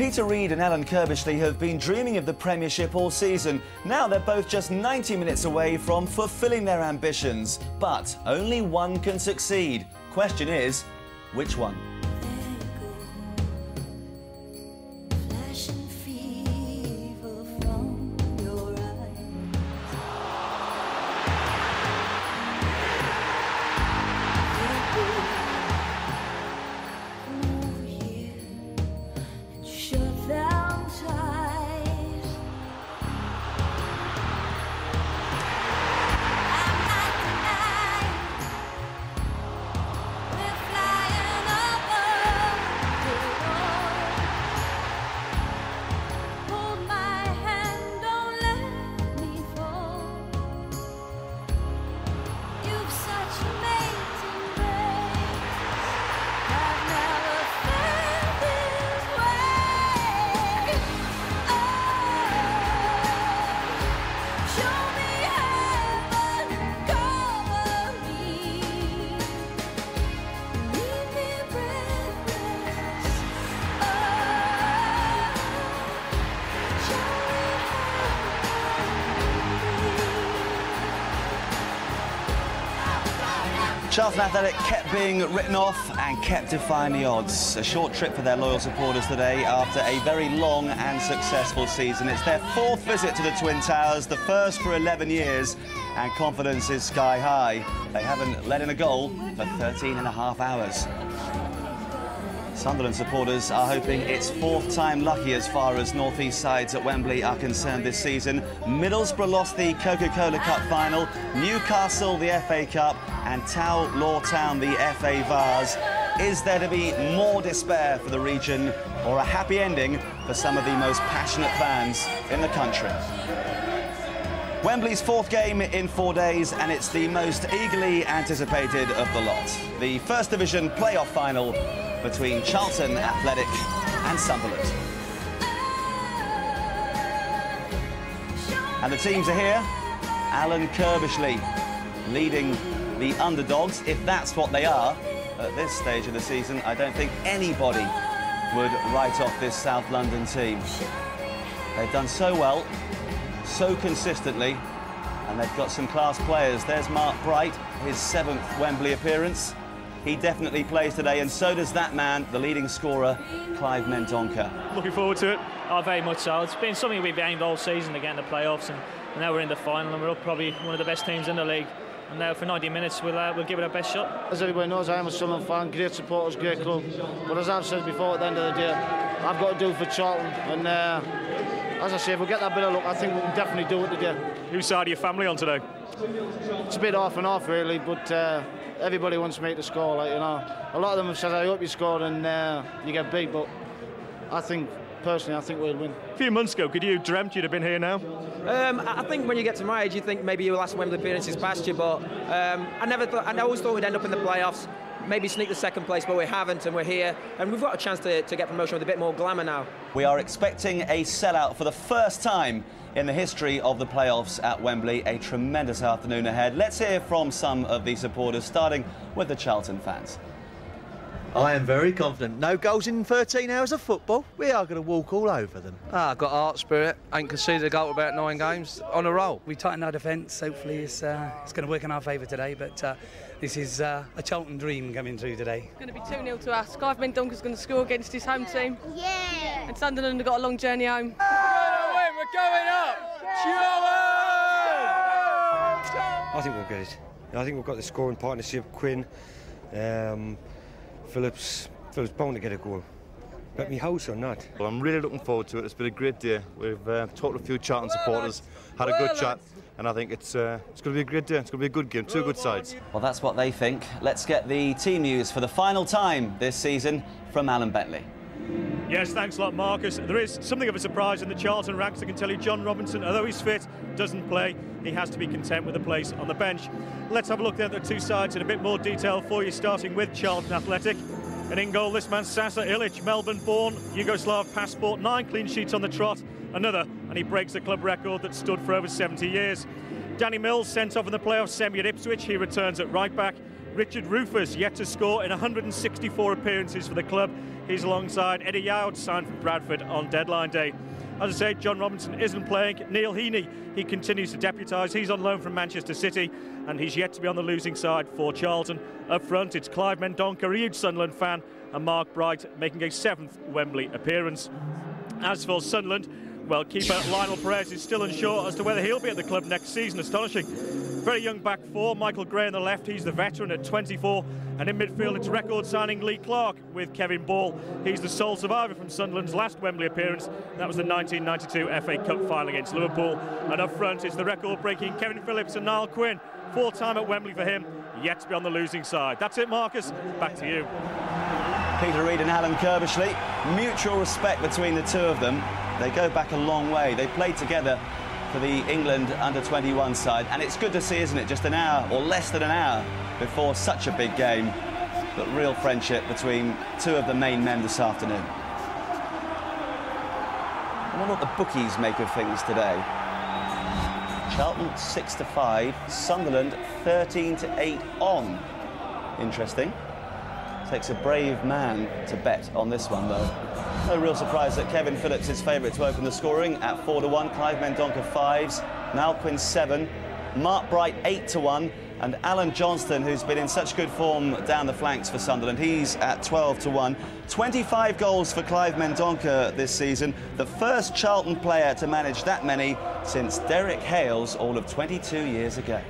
Peter Reid and Alan Kirbishley have been dreaming of the Premiership all season. Now they're both just 90 minutes away from fulfilling their ambitions. But only one can succeed. Question is, which one? Charlton Athletic kept being written off and kept defying the odds. A short trip for their loyal supporters today after a very long and successful season. It's their fourth visit to the Twin Towers, the first for 11 years, and confidence is sky high. They haven't let in a goal for 13 and a half hours. Sunderland supporters are hoping it's fourth time lucky as far as North East sides at Wembley are concerned this season. Middlesbrough lost the Coca-Cola Cup final, Newcastle the FA Cup, and Law Town the FA Vase. Is there to be more despair for the region or a happy ending for some of the most passionate fans in the country? Wembley's fourth game in 4 days, and it's the most eagerly anticipated of the lot. The First Division playoff final between Charlton Athletic and Sunderland. And the teams are here. Alan Kirbishley leading the underdogs, if that's what they are. At this stage of the season, I don't think anybody would write off this South London team. They've done so well, so consistently, and they've got some class players. There's Mark Bright, his 7th Wembley appearance. He definitely plays today, and so does that man, the leading scorer, Clive Mendonca. Looking forward to it. Oh, very much so. It's been something we've aimed all season to get in the playoffs, and now we're in the final, and we're probably one of the best teams in the league. And now for 90 minutes, we'll give it our best shot. As everybody knows, I am a Sunderland fan, great supporters, great club. But as I've said before, at the end of the day, I've got to do for Charlton. And as I say, if we get that bit of luck, I think we can definitely do it today. Whose side are your family on today? It's a bit off and off, really, but everybody wants me to score, like, you know. A lot of them have said, I hope you score and you get beat, but I think, personally, I think we'll win. A few months ago, could you have dreamt you'd have been here now? I think when you get to my age, you think maybe your last Wembley appearance is past you, but I always thought we'd end up in the playoffs, maybe sneak the second place, but we haven't, and we're here, and we've got a chance to get promotion with a bit more glamour now. We are expecting a sellout for the first time in the history of the playoffs at Wembley. A tremendous afternoon ahead. Let's hear from some of the supporters, starting with the Charlton fans. I am very confident. No goals in 13 hours of football. We are going to walk all over them. I've got art spirit. Ain't conceded a goal for about 9 games on a roll. We tightened our defence. Hopefully it's going to work in our favour today. But this is a Charlton dream coming through today. It's going to be 2-0 to us. Clive Mendonca's going to score against his home team. Yeah! And Sunderland have got a long journey home. We're going to win. We're going up. I think we'll get it. I think we've got the scoring partnership. Quinn, Phillips bound to get a goal. Bet me house or not. Well, I'm really looking forward to it. It's been a great day. We've talked to a few Charlton supporters, had a good chat, and I think it's going to be a great day. It's going to be a good game, 2 good sides. Well, that's what they think. Let's get the team news for the final time this season from Alan Bentley. Yes, thanks a lot, Marcus. There is something of a surprise in the Charlton ranks. I can tell you John Robinson, although he's fit, doesn't play. He has to be content with a place on the bench. Let's have a look at the two sides in a bit more detail for you, starting with Charlton Athletic. And in goal, this man, Sasa Ilic, Melbourne-born, Yugoslav passport, 9 clean sheets on the trot. Another, and he breaks the club record that stood for over 70 years. Danny Mills sent off in the playoff semi at Ipswich. He returns at right back. Richard Rufus yet to score in 164 appearances for the club. He's alongside Eddie Youds, signed from Bradford on deadline day. As I say, John Robinson isn't playing. Neil Heaney, he continues to deputise. He's on loan from Manchester City, and he's yet to be on the losing side for Charlton. Up front, it's Clive Mendonca, a huge Sunderland fan, and Mark Bright making a 7th Wembley appearance. As for Sunderland, well, keeper Lionel Perez is still unsure as to whether he'll be at the club next season. Astonishing. Very young back four, Michael Gray on the left, he's the veteran at 24. And in midfield, it's record signing Lee Clark with Kevin Ball. He's the sole survivor from Sunderland's last Wembley appearance. That was the 1992 FA Cup final against Liverpool. And up front is the record-breaking Kevin Phillips and Niall Quinn. 4th time at Wembley for him, yet to be on the losing side. That's it, Marcus. Back to you. Peter Reid and Alan Kirbishley. Mutual respect between the two of them. They go back a long way. They played together for the England under-21 side, and it's good to see, isn't it, just an hour or less than an hour before such a big game, but real friendship between two of the main men this afternoon. I wonder what the bookies make of things today. Charlton 6-5, Sunderland 13-8 on. Interesting. Takes a brave man to bet on this one, though. No real surprise that Kevin Phillips is favourite to open the scoring at 4-1. Clive Mendonca 5s, Niall Quinn 7, Mark Bright 8-1, and Alan Johnston, who's been in such good form down the flanks for Sunderland, he's at 12-1. 25 goals for Clive Mendonca this season, the first Charlton player to manage that many since Derek Hales all of 22 years ago.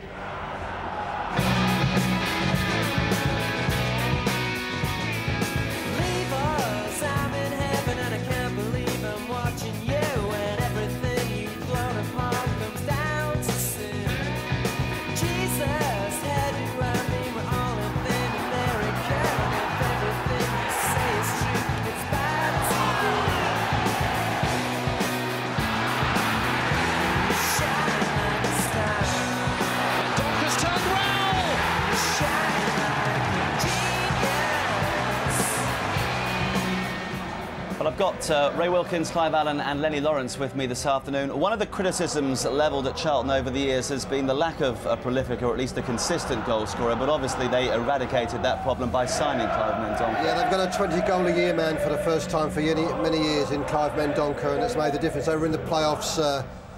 Well, I've got Ray Wilkins, Clive Allen and Lenny Lawrence with me this afternoon. One of the criticisms levelled at Charlton over the years has been the lack of a prolific or at least a consistent goal scorer, but obviously they eradicated that problem by signing Clive Mendonca. Yeah, they've got a 20-goal-a-year man for the first time for many years in Clive Mendonca, and it's made the difference. They were in the playoffs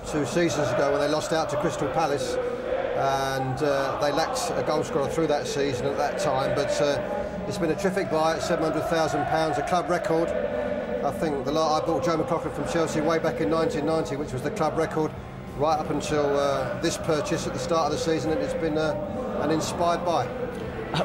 2 seasons ago when they lost out to Crystal Palace, and they lacked a goal scorer through that season at that time, but it's been a terrific buy at £700,000, a club record. I think I bought Joe McLaughlin from Chelsea way back in 1990, which was the club record, right up until this purchase at the start of the season, and it's been an inspired buy.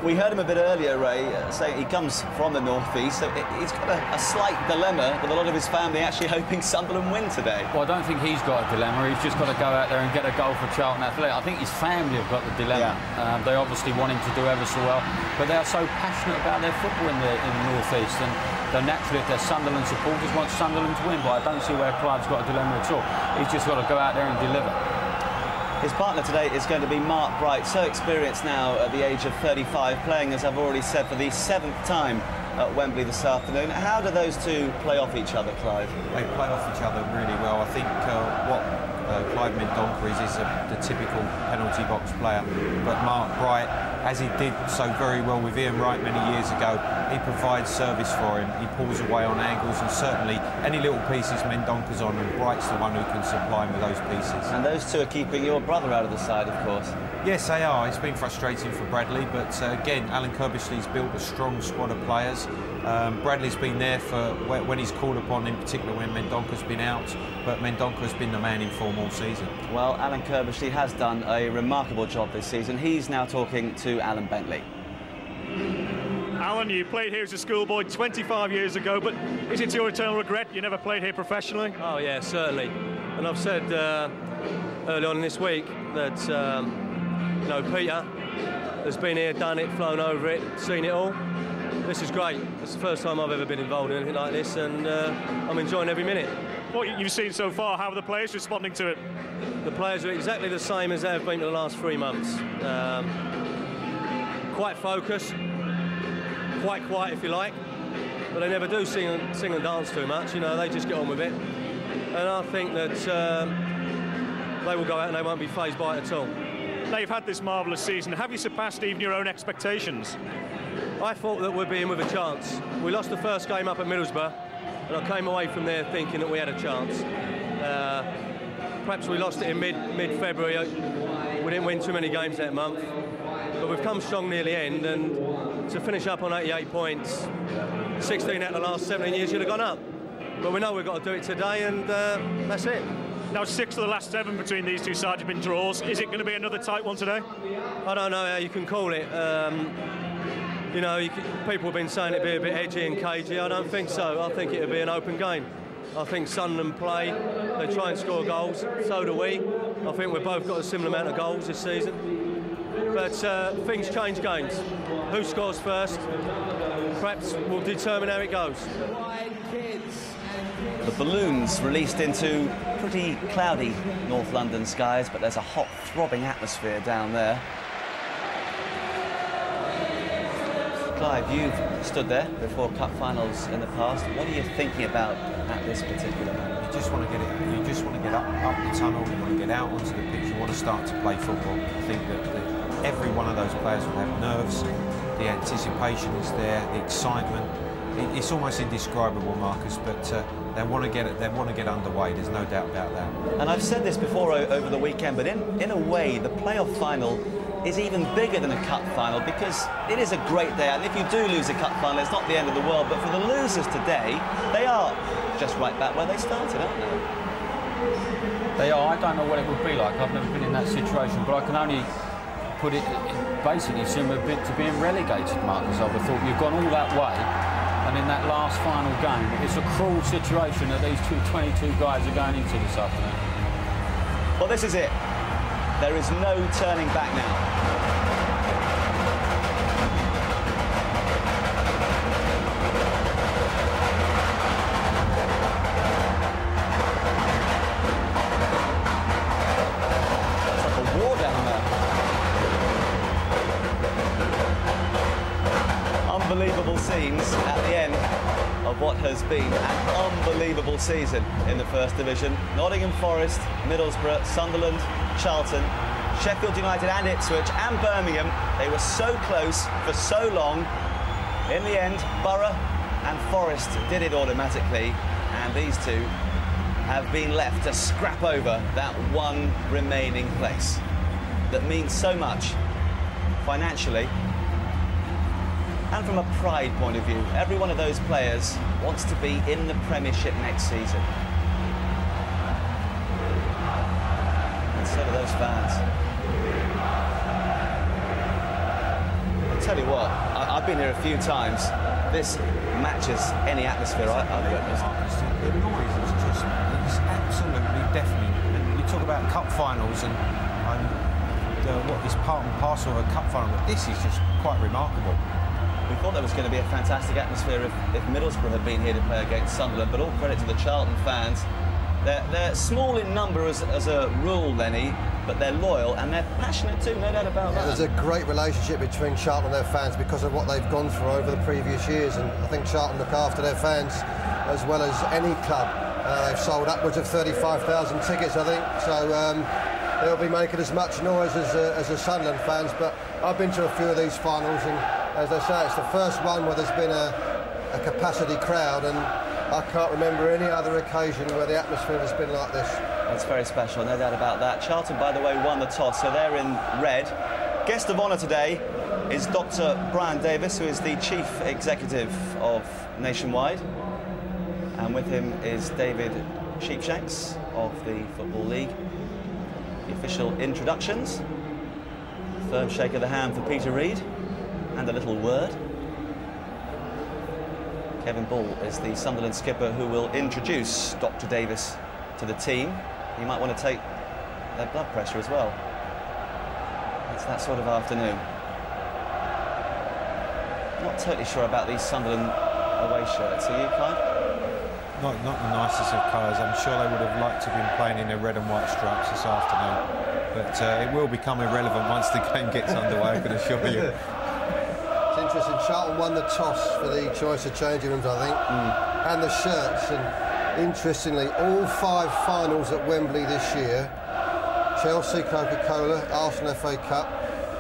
We heard him a bit earlier, Ray, saying he comes from the north-east, so he's got a slight dilemma with a lot of his family actually hoping Sunderland win today. Well, I don't think he's got a dilemma. He's just got to go out there and get a goal for Charlton Athletic. I think his family have got the dilemma. Yeah. They obviously want him to do ever so well, but they are so passionate about their football in the north-east, and naturally, if they're Sunderland supporters, want Sunderland to win, but I don't see where Clive's got a dilemma at all. He's just got to go out there and deliver. His partner today is going to be Mark Bright, so experienced now at the age of 35, playing, as I've already said, for the 7th time at Wembley this afternoon. How do those two play off each other, Clive? They play off each other really well. I think what Clive Mendonca is the typical penalty box player, but Mark Bright, as he did so very well with Ian Wright many years ago, he provides service for him. He pulls away on angles, and certainly any little pieces Mendonca's on, and Bright's the one who can supply him with those pieces. And those two are keeping your brother out of the side, of course. Yes, they are. It's been frustrating for Bradley, but again, Alan Kirbishley's built a strong squad of players. Bradley's been there for when he's called upon, in particular when Mendonca's been out, but Mendonca's been the man in form all season. Well, Alan Kirbishley has done a remarkable job this season. He's now talking to Alan Bentley. Alan, you played here as a schoolboy 25 years ago, but is it your eternal regret you never played here professionally? Oh yeah, certainly. And I've said early on this week that you know, Peter has been here, done it, flown over it, seen it all. This is great. It's the first time I've ever been involved in anything like this, and I'm enjoying every minute. What you've seen so far, how are the players responding to it? The players are exactly the same as they have been for the last 3 months. Quite focused, quite quiet if you like, but they never do sing and dance too much. You know, they just get on with it. And I think that they will go out and they won't be fazed by it at all. Now, you've had this marvellous season. Have you surpassed even your own expectations? I thought that we'd be in with a chance. We lost the first game up at Middlesbrough, and I came away from there thinking that we had a chance. Perhaps we lost it in mid-February. We didn't win too many games that month, but we've come strong near the end, and to finish up on 88 points, 16 out of the last 17 years, you'd have gone up. But we know we've got to do it today, and that's it. Now, 6 of the last 7 between these two sides have been draws. Is it going to be another tight one today? I don't know how you can call it. You know, people have been saying it'd be a bit edgy and cagey. I don't think so. I think it'll be an open game. I think Sunderland play, they try and score goals, so do we. I think we've both got a similar amount of goals this season. But things change games. Who scores first, perhaps will determine how it goes. The balloons released into pretty cloudy North London skies, but there's a hot, throbbing atmosphere down there. Clive, you've stood there before cup finals in the past. What are you thinking about at this particular moment? You just want to get it. You just want to get up the tunnel. You want to get out onto the pitch. You want to start to play football. I think that every one of those players will have nerves. The anticipation is there. The excitement. It's almost indescribable, Marcus. But they want to get it. They want to get underway. There's no doubt about that. And I've said this before over the weekend, but in a way, the playoff final is even bigger than a cup final because it is a great day out. And if you do lose a cup final, it's not the end of the world. But for the losers today, they are just right back where they started, aren't they? They are. I don't know what it would be like. I've never been in that situation, but I can only put it basically similar to being relegated, Marcus. I would have thought you've gone all that way, and in that last final game, it's a cruel situation that these 22 guys are going into this afternoon. Well, this is it. There is no turning back now. It's like a war down there. Unbelievable scenes at the end of what has been an unbelievable season in the First Division. Nottingham Forest, Middlesbrough, Sunderland, Charlton, Sheffield United and Ipswich and Birmingham. They were so close for so long. In the end, Borough and Forest did it automatically, and these two have been left to scrap over that one remaining place that means so much financially and from a pride point of view. Every one of those players wants to be in the Premiership next season. So do those fans. I'll tell you what, I've been here a few times. This matches any atmosphere I've witnessed. The noise is just, it's absolutely deafening. And you talk about cup finals and what is part and parcel of a cup final, but this is just quite remarkable. We thought there was going to be a fantastic atmosphere if Middlesbrough had been here to play against Sunderland, but all credit to the Charlton fans. They're small in number as a rule, Lenny, but they're loyal and they're passionate too, no doubt about that. There's a great relationship between Charlton and their fans because of what they've gone through over the previous years, and I think Charlton look after their fans as well as any club. They've sold upwards of 35,000 tickets, I think, so they'll be making as much noise as the Sunderland fans. But I've been to a few of these finals, and as they say, it's the first one where there's been a capacity crowd, and I can't remember any other occasion where the atmosphere has been like this. It's very special, no doubt about that. Charlton, by the way, won the toss, so they're in red. Guest of honour today is Dr. Brian Davis, who is the Chief Executive of Nationwide. And with him is David Sheepshanks of the Football League. The official introductions. Firm shake of the hand for Peter Reid. And a little word. Kevin Ball is the Sunderland skipper who will introduce Dr. Davis to the team. You might want to take their blood pressure as well. It's that sort of afternoon. Not totally sure about these Sunderland away shirts. Are you, Clive? Not the nicest of colours. I'm sure they would have liked to have been playing in their red and white stripes this afternoon. But it will become irrelevant once the game gets underway, I can assure you. It's interesting, Charlton won the toss for the choice of changing rooms, I think, and the shirts. And interestingly, all 5 finals at Wembley this year, Chelsea, Coca-Cola, Arsenal FA Cup,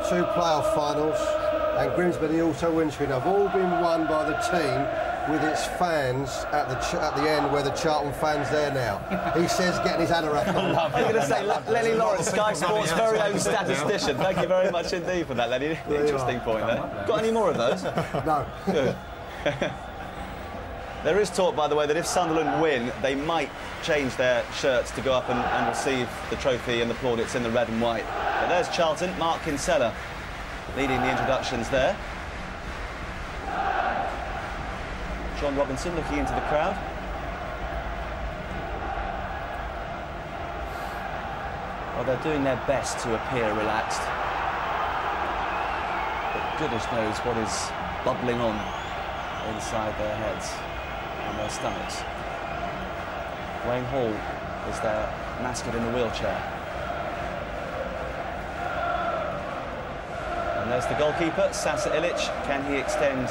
2 playoff finals, and Grimsby the auto windscreen have all been won by the team with its fans at the end, where the Charlton fans there now. He says getting his anorak on. I was going to say, Lenny Lawrence, Sky Sports' very own statistician. Thank you very much indeed for that, Lenny. Interesting point there. Got any more of those? No. Good. There is talk, by the way, that if Sunderland win, they might change their shirts to go up and receive the trophy and the plaudits in the red and white. But there's Charlton, Mark Kinsella leading the introductions there. John Robinson looking into the crowd. Well, they're doing their best to appear relaxed. But goodness knows what is bubbling on inside their heads and their stomachs. Wayne Hall is their mascot in the wheelchair. And there's the goalkeeper, Sasa Ilic. Can he extend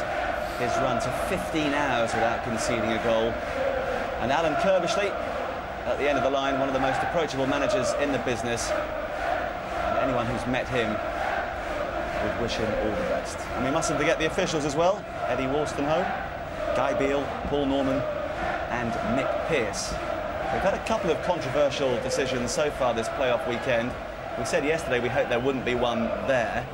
his run to 15 hours without conceding a goal? And Alan Kirbishley at the end of the line, one of the most approachable managers in the business, and anyone who's met him would wish him all the best. And we mustn't forget the officials as well: Eddie Wolstenholme, Guy Beale, Paul Norman and Nick Pearce. We've had a couple of controversial decisions so far this playoff weekend. We said yesterday we hoped there wouldn't be one there.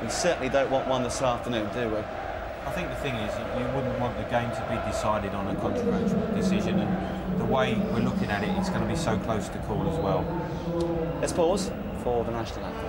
We certainly don't want one this afternoon, do we? I think the thing is, you wouldn't want the game to be decided on a controversial decision, and the way we're looking at it, it's going to be so close to call as well. Let's pause for the national anthem.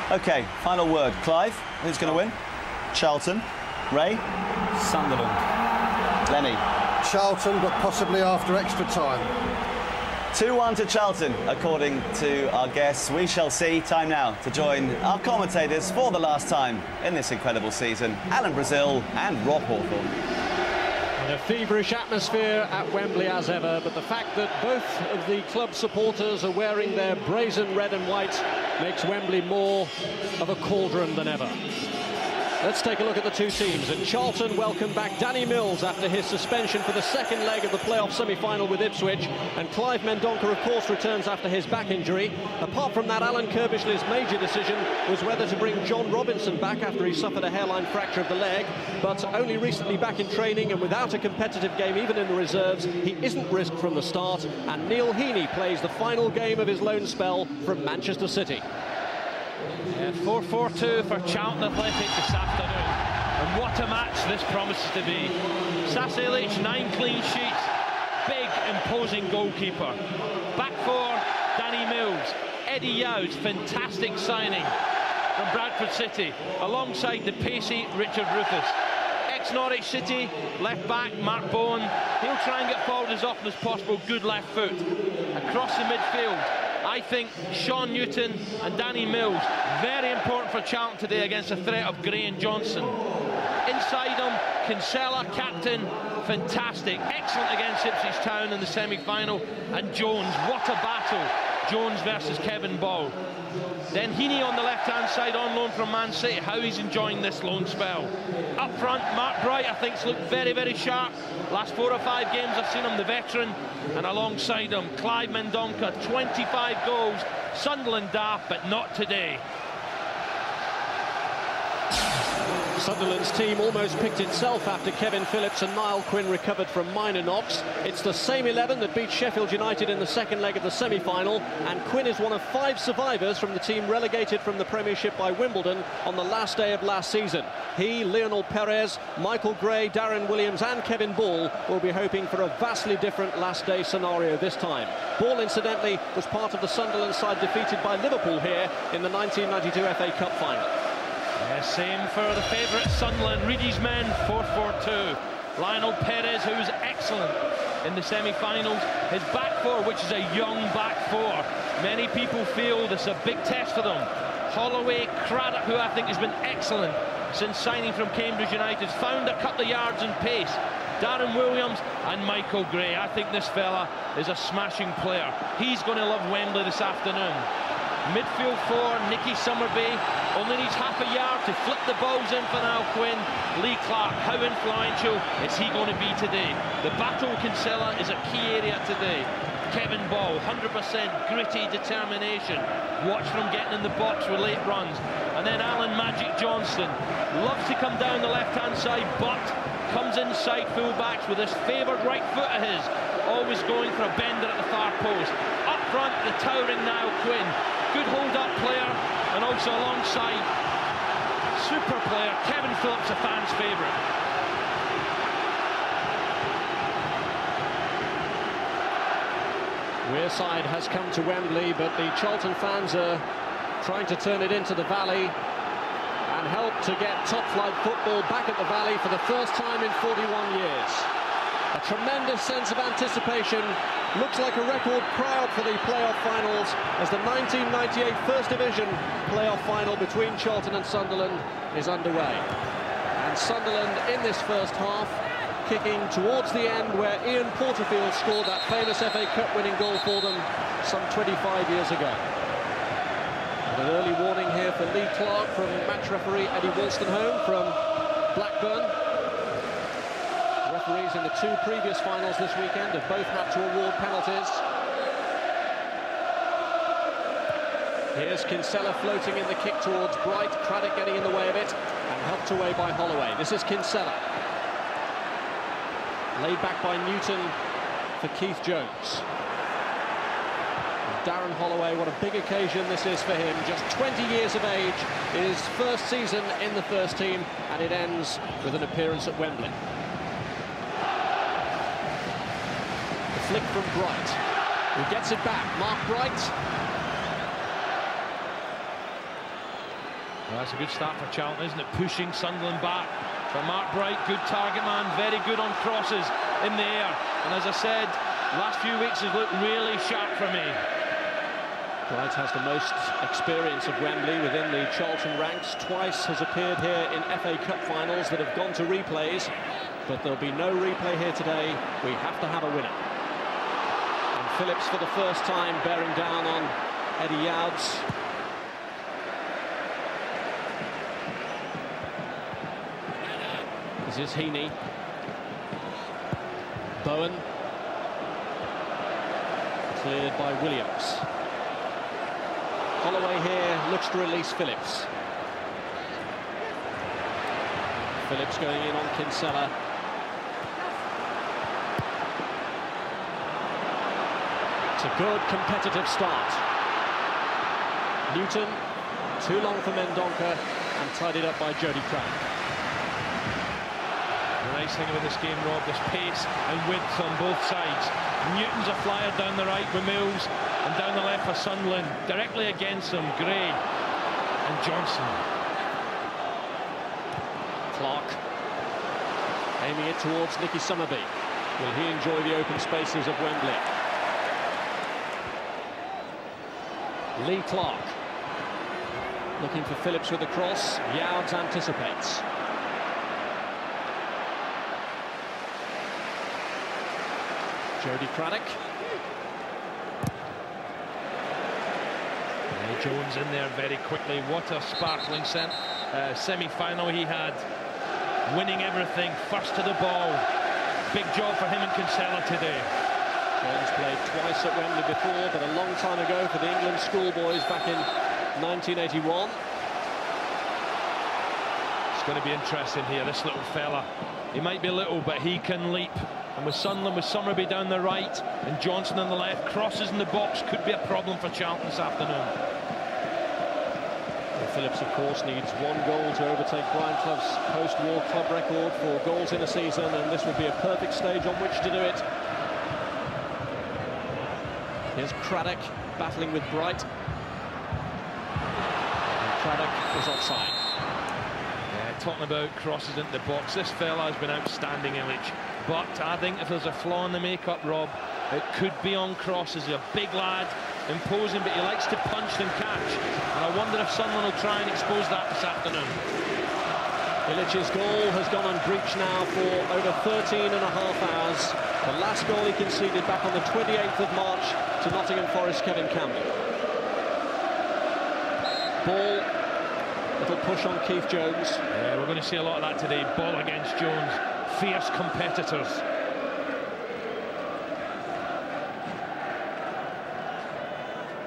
OK, final word. Clive, who's going to win? Charlton. Ray? Sunderland. Lenny? Charlton, but possibly after extra time. 2-1 to Charlton, according to our guests. We shall see. Time now to join our commentators for the last time in this incredible season, Alan Brazil and Rob Hawthorne. A feverish atmosphere at Wembley as ever, but the fact that both of the club supporters are wearing their brazen red and white makes Wembley more of a cauldron than ever. Let's take a look at the two teams. And Charlton welcome back Danny Mills after his suspension for the second leg of the playoff semi-final with Ipswich. And Clive Mendonca, of course, returns after his back injury. Apart from that, Alan Kirbishley's major decision was whether to bring John Robinson back after he suffered a hairline fracture of the leg. But only recently back in training and without a competitive game, even in the reserves, he isn't risked from the start. And Neil Heaney plays the final game of his loan spell from Manchester City. 4-4-2 for Charlton Athletic this afternoon, and what a match this promises to be. Sasa Ilic, 9 clean sheets, big imposing goalkeeper. Back four, Danny Mills. Eddie Yow's fantastic signing from Bradford City, alongside the pacey Richard Rufus. Ex-Norwich City left back Mark Bowen, he'll try and get forward as often as possible. Good left foot across the midfield. I think Sean Newton and Danny Mills, very important for Charlton today against the threat of Gray and Johnson. Inside him, Kinsella, captain, fantastic, excellent against Ipswich Town in the semi-final. And Jones, what a battle, Jones versus Kevin Ball. Then Heaney on the left-hand side on loan from Man City, how he's enjoying this loan spell. Up front, Mark Bright, I think, has looked very, very sharp. Last 4 or 5 games I've seen him, the veteran. And alongside him, Clive Mendonca, 25 goals. Sunderland daft, but not today. Sunderland's team almost picked itself after Kevin Phillips and Niall Quinn recovered from minor knocks. It's the same 11 that beat Sheffield United in the second leg of the semi-final, and Quinn is one of 5 survivors from the team relegated from the Premiership by Wimbledon on the last day of last season. He, Lionel Perez, Michael Gray, Darren Williams and Kevin Ball will be hoping for a vastly different last day scenario this time. Ball, incidentally, was part of the Sunderland side defeated by Liverpool here in the 1992 FA Cup final. Yeah, same for the favourite Sunderland. Reedy's men 4-4-2. Lionel Perez, who's excellent in the semi-finals. His back four, which is a young back four. Many people feel this is a big test for them. Holloway, Craddock, who I think has been excellent since signing from Cambridge United, found a couple of yards in pace. Darren Williams and Michael Gray. I think this fella is a smashing player. He's going to love Wembley this afternoon. Midfield 4, Nicky Summerby only needs half a yard to flip the balls in for Niall Quinn. Lee Clark, how influential is he going to be today? The battle with Kinsella is a key area today. Kevin Ball, 100% gritty determination. Watch for him getting in the box with late runs. And then Alan Magic Johnson loves to come down the left-hand side, but comes inside full-backs with his favoured right foot of his, always going for a bender at the far post. Up front, the towering Niall Quinn. Good hold-up player, and also alongside, super player, Kevin Phillips, a fan's favourite. Wearside has come to Wembley, but the Charlton fans are trying to turn it into the Valley and help to get top-flight football back at the Valley for the first time in 41 years. A tremendous sense of anticipation. Looks like a record crowd for the playoff finals as the 1998 First Division playoff final between Charlton and Sunderland is underway. And Sunderland in this first half kicking towards the end where Ian Porterfield scored that famous FA Cup winning goal for them some 25 years ago. And an early warning here for Lee Clark from match referee Eddie Wolstenholme from Blackburn. Referees in the 2 previous finals this weekend have both had to award penalties. Here's Kinsella floating in the kick towards Bright, Craddock getting in the way of it and helped away by Holloway. This is Kinsella. Laid back by Newton for Keith Jones. And Darren Holloway, what a big occasion this is for him. Just 20 years of age, his first season in the first team, and it ends with an appearance at Wembley. The flick from Bright, who gets it back. Mark Bright. Well, that's a good start for Charlton, isn't it? Pushing Sunderland back. But Mark Bright, good target man, very good on crosses in the air. And as I said, last few weeks has looked really sharp for me. Bright has the most experience of Wembley within the Charlton ranks. Twice has appeared here in FA Cup finals that have gone to replays. But there'll be no replay here today. We have to have a winner. And Phillips for the first time bearing down on Eddie Yauds. This is Heaney. Bowen. Cleared by Williams. Holloway here looks to release Phillips. Phillips going in on Kinsella. It's a good competitive start. Newton, too long for Mendonca, and tidied up by Jody Craddock. The nice thing about this game, Rob, there's pace and width on both sides. Newton's a flyer down the right with Mills, and down the left for Sunderland. Directly against them, Gray and Johnson. Clark aiming it towards Nicky Summerby. Will he enjoy the open spaces of Wembley? Lee Clark looking for Phillips with the cross. Yauds anticipates. Jody Craddock. Jones in there very quickly. What a sparkling semi-final he had. Winning everything, first to the ball. Big job for him and Kinsella today. Jones played twice at Wembley before, but a long time ago for the England schoolboys back in 1981. going to be interesting here. This little fella, he might be little, but he can leap. And with Sunderland, with Summerby down the right and Johnson on the left, crosses in the box could be a problem for Charlton this afternoon. Well, Phillips, of course, needs 1 goal to overtake Brian Clough's post-war club record for goals in a season, and this would be a perfect stage on which to do it. Here's Craddock battling with Bright. And Craddock is offside. Yeah, talking about crosses into the box, this fella has been outstanding, Illich. But I think if there's a flaw in the makeup, Rob, it could be on crosses. He's a big lad, imposing, but he likes to punch and catch. And I wonder if someone will try and expose that this afternoon. Illich's goal has gone unbreached now for over 13 and a half hours. The last goal he conceded back on the 28th of March to Nottingham Forest Kevin Campbell. Ball, little push on Keith Jones. Yeah, we're going to see a lot of that today. Ball against Jones. Fierce competitors.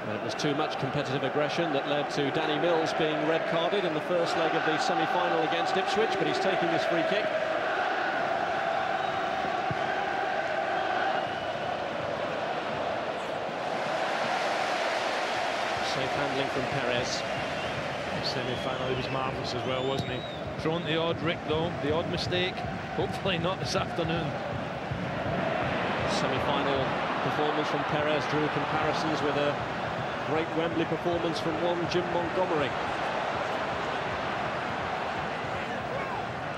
And it was too much competitive aggression that led to Danny Mills being red carded in the first leg of the semi-final against Ipswich, but he's taking this free kick. Safe handling from Perez. Semi-final, he was marvellous as well, wasn't he? Thrown the odd Rick though, the odd mistake. Hopefully not this afternoon. Semi-final performance from Perez drew comparisons with a great Wembley performance from one Jim Montgomery.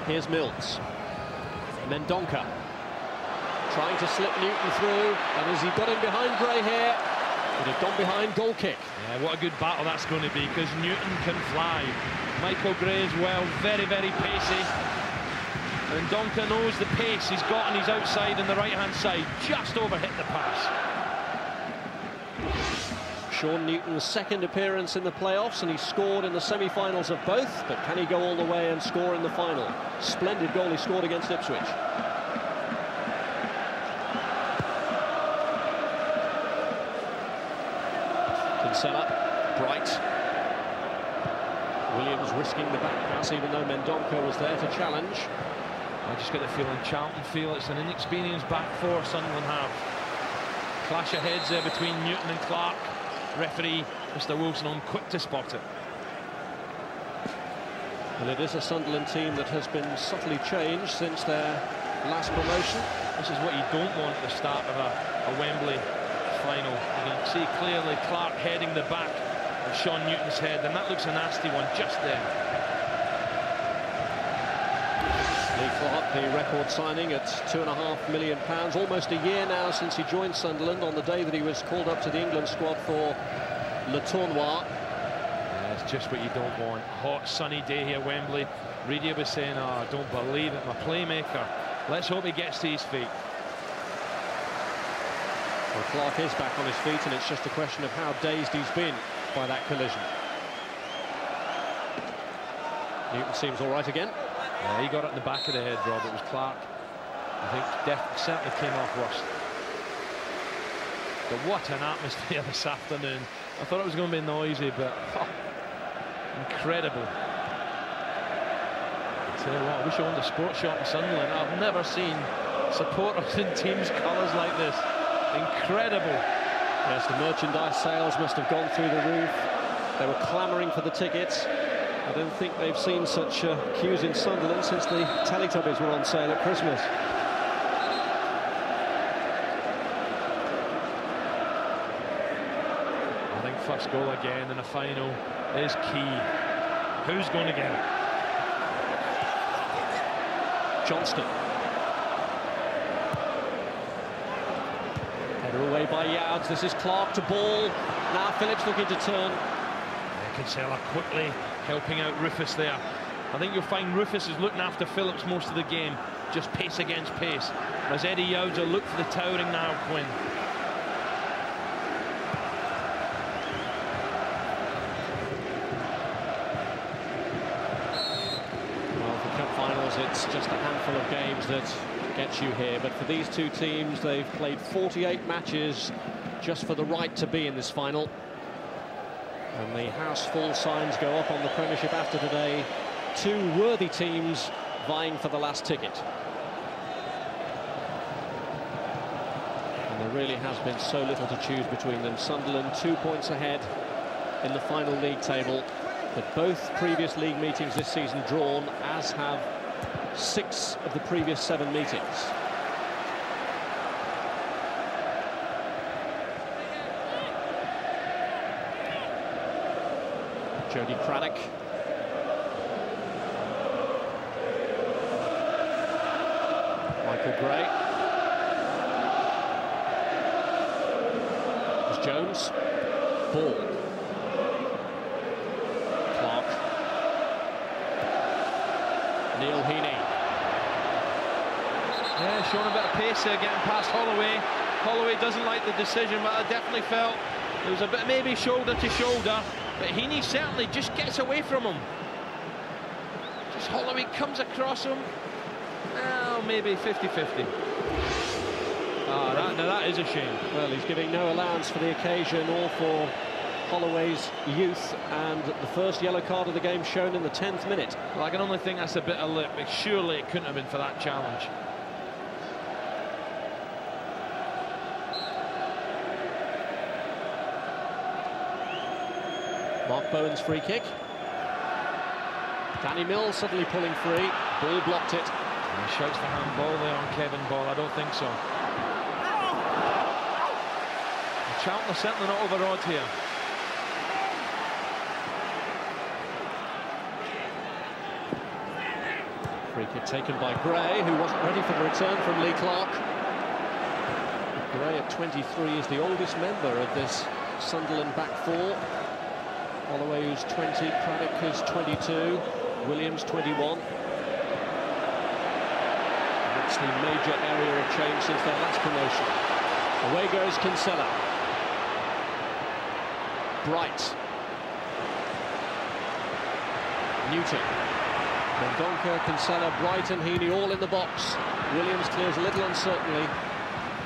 Here's Mills. Mendonca trying to slip Newton through, and as he got him behind Gray hair, it had gone behind, goal kick. Yeah, what a good battle that's going to be, because Newton can fly. Michael Gray as well, very, very pacey. And Donker knows the pace he's got on his outside and the right-hand side. Just overhit the pass. Sean Newton's second appearance in the playoffs, and he scored in the semi-finals of both, but can he go all the way and score in the final? Splendid goal he scored against Ipswich. Kinsella, Bright. Williams risking the back pass, even though Mendonca was there to challenge. I just get the feeling Charlton feel it's an inexperienced back four Sunderland have. Clash of heads there between Newton and Clark. Referee Mr. Wilson on quick to spot it. And it is a Sunderland team that has been subtly changed since their last promotion. This is what you don't want at the start of a Wembley final. You can see clearly Clark heading the back of Sean Newton's head, and that looks a nasty one just there. Lee Clark, the record signing at £2.5 million, almost a year now since he joined Sunderland, on the day that he was called up to the England squad for Le Tournoi. Yeah, it's just what you don't want. Hot, sunny day here, Wembley. Reedy was saying, "Oh, I don't believe it, my playmaker." Let's hope he gets to his feet. Well, Clark is back on his feet, and it's just a question of how dazed he's been by that collision. Newton seems all right again. Yeah, he got it in the back of the head, Rob. It was Clark. I think certainly came off worse. But what an atmosphere this afternoon. I thought it was going to be noisy, but incredible. I tell you what, I wish I owned a sports shop in Sunderland. I've never seen supporters in teams' colours like this. Incredible. Yes, the merchandise sales must have gone through the roof. They were clamouring for the tickets. I don't think they've seen such queues in Sunderland since the Teletubbies were on sale at Christmas. I think first goal again in the final is key. Who's going to get it? Johnston. Header away by Youds. This is Clark to ball. Now Phillips looking to turn. Kinsella quickly helping out Rufus there. I think you'll find Rufus is looking after Phillips most of the game, just pace against pace. As Eddie Youds will look for the towering now, Quinn. Well, for cup finals, it's just a handful of games that gets you here. But for these two teams, they've played 48 matches just for the right to be in this final. And the house full signs go up on the Premiership after today two worthy teams vying for the last ticket. And there really has been so little to choose between them. Sunderland 2 points ahead in the final league table, but both previous league meetings this season drawn, as have 6 of the previous 7 meetings. Jody Craddock. Michael Gray. There's Jones. Ball. Clark. Neil Heaney. Yeah, showing a bit of pace there, getting past Holloway. Holloway doesn't like the decision, but I definitely felt there was a bit maybe shoulder to shoulder. But Heaney certainly just gets away from him. Just Holloway comes across him. Well, maybe 50-50. Now that is a shame. Well, he's giving no allowance for the occasion or for Holloway's youth, and the first yellow card of the game shown in the 10th minute. Well, I can only think that's a bit of lip, but surely it couldn't have been for that challenge. Mark Bowen's free kick. Danny Mills suddenly pulling free. Ball blocked it. And he shouts for handball there on Kevin Ball. I don't think so. Charlton are certainly not overawed here. Free kick taken by Gray, who wasn't ready for the return from Lee Clark. Gray at 23 is the oldest member of this Sunderland back four. Holloway, who's 20, Craddock is 22, Williams 21. That's the major area of change since their last promotion. Away goes Kinsella. Bright. Newton. Mendonca, Kinsella, Bright and Heaney all in the box. Williams clears a little uncertainly.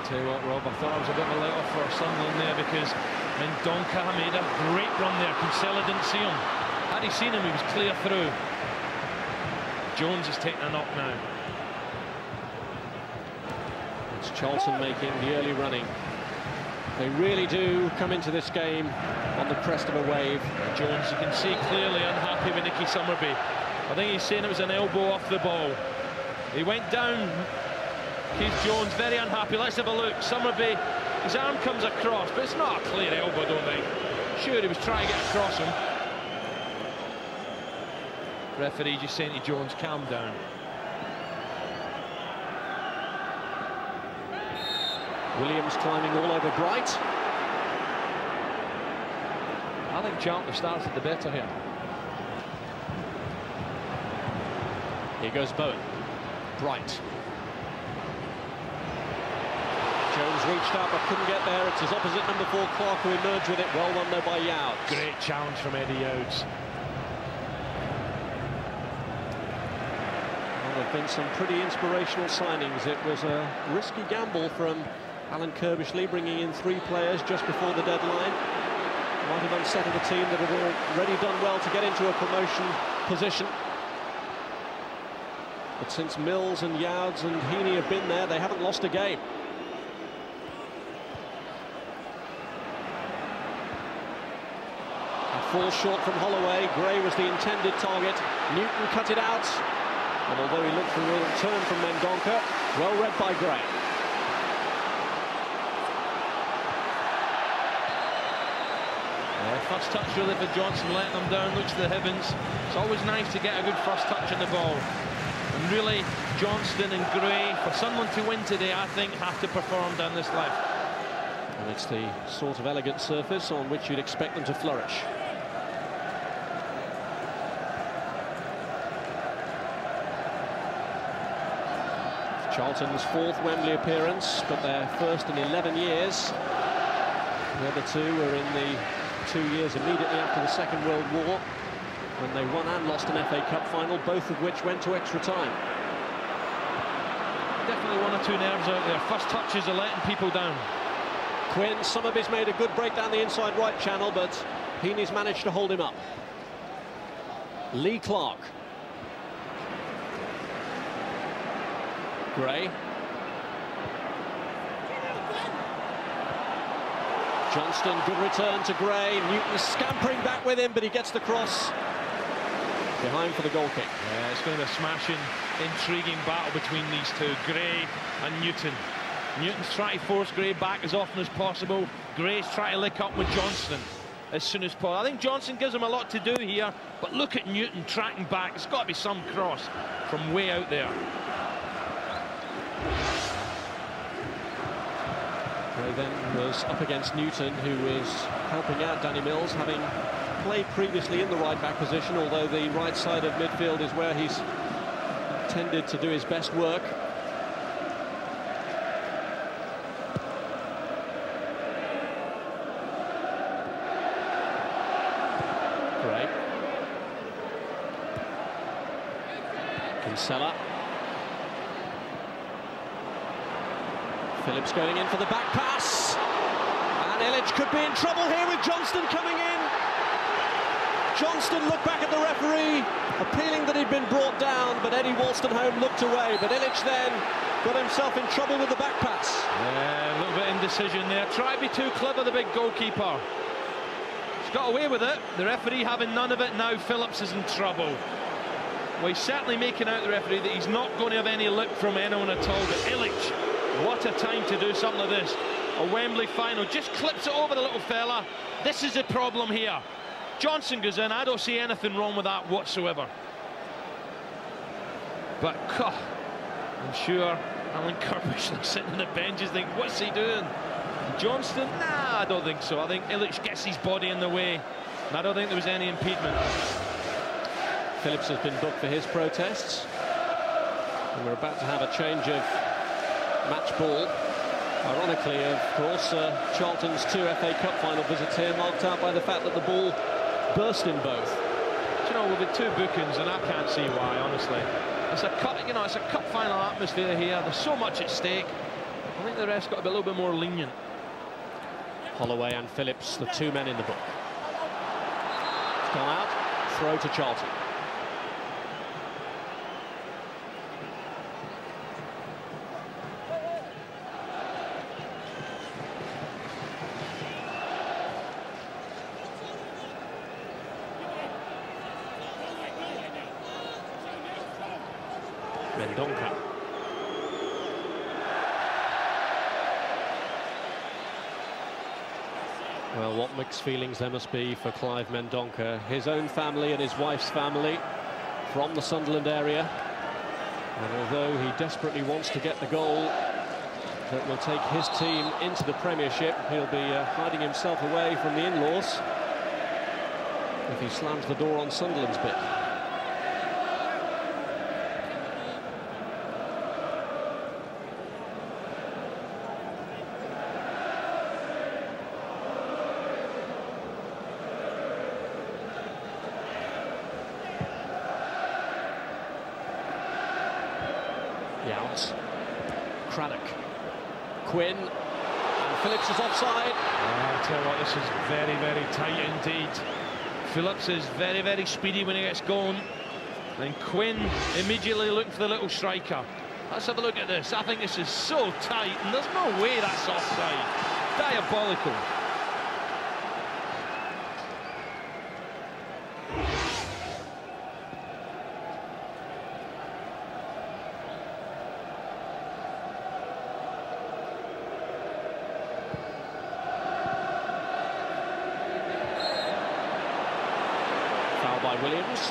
Tell you what, Rob, I thought I was a bit of a let-off for Sunderland there, because Mendonca made a great run there. Kinsella didn't see him. Had he seen him, he was clear through. Jones is taking a knock now. It's Charlton making the early running. They really do come into this game on the crest of a wave. Jones, you can see clearly unhappy with Nicky Summerby. I think he's saying it was an elbow off the ball. He went down. Keith Jones very unhappy. Let's have a look. Summerby, his arm comes across, but it's not a clear elbow, I don't think. Sure, he was trying to get across him. Referee just saying to Jones, calm down. Williams climbing all over Bright. I think Charlton started the better here. Here goes Bowen. Bright. Jones reached out but couldn't get there. It's his opposite number 4, Clark, who emerged with it. Well won though by Youds. Great challenge from Eddie Youds. Well, there have been some pretty inspirational signings. It was a risky gamble from Alan Kirbishley, bringing in 3 players just before the deadline. Might have unsettled a team that had already done well to get into a promotion position. But since Mills and Youds and Heaney have been there, they haven't lost a game. It falls short from Holloway. Gray was the intended target. Newton cut it out. And although he looked for a return from Mendonca, well read by Gray. First touch really for Johnson, letting them down, looks to the heavens. It's always nice to get a good first touch on the ball. And really, Johnston and Gray, for Sunderland to win today, I think, have to perform down this left. And it's the sort of elegant surface on which you'd expect them to flourish. Charlton's 4th Wembley appearance, but their first in 11 years. The other 2 were in the 2 years immediately after the Second World War, when they won and lost an FA Cup final, both of which went to extra time. Definitely 1 or 2 nerves out there. First touches are letting people down. Quinn, Summerby's made a good break down the inside right channel, but Heaney's managed to hold him up. Lee Clark. Gray. Johnston, good return to Gray. Newton scampering back with him, but he gets the cross behind for the goal kick. Yeah, it's going to be a smashing, intriguing battle between these two, Gray and Newton. Newton's trying to force Gray back as often as possible. Gray's trying to lick up with Johnston as soon as possible. I think Johnston gives him a lot to do here, but look at Newton tracking back. It's got to be some cross from way out there. Gray then was up against Newton, who was helping out Danny Mills, having played previously in the right-back position, although the right side of midfield is where he's tended to do his best work. Gray. Kinsella. Phillips going in for the back pass, and Illich could be in trouble here with Johnston coming in. Johnston looked back at the referee, appealing that he'd been brought down, but Eddie Wolstenholme looked away. But Illich then got himself in trouble with the back pass. Yeah, a little bit indecision there. Try to be too clever, the big goalkeeper. He's got away with it. The referee having none of it now. Phillips is in trouble. Well, he's certainly making out, the referee, that he's not going to have any look from anyone at all. But Illich, what a time to do something like this. A Wembley final, just clips it over the little fella. This is the problem here. Johnson goes in. I don't see anything wrong with that whatsoever. But I'm sure Alan Kirby's sitting on the benches thinking, what's he doing? Johnston? Nah, I don't think so. I think Illich gets his body in the way, and I don't think there was any impediment. Phillips has been booked for his protests, and we're about to have a change of match ball. Ironically, of course, Charlton's 2 FA Cup final visits here marked out by the fact that the ball burst in both. Do you know, with the 2 bookings, and I can't see why, honestly. It's a cup, you know, it's a cup final atmosphere here. There's so much at stake. I think the ref's got to be a little bit more lenient. Holloway and Phillips, the 2 men in the book. It's gone out. Throw to Charlton. Mendonca. Well, what mixed feelings there must be for Clive Mendonca. His own family and his wife's family from the Sunderland area. And although he desperately wants to get the goal that will take his team into the Premiership, he'll be hiding himself away from the in-laws if he slams the door on Sunderland's bit. Youts, Craddock, Quinn, and Phillips is offside. I'll tell you what, this is very, very tight indeed. Phillips is very, very speedy when he gets going, and Quinn immediately looking for the little striker. Let's have a look at this. I think this is so tight, and there's no way that's offside. Diabolical. By Williams.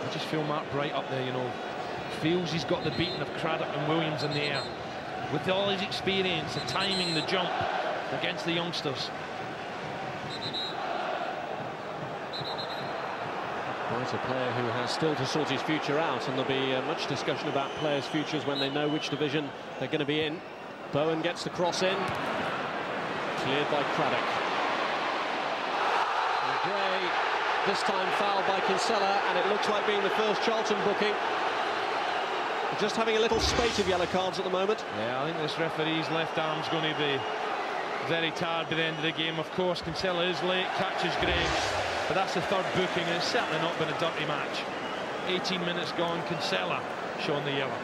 I just feel Mark Bright up there, you know, feels he's got the beating of Craddock and Williams in the air. With all his experience, the timing, the jump against the youngsters. Right, a player who has still to sort his future out, and there'll be much discussion about players' futures when they know which division they're going to be in. Bowen gets the cross in, cleared by Craddock. Gray, this time fouled by Kinsella, and it looks like being the first Charlton booking. Just having a little spate of yellow cards at the moment. Yeah, I think this referee's left arm's going to be very tired by the end of the game. Of course, Kinsella is late, catches Gray, but that's the 3rd booking, and it's certainly not been a dirty match. 18 minutes gone. Kinsella showing the yellow.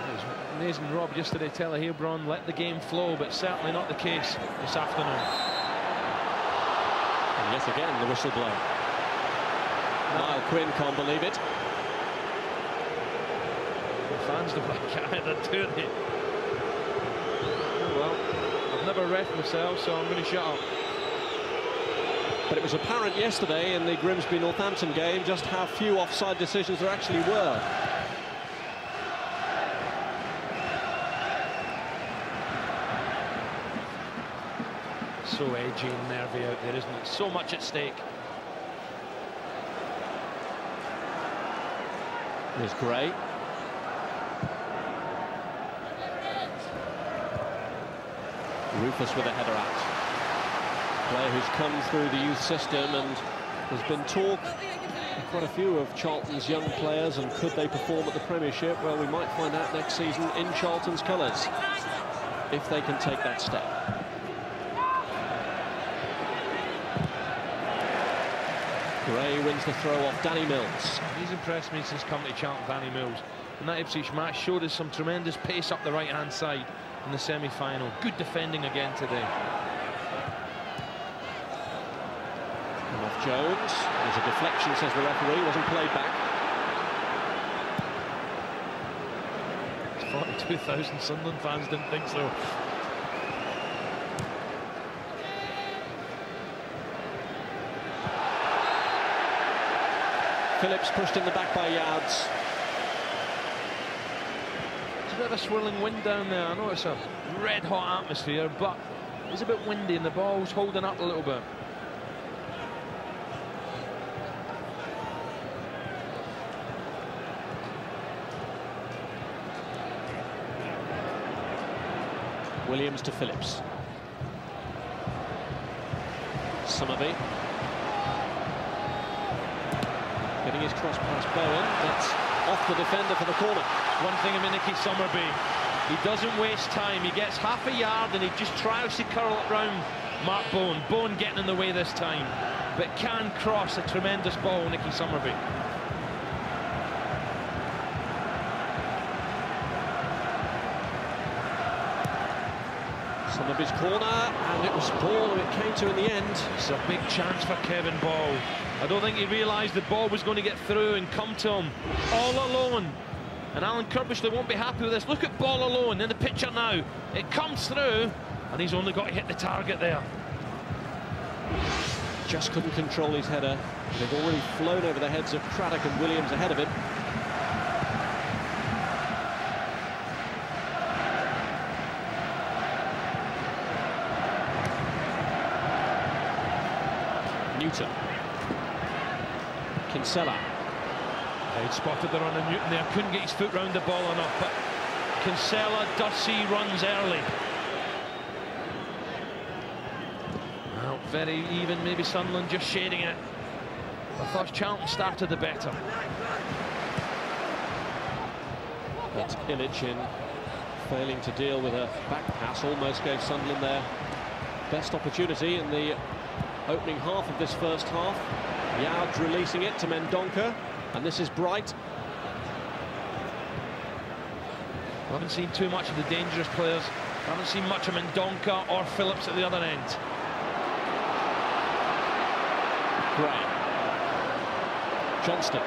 It was amazing, Rob, yesterday tell Hebron let the game flow, but certainly not the case this afternoon. And yet again, the whistle blown. Niall Quinn can't believe it. The fans don't like either, do they? Oh well, I've never reffed myself, so I'm going to shut up. But it was apparent yesterday in the Grimsby-Northampton game just how few offside decisions there actually were. So edgy and nervy out there, isn't it? So much at stake. Here's Gray. Rufus with a header out. Player who's come through the youth system, and there's been talk, quite a few, of Charlton's young players, and could they perform at the Premiership? Well, we might find out next season in Charlton's colours, if they can take that step. Gray wins the throw off Danny Mills. He's impressed me since coming to Charlton, Danny Mills. And that Ipswich match showed us some tremendous pace up the right-hand side in the semi-final. Good defending again today. Come off Jones. There's a deflection, says the referee. Wasn't played back. 42,000 Sunderland fans didn't think so. Phillips pushed in the back by Yards. It's a bit of a swirling wind down there. I know it's a red-hot atmosphere, but it's a bit windy and the ball's holding up a little bit. Williams to Phillips. Summerby. Getting his cross past Bowen, that's off the defender for the corner. One thing about Nicky Summerby, he doesn't waste time. He gets half a yard and he just tries to curl it round Mark Bowen. Bowen getting in the way this time, but can cross a tremendous ball, Nicky Summerby. Summerby's corner, and it was Ball who it came to in the end. It's a big chance for Kevin Ball. I don't think he realised the ball was going to get through and come to him all alone. And Alan Kirbishley won't be happy with this. Look at Ball alone in the picture now. It comes through, and he's only got to hit the target there. Just couldn't control his header. They've already flown over the heads of Craddock and Williams ahead of him. Newton. Kinsella. He'd spotted the run of Newton there, couldn't get his foot round the ball enough, but Kinsella does see runs early. Well, very even, maybe Sunderland just shading it. I thought Charlton started the better. But Illich, in failing to deal with a back pass, almost gave Sunderland their best opportunity in the opening half of this first half. Yards releasing it to Mendonca, and this is Bright. I haven't seen too much of the dangerous players. I haven't seen much of Mendonca or Phillips at the other end. Gray. Johnston.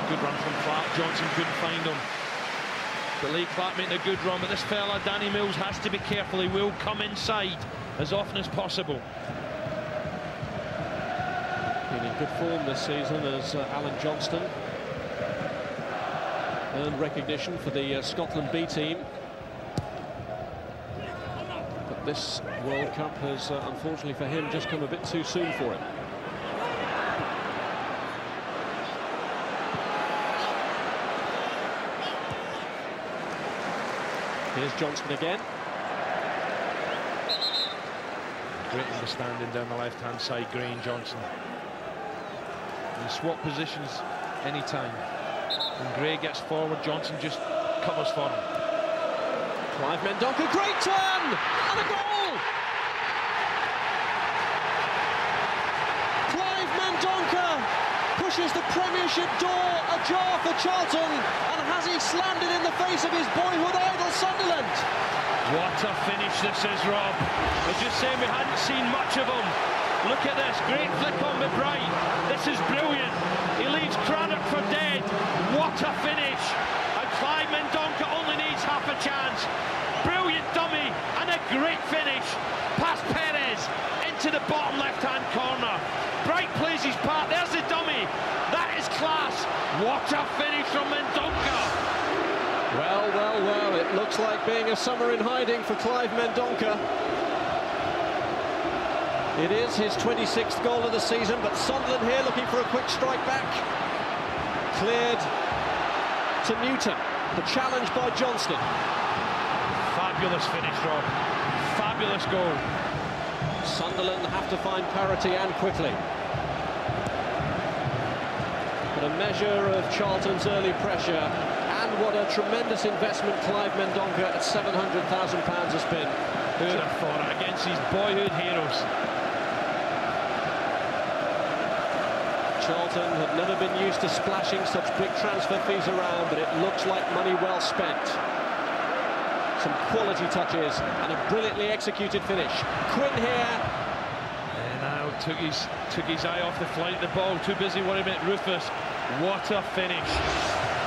Good run from Clark. Johnson couldn't find him. But Lee Clark making a good run, but this fella, Danny Mills, has to be careful. He will come inside as often as possible. Been in good form this season as Alan Johnston earned recognition for the Scotland B team. But this World Cup has, unfortunately for him, just come a bit too soon for him. Here's Johnston again. Great understanding down the left-hand side, Gray and Johnson. And swap positions anytime. When Gray gets forward, Johnson just covers for him. Clive Mendonca, great turn! And a goal! Clive Mendonca pushes the Premiership door ajar for Charlton, and has he slammed it in the face of his boyhood idol Sunderland. What a finish this is, Rob. I was just saying we hadn't seen much of him. Look at this, great flick on McBride. This is brilliant. He leaves Craddock for dead. What a finish. And Clive Mendonca only needs half a chance. Brilliant dummy and a great finish. Past Perez into the bottom left-hand corner. Bright plays his part. There's the dummy. That is class. What a finish from Mendonca. Well, well, well, it looks like being a summer in hiding for Clive Mendonca. It is his 26th goal of the season, but Sunderland here looking for a quick strike back. Cleared to Newton. The challenge by Johnston. Fabulous finish, Rob. Fabulous goal. Sunderland have to find parity, and quickly. But a measure of Charlton's early pressure, and what a tremendous investment Clive Mendonca at £700,000 has been. Who'd have thought it, against his boyhood heroes. Charlton have never been used to splashing such big transfer fees around, but it looks like money well spent. Some quality touches and a brilliantly executed finish. Quinn here. And now took his eye off the flight of the ball, too busy worrying about Rufus. What a finish.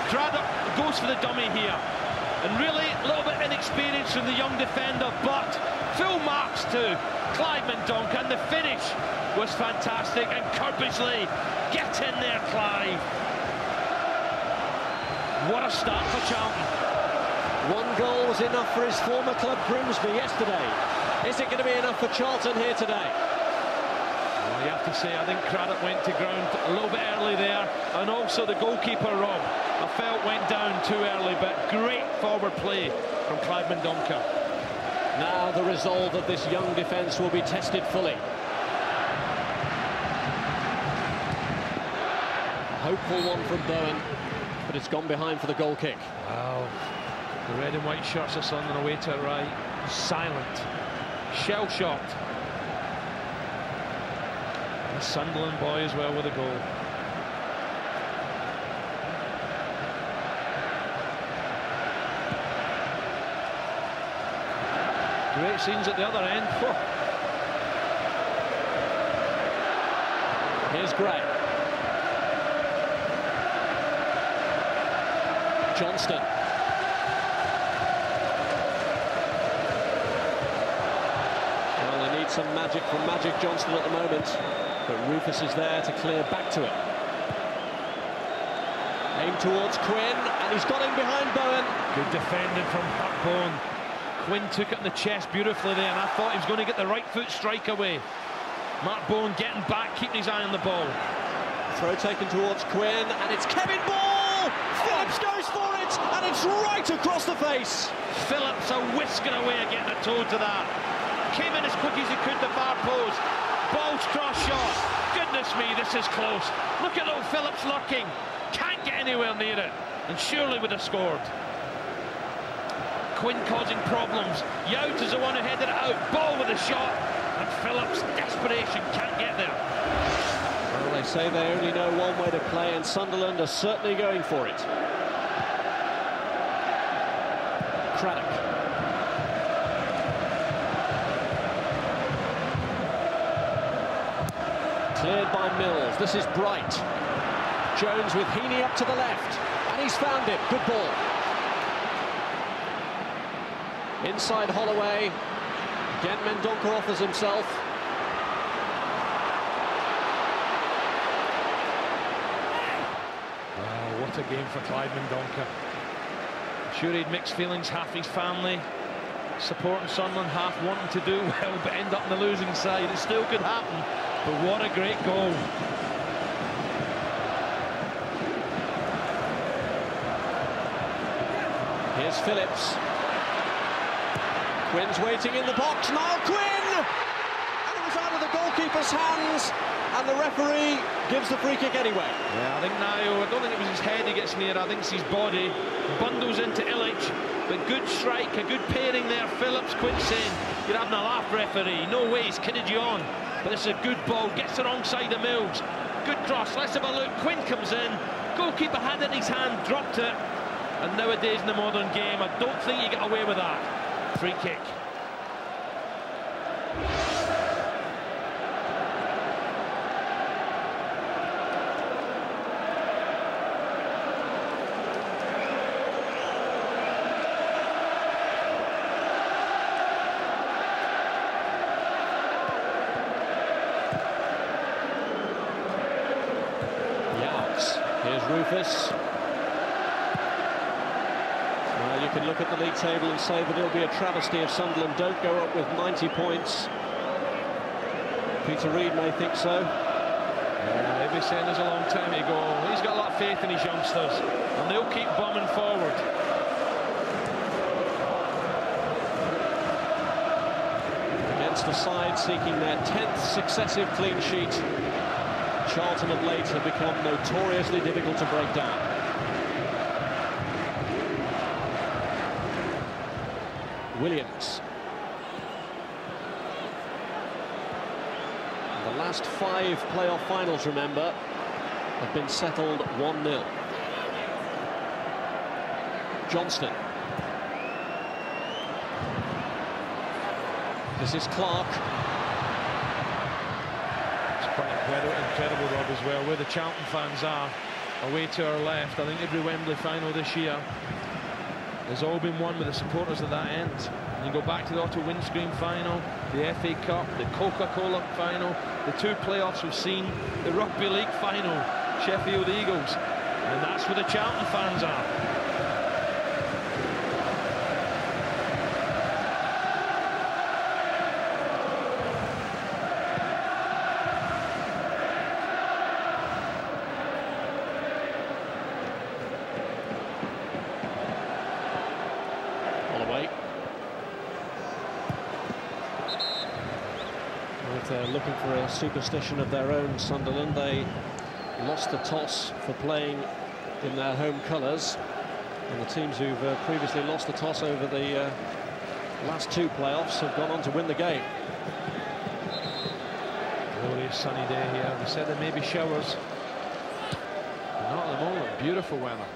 Craddock goes for the dummy here. And really a little bit inexperienced from the young defender, but full marks to Clive Mendonca, and the finish was fantastic. And Kirbysley, get in there, Clive. What a start for Charlton. One goal was enough for his former club Grimsby yesterday. Is it going to be enough for Charlton here today? Well, you have to say, I think Craddock went to ground a little bit early there, and also the goalkeeper, Rob, I felt went down too early, but great forward play from Clive Mendonca. Now the resolve of this young defence will be tested fully. A hopeful one from Bowen, but it's gone behind for the goal kick. Wow. The red and white shirts are Sunderland away to right. Silent. Shell-shocked. The Sunderland boy as well with a goal. Great scenes at the other end. Whoa. Here's Gray. Johnston. Well, they need some magic from Magic Johnston at the moment, but Rufus is there to clear back to it. Aim towards Quinn, and he's got him behind Bowen. Good defending from Hartbone. Quinn took it in the chest beautifully there, and I thought he was going to get the right foot strike away. Mark Bowen getting back, keeping his eye on the ball. Throw taken towards Quinn, and it's Kevin Ball! Phillips goes for it, and it's right across the face. Phillips a whisking away and getting a toe to that. Came in as quick as he could, the far post. Ball's cross shot. Goodness me, this is close. Look at little Phillips lurking. Can't get anywhere near it, and surely would have scored. Quinn causing problems. Youth is the one who headed it out. Ball with a shot, and Phillips, desperation, can't get there. Well, they say they only know one way to play, and Sunderland are certainly going for it. Craddock. Cleared by Mills. This is Bright. Jones with Heaney up to the left, and he's found it. Good ball. Inside Holloway. Again, Mendonca offers himself. Oh, what a game for Clive Mendonca. I'm sure he'd mixed feelings, half his family supporting Sunderland, half wanting to do well, but end up on the losing side. It still could happen, but what a great goal. Here's Phillips. Quinn's waiting in the box. Niall Quinn! And it was out of the goalkeeper. keeper's hands, and the referee gives the free kick anyway. Yeah, I think Nayo, I don't think it was his head he gets near, I think it's his body. Bundles into Illich, but good strike, a good pairing there. Phillips, Quinn saying, you're having a laugh, referee. No way, he's kidded you on. But it's a good ball, gets the wrong side of Mills. Good cross, let's have a look. Quinn comes in, goalkeeper had it in his hand, dropped it. And nowadays in the modern game, I don't think you get away with that. Free kick. Here's Rufus. Well, you can look at the league table and say that it'll be a travesty if Sunderland don't go up with 90 points. Peter Reid may think so. They'll be saying there's a long time to go. He's got a lot of faith in his youngsters, and they'll keep bombing forward. Against a side seeking their 10th successive clean sheet, Charlton of late have become notoriously difficult to break down. Williams. The last 5 playoff finals, remember, have been settled 1-0. Johnston. This is Clark. Incredible, Rob, as well, where the Charlton fans are, away to our left. I think every Wembley final this year has all been won with the supporters at that end. And you go back to the Otto Windscreen final, the FA Cup, the Coca-Cola final, the 2 playoffs we've seen, the Rugby League final, Sheffield Eagles, and that's where the Charlton fans are. Looking for a superstition of their own, Sunderland. They lost the toss for playing in their home colours, and the teams who've previously lost the toss over the last 2 playoffs have gone on to win the game. Glorious sunny day here. We said there may be showers, but not at the moment. Beautiful weather.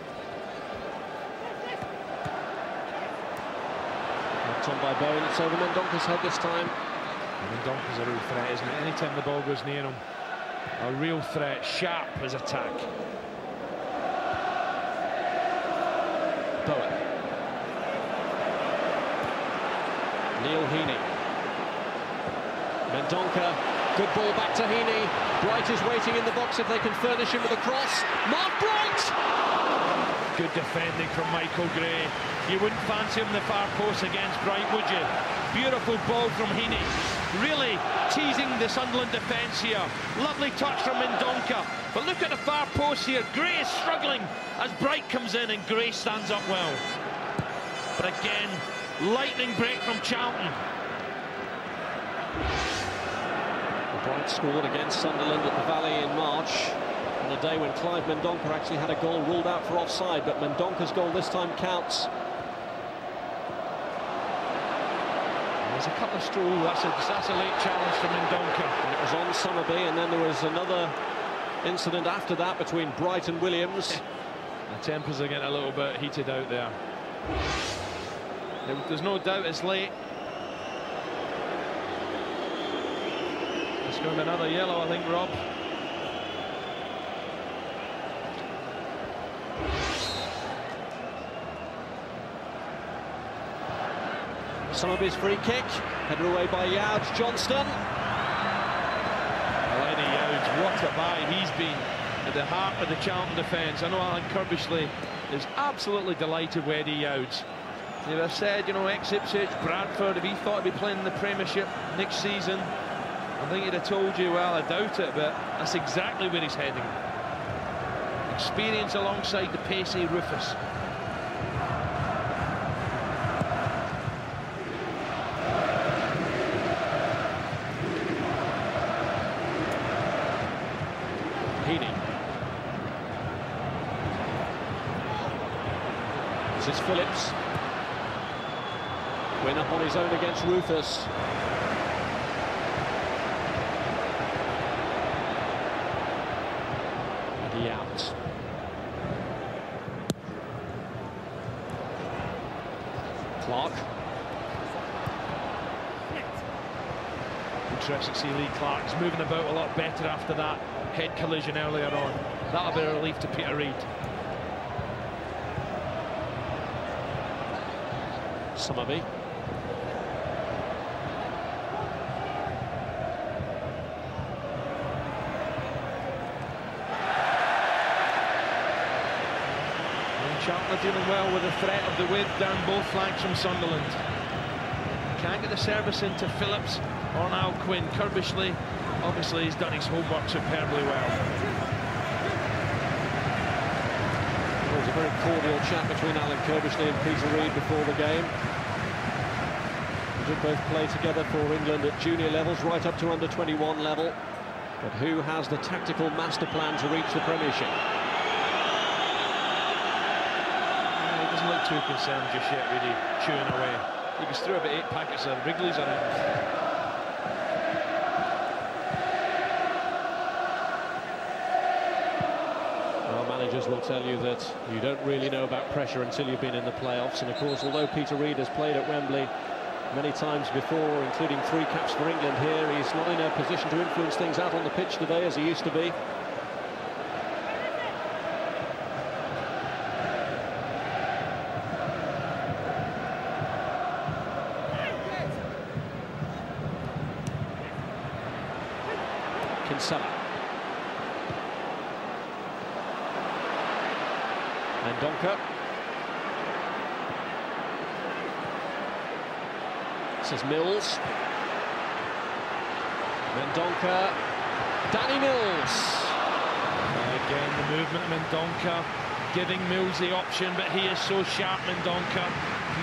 Knocked on by Bowen. It's over Mendonca's head this time. Mendonca's a real threat, isn't it? Anytime the ball goes near him, a real threat, sharp as attack. Bowen. Neil Heaney. Mendonca, good ball back to Heaney. Bright is waiting in the box if they can furnish him with a cross. Mark Bright! Good defending from Michael Gray. You wouldn't fancy him in the far post against Bright, would you? Beautiful ball from Heaney. Really teasing the Sunderland defence here. Lovely touch from Mendonca. But look at the far post here. Gray is struggling as Bright comes in, and Gray stands up well. But again, lightning break from Charlton. Bright scored against Sunderland at the Valley in March, on a day when Clive Mendonca actually had a goal ruled out for offside, but Mendonca's goal this time counts. There's a couple of that's a late challenge for Mendonca. And it was on Summerby, and then there was another incident after that between Bright and Williams. The tempers are getting a little bit heated out there. There's no doubt it's late. It's going to be another yellow, I think, Rob. Summerby's free kick, headed away by Youds. Johnston. Eddie Youds, what a buy he's been at the heart of the Charlton defence. I know Alan Kirbishley is absolutely delighted with Eddie Youds. They have said, you know, ex-Ipswich, Bradford, if he thought he'd be playing in the Premiership next season, I think he'd have told you, well, I doubt it, but that's exactly where he's heading. Experience alongside the pacey Rufus. Heaney. This is Phillips. Win up on his own against Rufus. And he out. Clark. Interesting to see Lee Clark's moving about a lot better after that head collision earlier on. That'll be a relief to Peter Reid. Summerby. Charlton are dealing well with the threat of the width down both flanks from Sunderland. Can't get the service into Phillips or now Quinn. Kirbishley, obviously, he's done his homework superbly well. There was a very cordial chat between Alan Kirbishley and Peter Reid before the game. They did both play together for England at junior levels, right up to under-21 level. But who has the tactical master plan to reach the Premiership? Doesn't look too concerned just yet, really, chewing away. He goes through about 8 packets of Wrigley's on it. Well, managers will tell you that you don't really know about pressure until you've been in the playoffs. And of course, although Peter Reid has played at Wembley many times before, including 3 caps for England here, he's not in a position to influence things out on the pitch today as he used to be. Kinsella. And Donker. This is Mills. Mendonca. Danny Mills. Again, the movement of Mendonca giving Mills the option, but he is so sharp, Mendonca.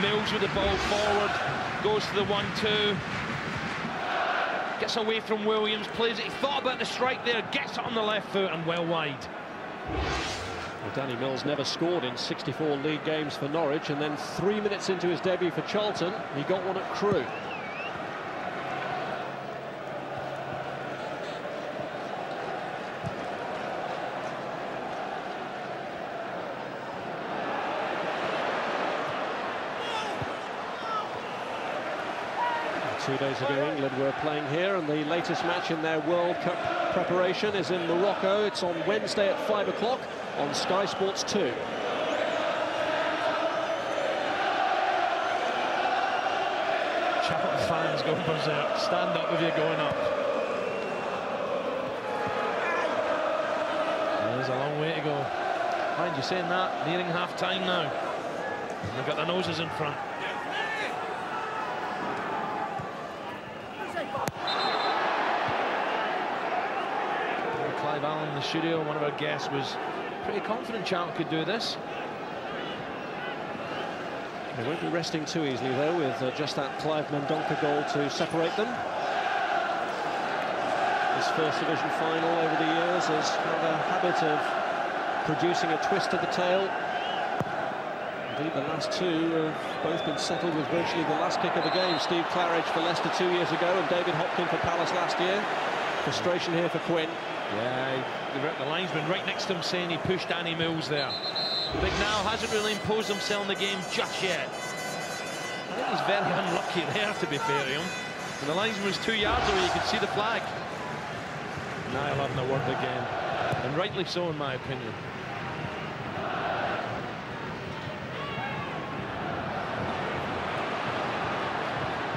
Mills with the ball forward, goes to the 1-2. Gets away from Williams, plays it. He thought about the strike there, gets it on the left foot and well wide. Well, Danny Mills never scored in 64 league games for Norwich, and then 3 minutes into his debut for Charlton, he got one at Crewe. Two days ago, England were playing here, and the latest match in their World Cup preparation is in Morocco. It's on Wednesday at 5 o'clock on Sky Sports 2. Charlton fans go berserk. Stand up if you're going up. There's a long way to go. Mind you saying that, nearing half-time now. They've got their noses in front. Alan in the studio, one of our guests, was pretty confident Charlton could do this. They won't be resting too easily though, with just that Clive Mendonca goal to separate them. His first division final over the years has had a habit of producing a twist to the tail. Indeed, the last two have both been settled with virtually the last kick of the game. Steve Claridge for Leicester 2 years ago, and David Hopkin for Palace last year. Frustration here for Quinn. Yeah, the linesman right next to him saying he pushed Danny Mills there. Bignell hasn't really imposed himself in the game just yet. I think he's very unlucky there, to be fair to him. And the linesman was 2 yards away, you could see the flag. Niall having a word again, and rightly so in my opinion.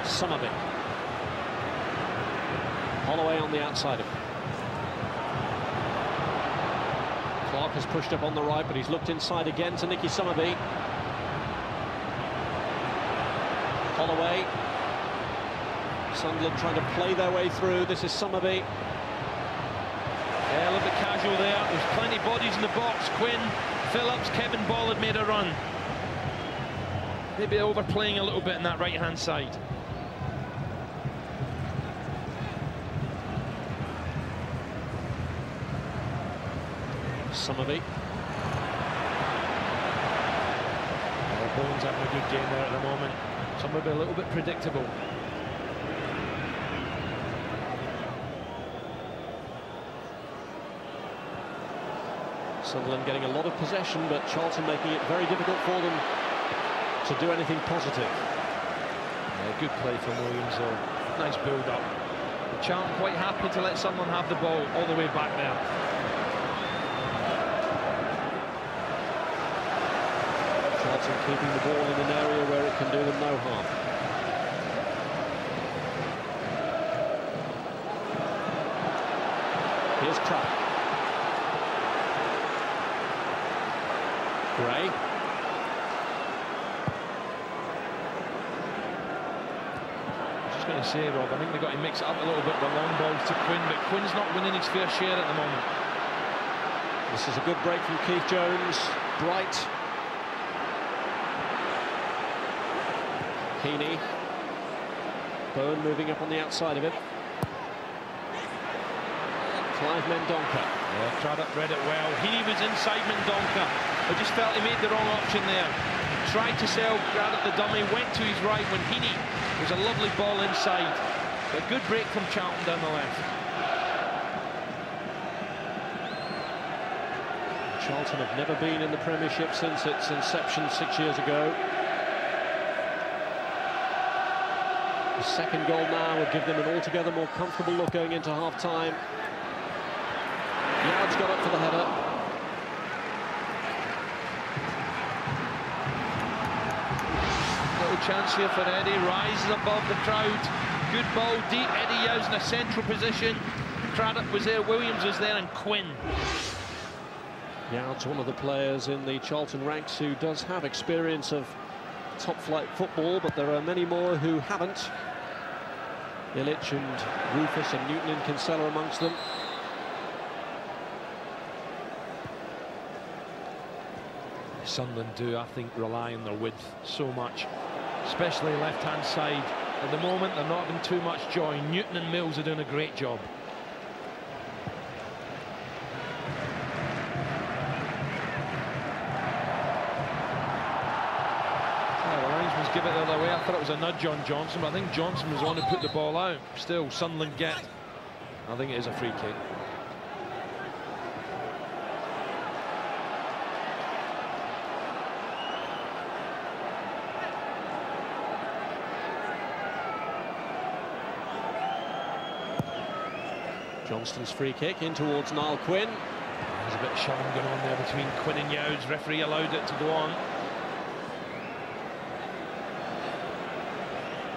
Summerby. Holloway on the outside of him. Clark has pushed up on the right, but he's looked inside again to Nicky Summerby. Holloway. Sunderland trying to play their way through. This is Summerby. Yeah, a little bit casual there. There's plenty of bodies in the box. Quinn, Phillips, Kevin Ball had made a run. Maybe overplaying a little bit in that right-hand side. Summerby. Bones having a good game there at the moment. Summerby a little bit predictable. Sunderland getting a lot of possession, but Charlton making it very difficult for them to do anything positive. Yeah, good play from Williams, though. Nice build-up. Charlton quite happy to let someone have the ball all the way back there. Charlton keeping the ball in an area where it can do them no harm. Here's Craddock. Gray. Just going to say, Rob, I think they've got to mix it up a little bit with long balls to Quinn, but Quinn's not winning his fair share at the moment. This is a good break from Keith Jones. Bright. Heaney. Bowen moving up on the outside of him. Clive Mendonca. Yeah, Craddock read it well. Heaney was inside Mendonca. I just felt he made the wrong option there. Tried to sell Craddock the dummy, went to his right when Heaney was a lovely ball inside. A good break from Charlton down the left. Charlton have never been in the Premiership since its inception 6 years ago. The second goal now would give them an altogether more comfortable look going into half-time. Yard's got up for the header. Little chance here for Eddie, rises above the crowd. Good ball deep, Eddie Yow's in a central position. Craddock was there, Williams was there, and Quinn. Yard's one of the players in the Charlton ranks who does have experience of top-flight football, but there are many more who haven't. Illich and Rufus and Newton and Kinsella amongst them. Sunderland do, I think, rely on their width so much, especially left-hand side. At the moment, they're not having too much joy. Newton and Mills are doing a great job. Give it the other way. I thought it was a nudge on Johnson, but I think Johnson was the one who put the ball out. Still, Sunderland get, I think it is a free kick. Johnston's free kick in towards Niall Quinn. There's a bit of shoving going on there between Quinn and Yowes. Referee allowed it to go on.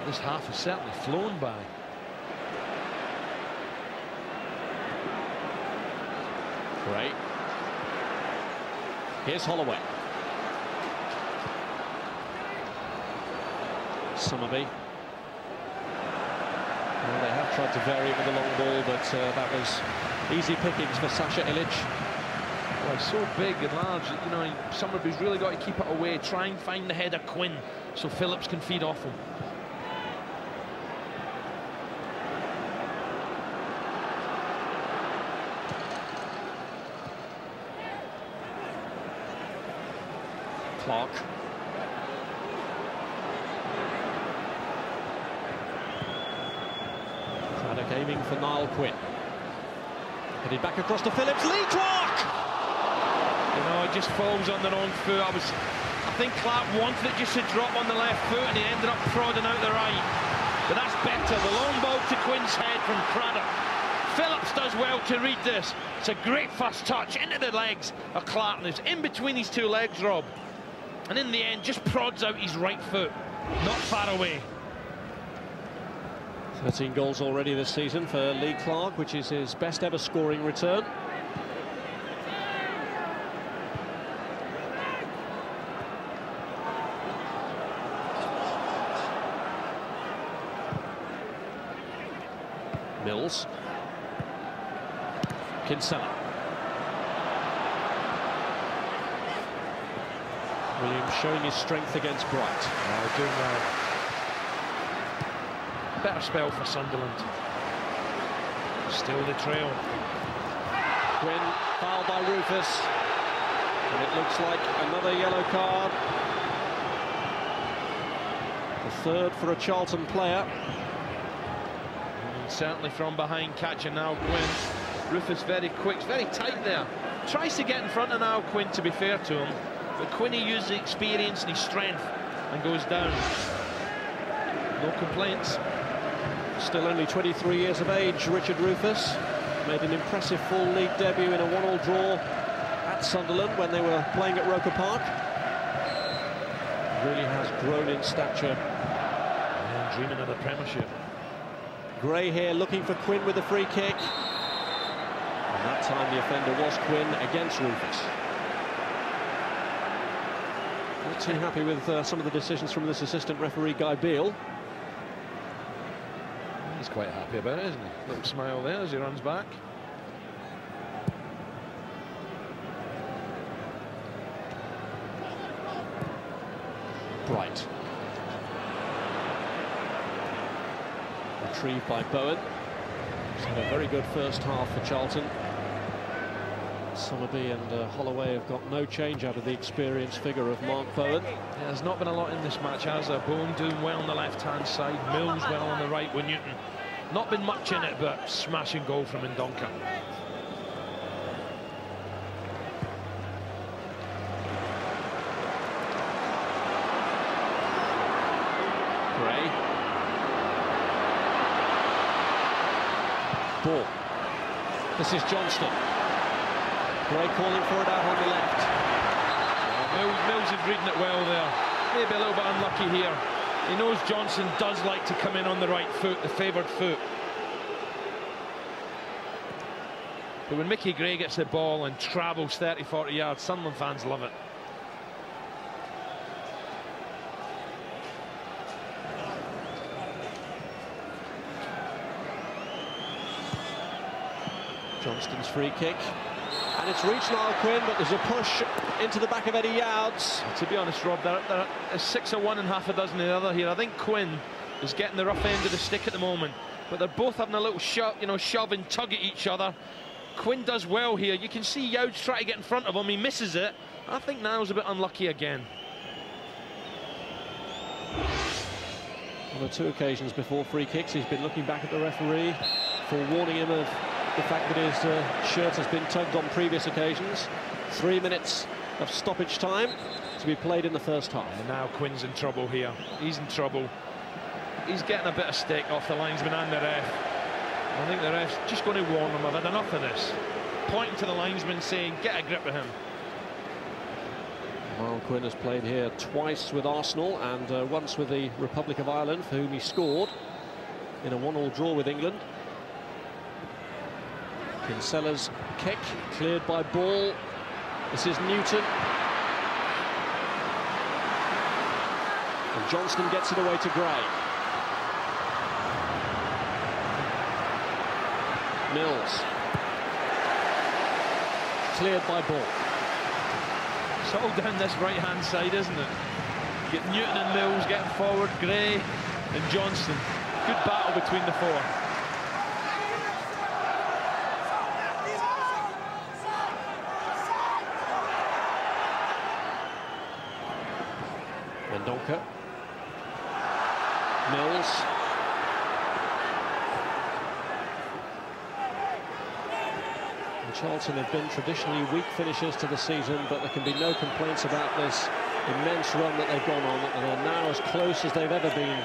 This half has certainly flown by. Great. Here's Holloway. Summerby. Well, they have tried to vary with the long ball, but that was easy pickings for Sasha Illich. Well, he's so big and large, you know, Summerby's really got to keep it away, try and find the head of Quinn so Phillips can feed off him. Clark. Craddock aiming for Niall Quinn. Headed back across to Phillips. Lee Clark! You know, it just falls on the wrong foot. I think Clark wanted it just to drop on the left foot and he ended up prodding out the right. But that's better. The long ball to Quinn's head from Craddock. Phillips does well to read this. It's a great first touch into the legs of Clark. And it's in between his two legs, Rob. And in the end, just prods out his right foot. Not far away. 13 goals already this season for Lee Clark, which is his best ever scoring return. Mills. Kinsella. Williams showing his strength against Bright. Doing well. Better spell for Sunderland. Still the trail. Quinn fouled by Rufus, and it looks like another yellow card. The third for a Charlton player. And certainly from behind catching now Quinn. Rufus very quick, very tight there. Tries to get in front of now Quinn, to be fair to him, but Quinny uses the experience and his strength and goes down. No complaints. Still only 23 years of age, Richard Rufus made an impressive full league debut in a 1-1 draw at Sunderland when they were playing at Roker Park. Really has grown in stature. And dreaming of the Premiership. Gray here looking for Quinn with a free kick. And that time the offender was Quinn against Rufus. Not too happy with some of the decisions from this assistant referee, Guy Beale. He's quite happy about it, isn't he? Little smile there as he runs back. Bright. Retrieved by Bowen. He's had a very good first half for Charlton. Summerby and Holloway have got no change out of the experienced figure of Mark Bowen. Yeah, there's not been a lot in this match, has there? Bowen doing well on the left-hand side, Mills well on the right with Newton. Not been much in it, but smashing goal from Ndonka. Gray. Ball. This is Johnston. Gray calling for it out on the left. Mills is reading it well there. Maybe a little bit unlucky here. He knows Johnson does like to come in on the right foot, the favoured foot. But when Mickey Gray gets the ball and travels 30-40 yards, Sunderland fans love it. Johnston's free kick. And it's reached Niall Quinn, but there's a push into the back of Eddie Youds. To be honest, Rob, there are 6 of one and half a dozen of the other here. I think Quinn is getting the rough end of the stick at the moment, but they're both having a little shove and tug at each other. Quinn does well here. You can see Youds try to get in front of him. He misses it. I think Niall's a bit unlucky again. On the 2 occasions before free kicks, he's been looking back at the referee for warning him of the fact that his shirt has been tugged on previous occasions. 3 minutes of stoppage time to be played in the first half. And now Quinn's in trouble here. He's in trouble. He's getting a bit of stick off the linesman and the ref. I think the ref's just going to warn him. I've had enough of this. Pointing to the linesman saying, get a grip of him. Niall Quinn has played here twice with Arsenal and once with the Republic of Ireland, for whom he scored in a 1-1 draw with England. Kinsella's kick cleared by Ball. This is Newton. And Johnston gets it away to Gray. Mills. Cleared by Ball. It's all down this right-hand side, isn't it? You get Newton and Mills getting forward, Gray and Johnston. Good battle between the 4. Ndonka. Mills. And Charlton have been traditionally weak finishers to the season, but there can be no complaints about this immense run that they've gone on, and they're now as close as they've ever been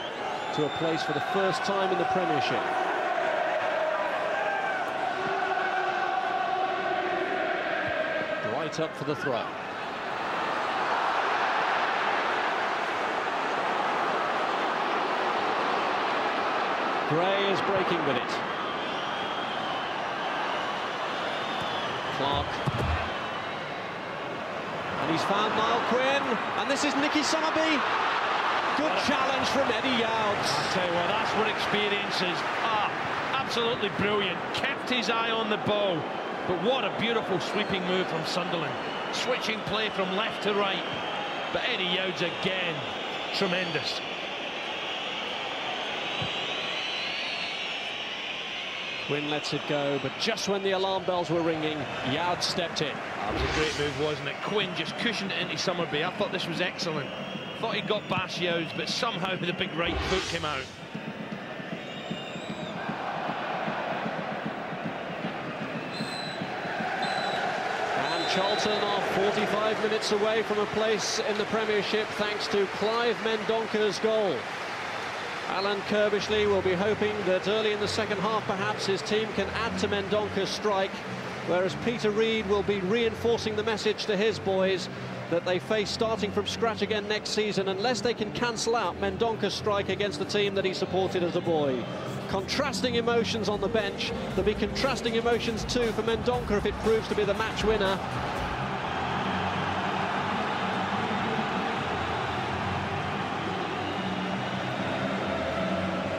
to a place for the first time in the Premiership. Right up for the throw. Gray is breaking with it. Clark. And he's found Niall Quinn. And this is Nicky Summerby. Good challenge from Eddie Youds. I tell you what, that's what experience is. Absolutely brilliant. Kept his eye on the ball. But what a beautiful sweeping move from Sunderland. Switching play from left to right. But Eddie Youds again, tremendous. Quinn lets it go, but just when the alarm bells were ringing, Yard stepped in. That was a great move, wasn't it? Quinn just cushioned it into Summerby. I thought this was excellent. Thought he got Bashiaus, but somehow the big right foot came out. And Charlton are 45 minutes away from a place in the Premiership thanks to Clive Mendonca's goal. Alan Kirbishley will be hoping that early in the second half perhaps his team can add to Mendonca's strike, whereas Peter Reid will be reinforcing the message to his boys that they face starting from scratch again next season unless they can cancel out Mendonca's strike against the team that he supported as a boy. Contrasting emotions on the bench. There'll be contrasting emotions too for Mendonca if it proves to be the match winner.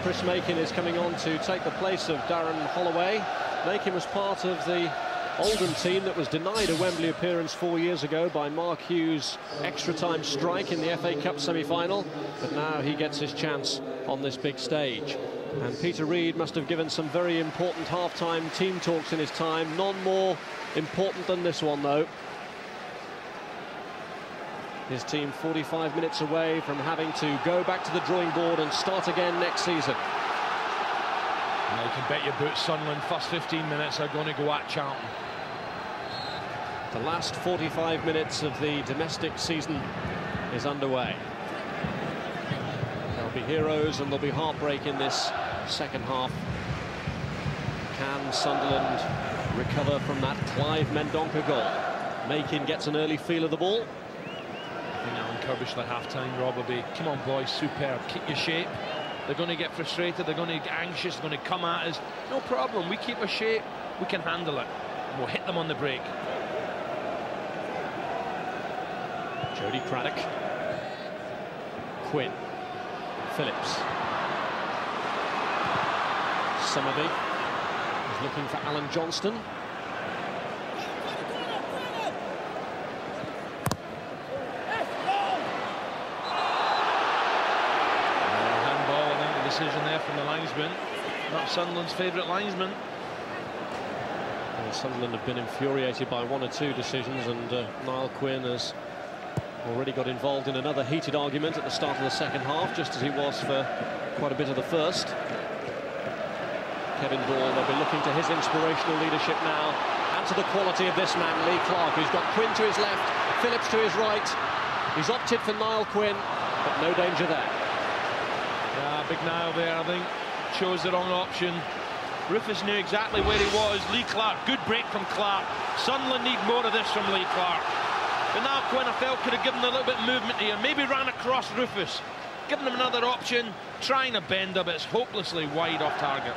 Chris Makin is coming on to take the place of Darren Holloway. Makin was part of the Oldham team that was denied a Wembley appearance 4 years ago by Mark Hughes' extra-time strike in the FA Cup semi-final, but now he gets his chance on this big stage. And Peter Reid must have given some very important half-time team talks in his time, none more important than this one, though. His team 45 minutes away from having to go back to the drawing board and start again next season. Now you can bet your boots Sunderland first 15 minutes are going to go at Charlton. The last 45 minutes of the domestic season is underway. There'll be heroes and there'll be heartbreak in this second half. Can Sunderland recover from that Clive Mendonca goal? Makin gets an early feel of the ball. I think Alan Kirbishley half-time, Rob, will be, come on boys, superb, keep your shape. They're going to get frustrated, they're going to get anxious, they're going to come at us. No problem, we keep our shape, we can handle it. And we'll hit them on the break. Jody Craddock. Quinn. Phillips. Summerby is looking for Alan Johnston. Decision there from the linesman, not Sunderland's favourite linesman. Well, Sunderland have been infuriated by one or two decisions, and Niall Quinn has already got involved in another heated argument at the start of the second half, just as he was for quite a bit of the first. Kevin Ball, they'll be looking to his inspirational leadership now, and to the quality of this man, Lee Clark, who's got Quinn to his left, Phillips to his right. He's opted for Niall Quinn, but no danger there. Yeah, big Niall there, I think, chose the wrong option. Rufus knew exactly where he was. Lee Clark, good break from Clark. Sunderland need more of this from Lee Clark. But now Quinn, I felt, could have given a little bit of movement here. Maybe ran across Rufus, given him another option, trying a bender, but it's hopelessly wide off target.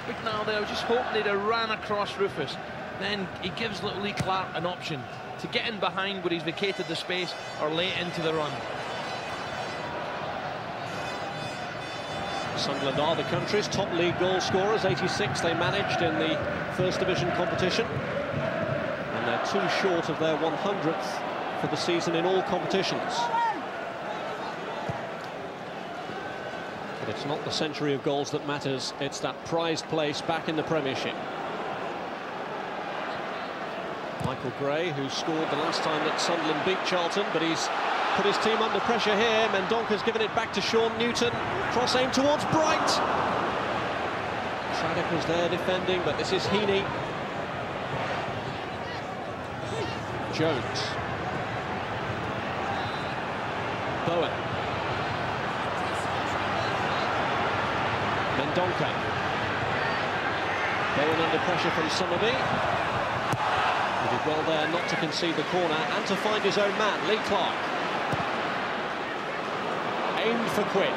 Big Niall there, just hoping they'd have ran across Rufus. Then he gives little Lee Clark an option to get in behind where he's vacated the space or lay it into the run. Sunderland are the country's top league goal scorers, 86 they managed in the First Division competition. And they're too short of their 100th for the season in all competitions. But it's not the century of goals that matters, it's that prized place back in the Premiership. Michael Gray, who scored the last time that Sunderland beat Charlton, but he's put his team under pressure here. Mendonca's given it back to Sean Newton. Cross aim towards Bright. Craddock was there defending, but this is Heaney. Jones. Bowen. Mendonca. Bowen under pressure from Summerby. He did well there not to concede the corner and to find his own man, Lee Clark. Aimed for Quinn.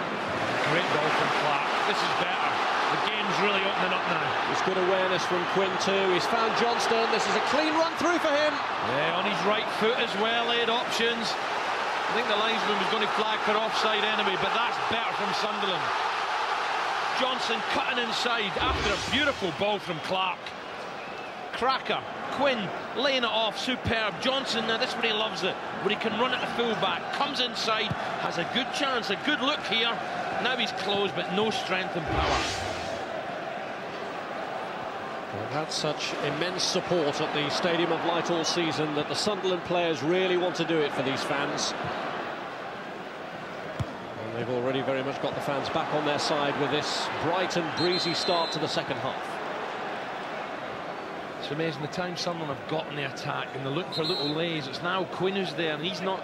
Great goal from Clark. This is better. The game's really opening up now. It's good awareness from Quinn too. He's found Johnston. This is a clean run through for him. Yeah, on his right foot as well. He had options. I think the linesman was going to flag for offside anyway, but that's better from Sunderland. Johnson cutting inside after a beautiful ball from Clark. Cracker. Quinn laying it off, superb. Johnson, now this is where he loves it, where he can run at the full-back, comes inside, has a good chance, a good look here. Now he's closed, but no strength and power. They've had such immense support at the Stadium of Light all season that the Sunderland players really want to do it for these fans. And they've already very much got the fans back on their side with this bright and breezy start to the second half. It's amazing the time Sunderland have got in the attack and they're looking for little lays. It's now Quinn who's there, and he's not,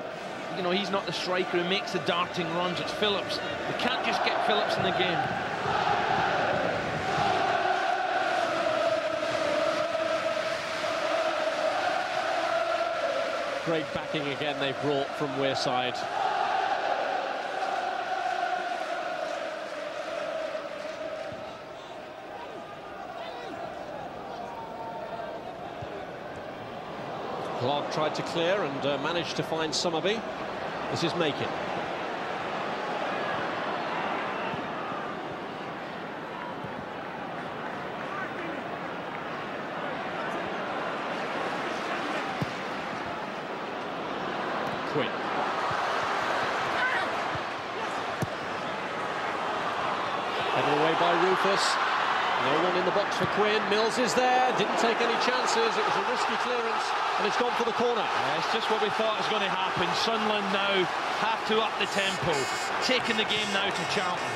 you know, he's not the striker who makes the darting runs. It's Phillips. They can't just get Phillips in the game. Great backing again they've brought from Wearside. Clark tried to clear and managed to find Summerby. This is Macon. Quinn. Headed away by Rufus. No one in the box for Quinn. Mills is there, didn't take any chances. It was a risky clearance, and it's gone for the corner. Yeah, it's just what we thought was going to happen. Sunderland now have to up the tempo, taking the game now to Charlton.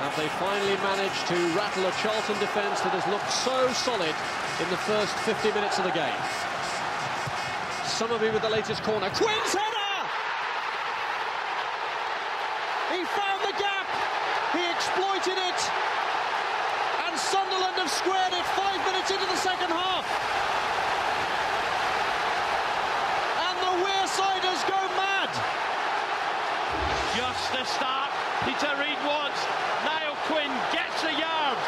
Have they finally managed to rattle a Charlton defence that has looked so solid in the first 50 minutes of the game? Summerby with the latest corner. Quinn's header! He found the gap. He exploited it. And Sunderland have squared it 5 minutes into the second half. And the Wearsiders go mad. Just the start Peter Reid wants. Niall Quinn gets the yard,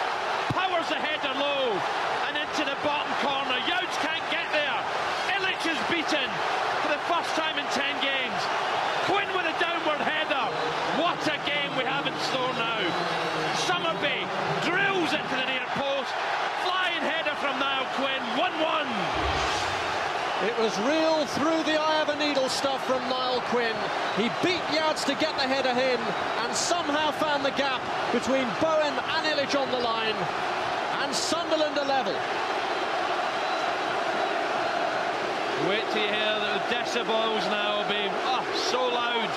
powers the header low and into the bottom corner. Youds can't get there. Illich is beaten for the first time in 10 games. Quinn with a downward header. What a game we have in store now. Summerby drills it to the near post. Flying header from Niall Quinn. 1-1. It was real through the eye of a needle stuff from Niall Quinn. He beat Yards to get the header in and somehow found the gap between Bowen and Illich on the line. And Sunderland are level. Wait till you hear the decibels now will be so loud.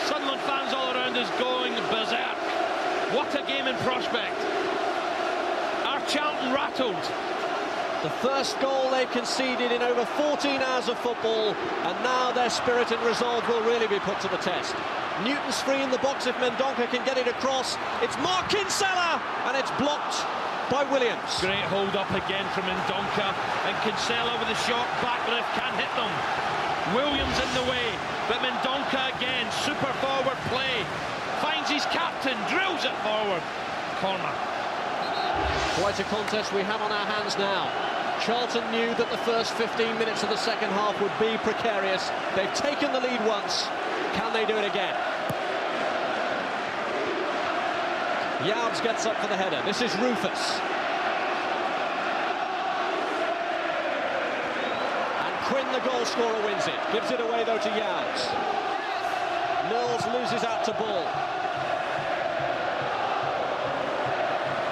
Sunderland fans all around us going berserk. What a game in prospect. Are Charlton rattled? The first goal they've conceded in over 14 hours of football, and now their spirit and resolve will really be put to the test. Newton's free in the box if Mendonca can get it across. It's Mark Kinsella, and it's blocked by Williams. Great hold up again from Mendonca, and Kinsella with a short back lift can't hit them. Williams in the way, but Mendonca again, super forward play. Finds his captain, drills it forward. Corner. Quite a contest we have on our hands now. Charlton knew that the first 15 minutes of the second half would be precarious. They've taken the lead once. Can they do it again? Yards gets up for the header. This is Rufus. And Quinn, the goal scorer, wins it. Gives it away, though, to Yards. Mills loses out to Ball.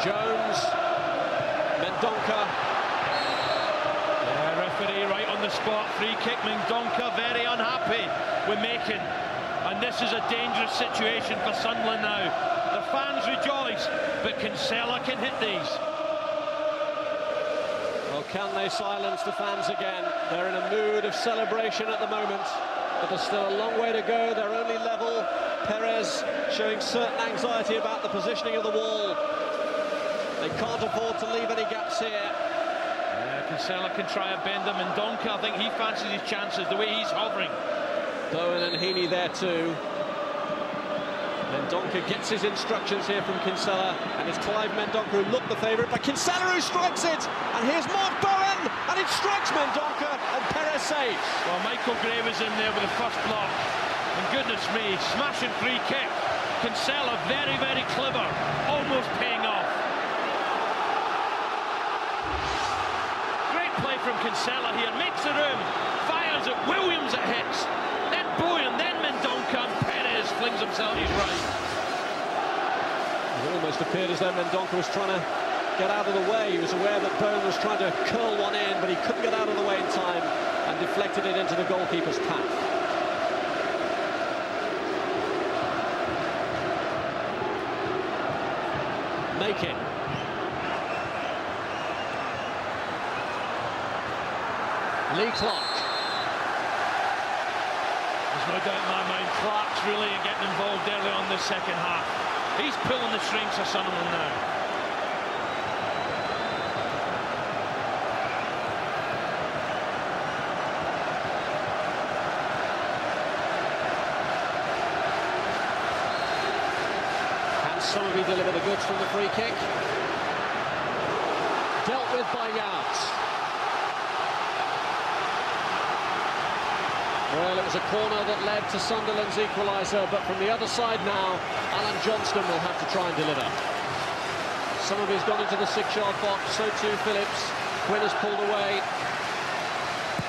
Jones. Mendonca. Yeah, referee right on the spot. Free kick. Mendonca very unhappy with Macon. And this is a dangerous situation for Sunderland now. The fans rejoice, but Kinsella can hit these. Well, can they silence the fans again? They're in a mood of celebration at the moment, but there's still a long way to go. They're only level. Perez showing certain anxiety about the positioning of the wall. They can't afford to leave any gaps here. Yeah, Kinsella can try and bend him. Mendonca, I think he fancies his chances the way he's hovering. Bowen and Heaney there too. Mendonca gets his instructions here from Kinsella, and it's Clive Mendonca who looked the favourite, but Kinsella who strikes it, and here's Mark Bowen, and it strikes Mendonca, and Perez saves. Well, Michael Gray was in there with the first block, and goodness me, smashing free kick. Kinsella very, very clever, almost paying off. Great play from Kinsella here, makes the room, fires at Williams, it hits, then Bowen, then Mendonca, and Perez flings himself his right. It almost appeared as though Mendonca was trying to get out of the way. He was aware that Bone was trying to curl one in, but he couldn't get out of the way in time and deflected it into the goalkeeper's path. Making. Lee Clark. There's no doubt in my mind, Clark's really getting involved early on this second half. He's pulling the strings for Sunderland now. Can Somerby deliver the goods from the free kick? Dealt with by Yards. Well, it was a corner that led to Sunderland's equaliser, but from the other side now, Alan Johnston will have to try and deliver. Somerby's gone into the 6-yard box, so too Phillips. Quinn has pulled away.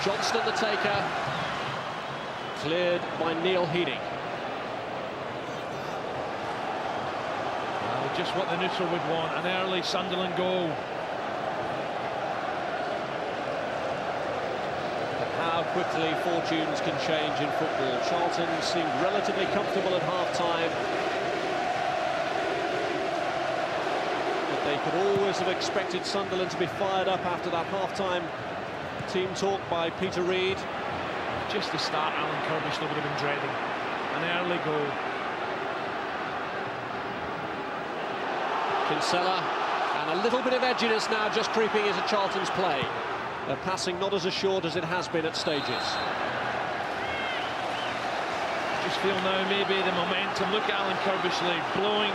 Johnston the taker. Cleared by Neil Heading. Well, just what the neutral would want, an early Sunderland goal. How quickly fortunes can change in football. Charlton seemed relatively comfortable at half-time, but they could always have expected Sunderland to be fired up after that half-time team talk by Peter Reid. Just the start, Alan Kirby would have been dreading. An early goal. Kinsella, and a little bit of edginess now just creeping into Charlton's play. They're passing not as assured as it has been at stages. Just feel now maybe the momentum. Look at Alan Kirbishley blowing,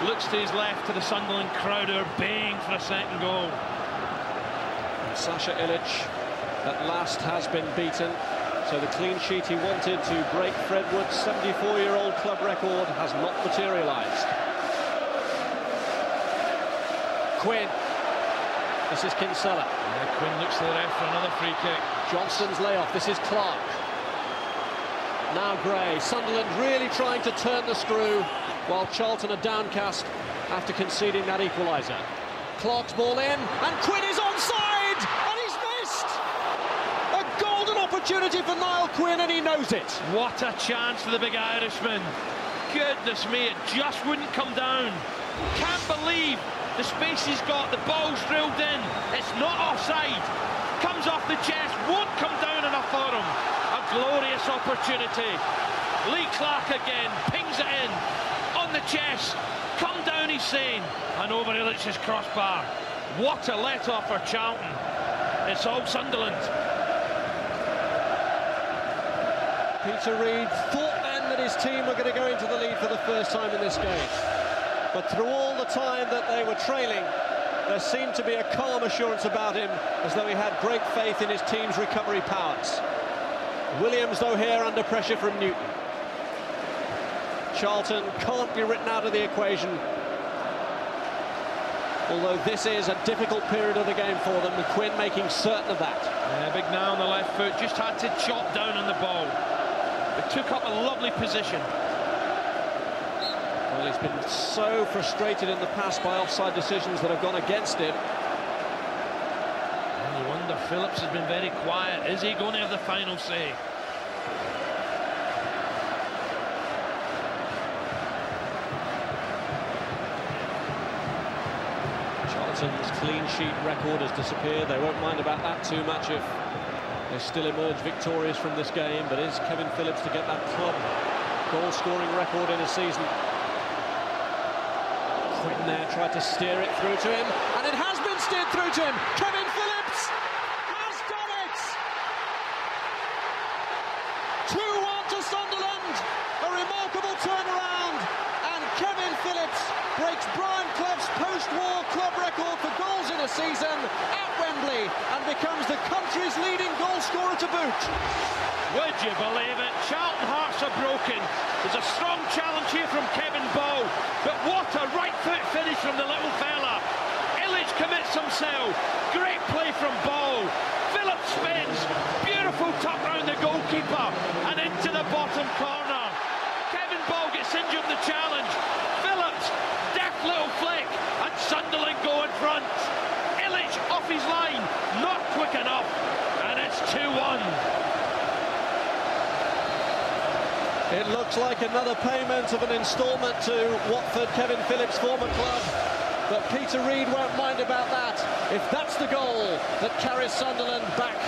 looks to his left to the Sunderland crowd who are baying for a second goal. And Sasha Ilic at last has been beaten. So the clean sheet he wanted to break Fred Wood's 74-year-old club record has not materialised. Quinn. This is Kinsella. Yeah, Quinn looks to the left for another free kick. Johnston's layoff. This is Clark. Now Gray. Sunderland really trying to turn the screw while Charlton are downcast after conceding that equaliser. Clark's ball in, and Quinn is onside, and he's missed! A golden opportunity for Niall Quinn, and he knows it. What a chance for the big Irishman. Goodness me, it just wouldn't come down. Can't believe the space he's got, the ball's drilled in, it's not offside, comes off the chest, won't come down enough for him. A glorious opportunity. Lee Clark again, pings it in, on the chest, come down he's saying, and over Illich's crossbar. What a let-off for Charlton. It's all Sunderland. Peter Reid thought then that his team were going to go into the lead for the first time in this game. But through all the time that they were trailing, there seemed to be a calm assurance about him, as though he had great faith in his team's recovery powers. Williams, though, here under pressure from Newton. Charlton can't be written out of the equation, although this is a difficult period of the game for them, and Quinn making certain of that. Yeah, big now on the left foot, just had to chop down on the ball. It took up a lovely position. Well, he's been so frustrated in the past by offside decisions that have gone against him. And you wonder, Phillips has been very quiet. Is he going to have the final say? Charlton's clean sheet record has disappeared. They won't mind about that too much if they still emerge victorious from this game. But is Kevin Phillips to get that club goal-scoring record in a season? Quinn there tried to steer it through to him, and it has been steered through to him. Kevin Phillips has done it! 2-1 to Sunderland, a remarkable turnaround, and Kevin Phillips breaks Brian Clough's post-war club record for goals in a season at Wembley and becomes the country's leading goal scorer to boot. Would you believe it? Charlton hearts are broken. There's a strong challenge here from Kevin Bow, but what a right foot finish from the little fella. Illich commits himself. Great play from Bow. Phillips spins. Beautiful tuck round the goalkeeper and into the bottom corner. Kevin Bow gets injured in the challenge. Phillips, deft little flick, and Sunderland go in front. his line, not quick enough, and it's 2-1. It looks like another payment of an instalment to Watford, Kevin Phillips' former club. But Peter Reid won't mind about that, if that's the goal that carries Sunderland back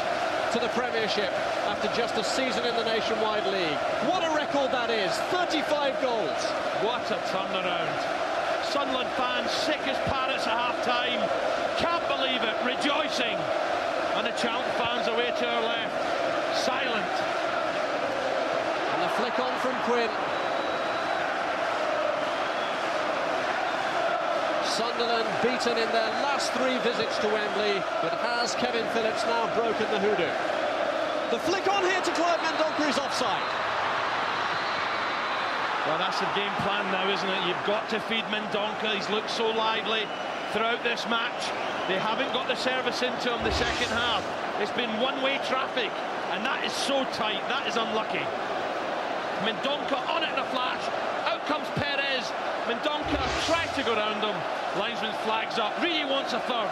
to the Premiership after just a season in the Nationwide League. What a record that is, 35 goals. What a turnaround. Sunderland fans sick as parrots at half-time, can't believe it, rejoicing. And the Charlton fans away to our left, silent. And the flick on from Quinn. Sunderland beaten in their last 3 visits to Wembley, but has Kevin Phillips now broken the hoodoo? The flick on here to Clive Mendonca is offside. Well, that's the game plan now, isn't it? You've got to feed Mendonca. He's looked so lively throughout this match. They haven't got the service into him the second half. It's been one-way traffic, and that is so tight. That is unlucky. Mendonca on it in a flash. Out comes Perez. Mendonca tried to go round him. Linesman flags up. Really wants a third.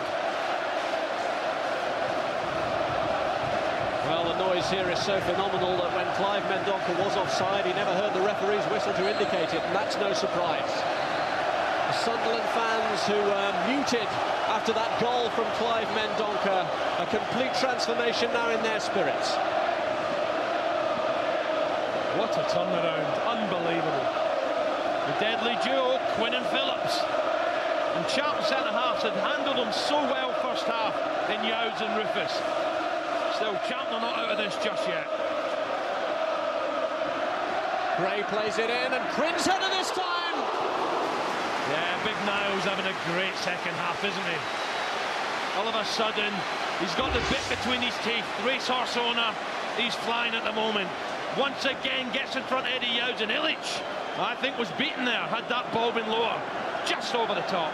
Well, the noise here is so phenomenal that when Clive Mendonca was offside, he never heard the referee's whistle to indicate it, and that's no surprise. The Sunderland fans who were muted after that goal from Clive Mendonca, a complete transformation now in their spirits. What a turnaround, unbelievable. The deadly duo, Quinn and Phillips. And Charlton centre-halves had handled them so well first half in Youds and Rufus. Still, Charlton are not out of this just yet. Gray plays it in, and Quinn's header this time! Yeah, Big Niles having a great second half, isn't he? All of a sudden, he's got the bit between his teeth. Racehorse owner, he's flying at the moment. Once again gets in front of Eddie Youds, and Illich, I think, was beaten there, had that ball been lower, just over the top.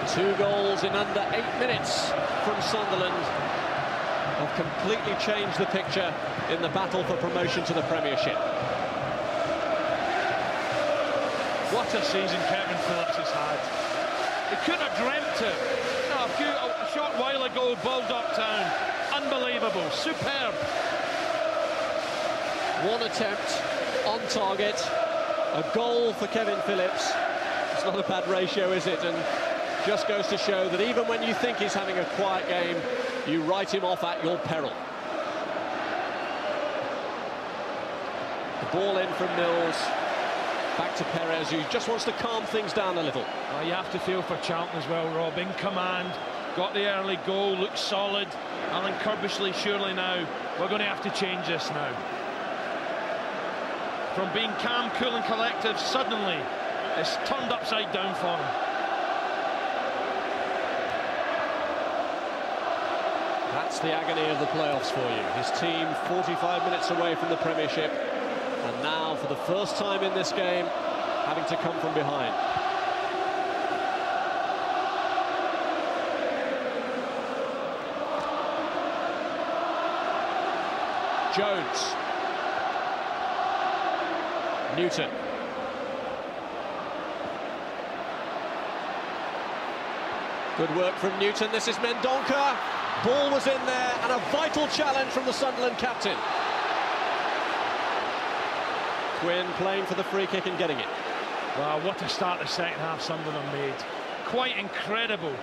Two goals in under 8 minutes from Sunderland have completely changed the picture in the battle for promotion to the Premiership. What a season Kevin Phillips has had. He couldn't have dreamt it. A short while ago, Baldock Town. Unbelievable, superb. One attempt on target, a goal for Kevin Phillips. It's not a bad ratio, is it? And just goes to show that even when you think he's having a quiet game, you write him off at your peril. The ball in from Mills. Back to Perez, who just wants to calm things down a little. Well, you have to feel for Charlton as well, Rob. In command, got the early goal, looks solid. Alan Kirbishley, surely now, we're going to have to change this now. From being calm, cool and collective, suddenly it's turned upside down for him. That's the agony of the playoffs for you. His team 45 minutes away from the Premiership, and now for the first time in this game having to come from behind. Jones. Newton. Good work from Newton. This is Mendonca. Ball was in there, and a vital challenge from the Sunderland captain. Quinn playing for the free kick and getting it. Wow, what a start the second half Sunderland made. Quite incredible.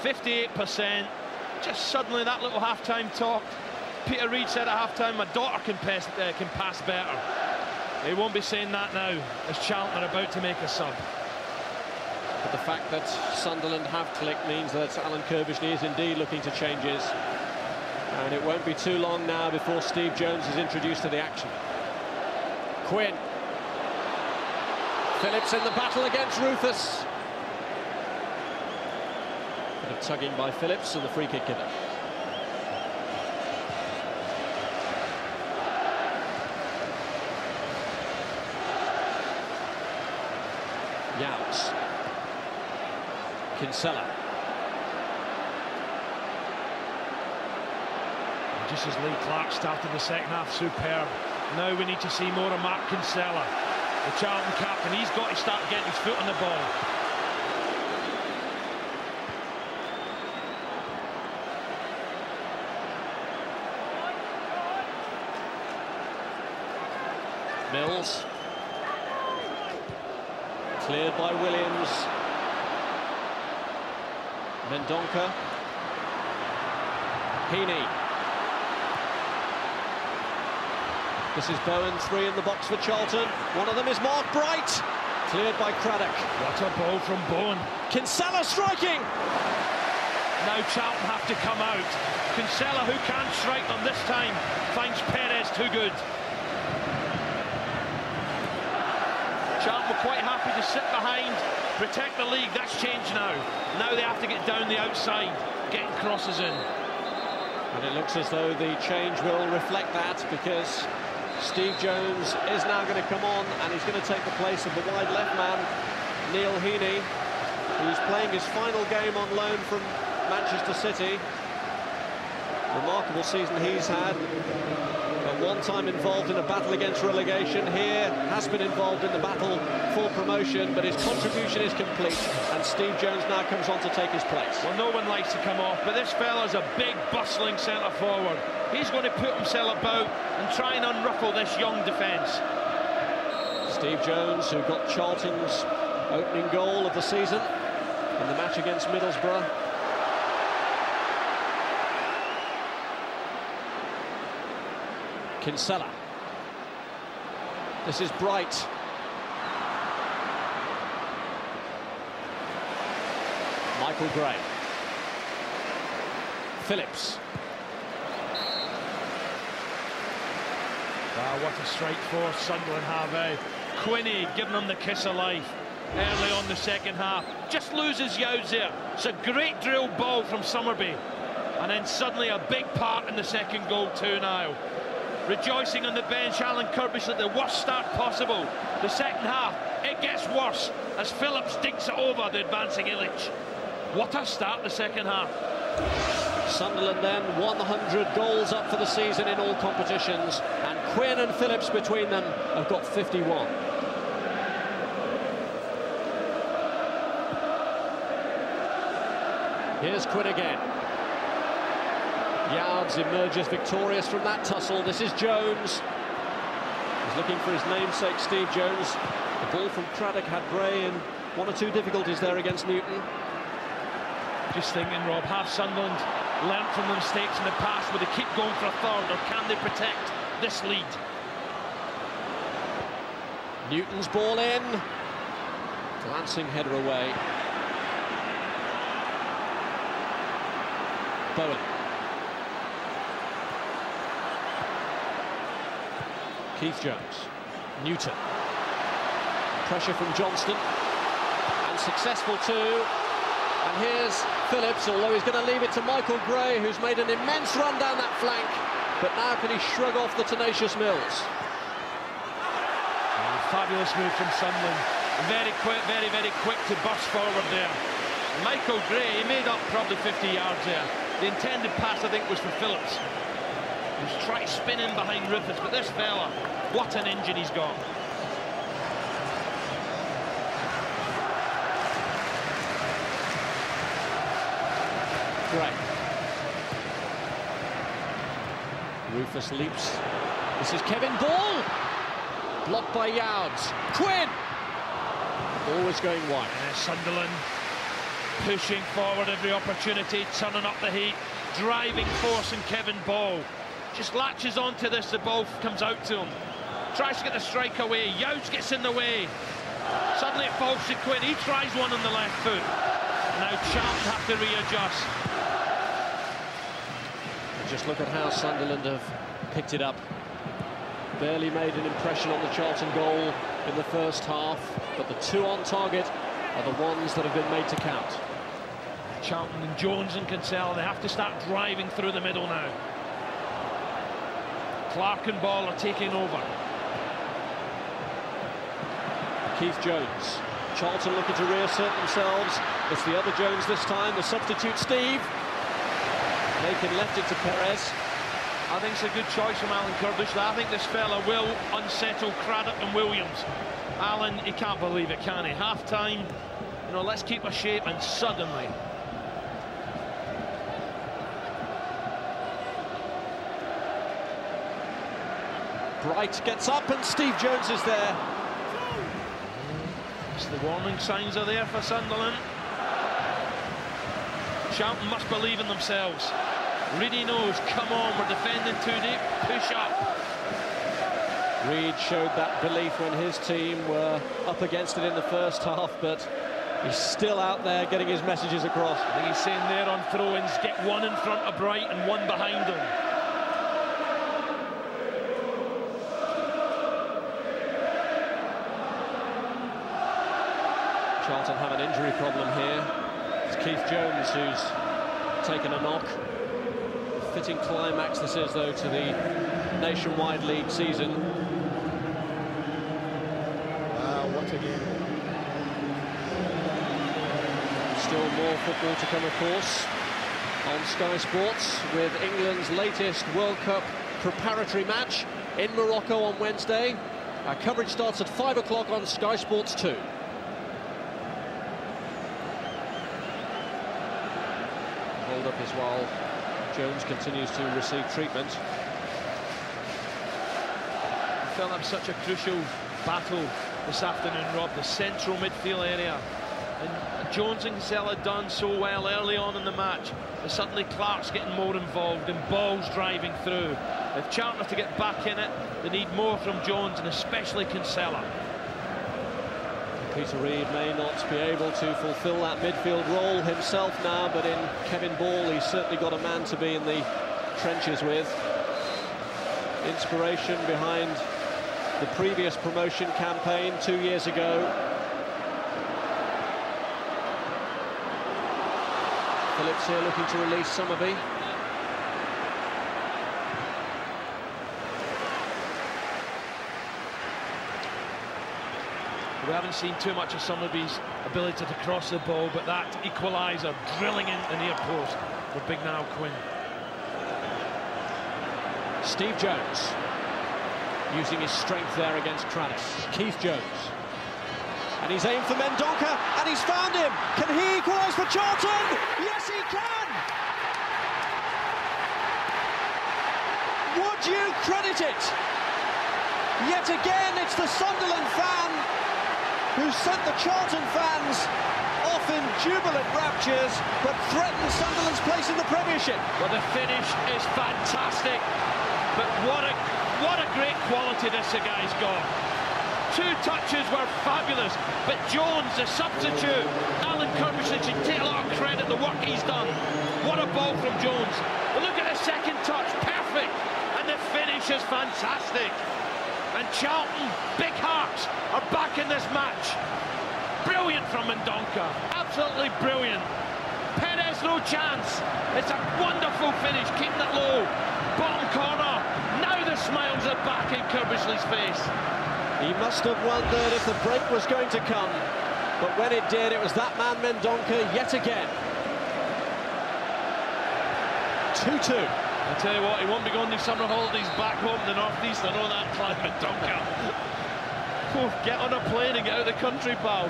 58%. Just suddenly that little half-time talk. Peter Reid said at half-time, my daughter can pass better. They won't be saying that now, as Charlton are about to make a sub. But the fact that Sunderland have clicked means that Alan Kirbishley is indeed looking to changes. And it won't be too long now before Steve Jones is introduced to the action. Quinn. Phillips in the battle against Rufus. Bit of tugging by Phillips and the free kick given. Youds. Kinsella. Just as Lee Clark started the second half, superb. Now we need to see more of Mark Kinsella, the Charlton captain. He's got to start getting his foot on the ball. Mills. Cleared by Williams. Mendonca. Heaney. This is Bowen, 3 in the box for Charlton. One of them is Mark Bright. Cleared by Craddock. What a ball from Bowen. Kinsella striking. Now Charlton have to come out. Kinsella, who can't strike them this time, finds Perez too good. Charlton were quite happy to sit behind, protect the league. That's changed now. Now they have to get down the outside, getting crosses in. And it looks as though the change will reflect that, because Steve Jones is now going to come on, and he's going to take the place of the wide left man, Neil Heaney, who's playing his final game on loan from Manchester City. Remarkable season he's had. At one time involved in a battle against relegation, here has been involved in the battle for promotion, but his contribution is complete, and Steve Jones now comes on to take his place. Well, no one likes to come off, but this fella's a big, bustling centre-forward. He's going to put himself about and try and unruffle this young defence. Steve Jones, who got Charlton's opening goal of the season in the match against Middlesbrough. Kinsella. This is Bright. Michael Gray. Phillips. Wow, what a strike force Sunderland have, eh? Quinney giving them the kiss of life early on the second half. Just loses Youds there. It's a great drill ball from Summerby. And then suddenly a big part in the second goal too now. Rejoicing on the bench, Alan Kirby's at the worst start possible. The second half, it gets worse as Phillips digs it over the advancing Illich. What a start the second half. Sunderland then 100 goals up for the season in all competitions, and Quinn and Phillips between them have got 51. Here's Quinn again. Youds emerges victorious from that tussle. This is Jones. He's looking for his namesake, Steve Jones. The ball from Craddock had Gray in one or two difficulties there against Newton. Just thinking, Rob, have Sunderland learnt from the mistakes in the past? Will they keep going for a third, or can they protect this lead? Newton's ball in. Glancing header away. Bowen. Keith Jones. Newton. Pressure from Johnston. And successful too. And here's Phillips, although he's going to leave it to Michael Gray, who's made an immense run down that flank. But now can he shrug off the tenacious Mills? Oh, fabulous move from Sunderland. Very quick, very quick to burst forward there. Michael Gray, he made up probably 50 yards there. The intended pass, I think, was for Phillips. He's trying to spin in behind Rufus, but this fella, what an engine he's got. Gray. Rufus leaps. This is Kevin Ball. Blocked by Youds. Quinn! Always going wide. Sunderland pushing forward every opportunity, turning up the heat, driving force, and Kevin Ball just latches onto this. The ball comes out to him. Tries to get the strike away. Youds gets in the way. Suddenly it falls to Quinn. He tries one on the left foot. Now Charlton have to readjust. Just look at how Sunderland have picked it up. Barely made an impression on the Charlton goal in the first half, but the two on target are the ones that have been made to count. Charlton and Jones and Kinsella, they have to start driving through the middle now. Clark and Ball are taking over. Keith Jones. Charlton looking to reassert themselves. It's the other Jones this time, the substitute Steve. Macon left it to Perez. I think it's a good choice from Alan Curbishley. I think this fella will unsettle Craddock and Williams. Alan, he can't believe it, can he? Half-time, you know, let's keep a shape, and suddenly... Bright gets up and Steve Jones is there. So the warning signs are there for Sunderland. Charlton must believe in themselves. Reedy knows, come on, we're defending too deep, push up. Reed showed that belief when his team were up against it in the first half, but he's still out there getting his messages across. I think he's saying there on throw-ins, get one in front of Bright and one behind him. Charlton have an injury problem here. It's Keith Jones who's taken a knock. Fitting climax this is, though, to the Nationwide League season. Wow, what a game. Still more football to come, of course, on Sky Sports, with England's latest World Cup preparatory match in Morocco on Wednesday. Our coverage starts at 5 o'clock on Sky Sports 2. Hold up as well. Jones continues to receive treatment. I felt that was such a crucial battle this afternoon, Rob, the central midfield area. And Jones and Kinsella done so well early on in the match, but suddenly Clark's getting more involved and balls driving through. If Charlton have to get back in it, they need more from Jones and especially Kinsella. Peter Reid may not be able to fulfill that midfield role himself now, but in Kevin Ball, he's certainly got a man to be in the trenches with. Inspiration behind the previous promotion campaign 2 years ago. Phillips here looking to release Summerby. We haven't seen too much of Summerby's ability to cross the ball, but that equaliser drilling in the near post for Big Now Quinn. Steve Jones using his strength there against Craddock. Keith Jones. And he's aimed for Mendonca, and he's found him. Can he equalise for Charlton? Yes, he can! Would you credit it? Yet again, it's the Sunderland fan who sent the Charlton fans off in jubilant raptures, but threatened Sunderland's place in the Premiership. Well, the finish is fantastic, but what a great quality this guy's got. 2 touches were fabulous, but Jones, the substitute, Alan Curbishley should take a lot of credit for the work he's done. What a ball from Jones. But look at the second touch, perfect, and the finish is fantastic. And Charlton, big hearts, are back in this match. Brilliant from Mendonca, absolutely brilliant. Perez, no chance. It's a wonderful finish, keeping it low. Bottom corner, now the smiles are back in Curbishley's face. He must have wondered if the break was going to come, but when it did, it was that man Mendonca yet again. 2-2. I tell you what, he won't be going these summer holidays back home to the northeast. I know that, Clive Mendonca. Oh, get on a plane and get out of the country, pal.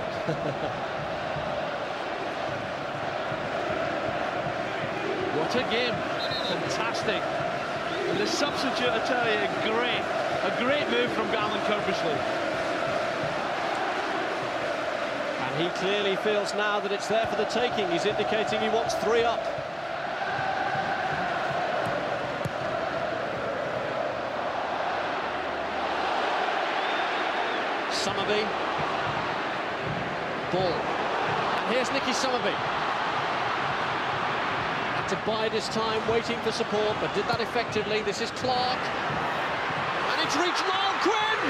What a game. Fantastic. And the substitute, I tell you, a great move from Alan Curbishley. And he clearly feels now that it's there for the taking. He's indicating he wants 3 up. Summerby. Ball. And here's Nicky Summerby. Had to bide his time waiting for support, but did that effectively. This is Clark. And it's reached Niall Quinn!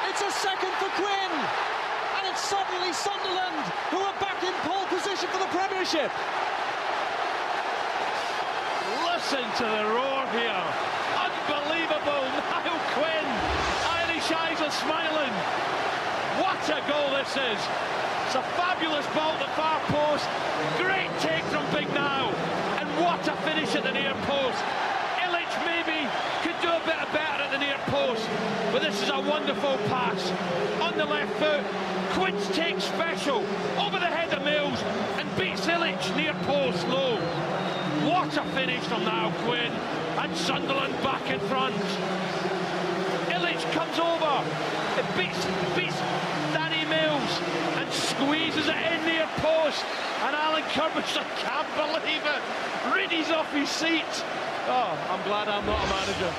It's a second for Quinn! And it's suddenly Sunderland who are back in pole position for the Premiership. Listen to the roar here. Unbelievable, Niall Quinn. Irish eyes are smiling. What a goal this is. It's a fabulous ball at the far post. Great take from Big Now. And what a finish at the near post. Ilic maybe could do a bit better at the near post, but this is a wonderful pass on the left foot. Quince takes special over the head of Mills and beats Ilic near post low. What a finish from Niall Quinn, and Sunderland back in front. Ilic comes over, it beats Danny Mills and squeezes it in near post, and Alan Curbishley can't believe it. Riddy's off his seat. Oh, I'm glad I'm not a manager.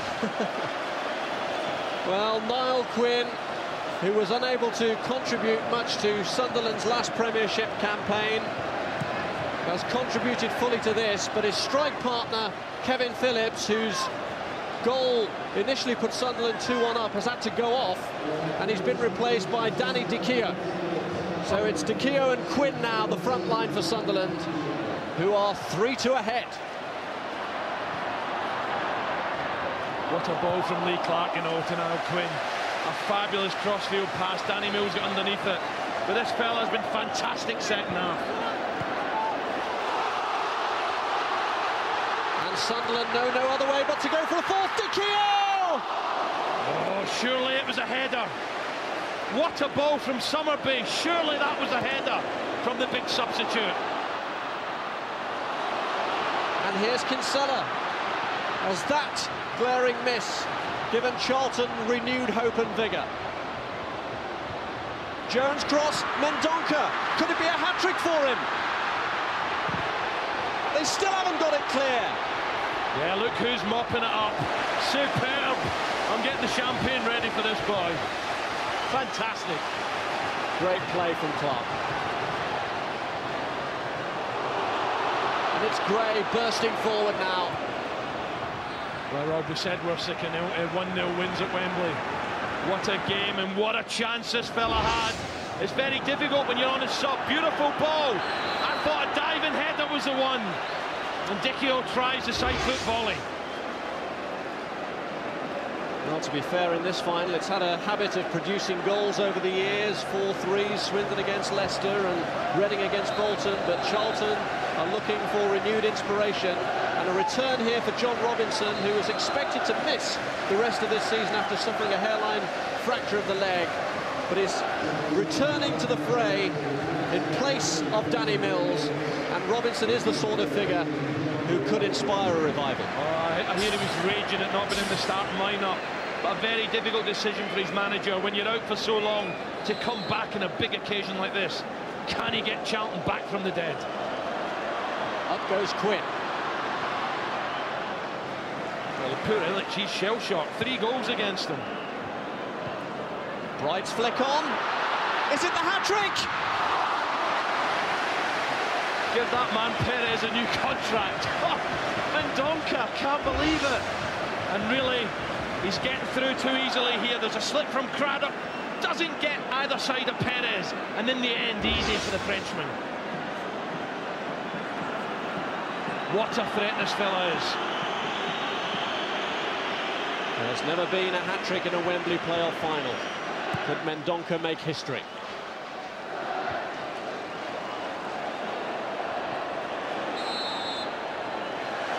Well, Niall Quinn, who was unable to contribute much to Sunderland's last Premiership campaign, has contributed fully to this, but his strike partner, Kevin Phillips, whose goal initially put Sunderland 2-1 up, has had to go off, and he's been replaced by Danny Dicchio. So it's Dicchio and Quinn now, the front line for Sunderland, who are 3-2 ahead. What a ball from Lee Clark to Niall Quinn. A fabulous crossfield pass. Danny Mills got underneath it. But this fella has been fantastic second half. And Sunderland know no other way but to go for the fourth. Dicchio! Oh, surely it was a header. What a ball from Summerby. Surely that was a header from the big substitute. And here's Kinsella. As that glaring miss given Charlton renewed hope and vigour. Jones cross, Mendonca. Could it be a hat-trick for him? They still haven't got it clear. Yeah, look who's mopping it up. Superb. I'm getting the champagne ready for this boy. Fantastic. Great play from Clark. And it's Gray bursting forward now. Well, Rob, we said we're sick of 1-0 wins at Wembley. What a game and what a chance this fella had. It's very difficult when you're on a sub. Beautiful ball. I thought a diving header was the one. And Dicchio tries the side-foot volley. Well, to be fair, in this final, it's had a habit of producing goals over the years. 4-3s, Swindon against Leicester and Reading against Bolton. But Charlton are looking for renewed inspiration. And a return here for John Robinson, who was expected to miss the rest of this season after suffering a hairline fracture of the leg, but is returning to the fray in place of Danny Mills. And Robinson is the sort of figure who could inspire a revival. Oh, I hear he was raging at not being in the starting lineup, but a very difficult decision for his manager when you're out for so long to come back in a big occasion like this. Can he get Charlton back from the dead? Up goes Quinn. Well, poor Ilic, he's shell-shocked. 3 goals against him. Bright's flick on. Is it the hat-trick? Give that man Perez a new contract. Oh, Mendonca, can't believe it. And really, he's getting through too easily here. There's a slip from Craddock. Doesn't get either side of Perez. And in the end, easy for the Frenchman. What a threat this fella is. There's never been a hat-trick in a Wembley playoff final. Could Mendonca make history?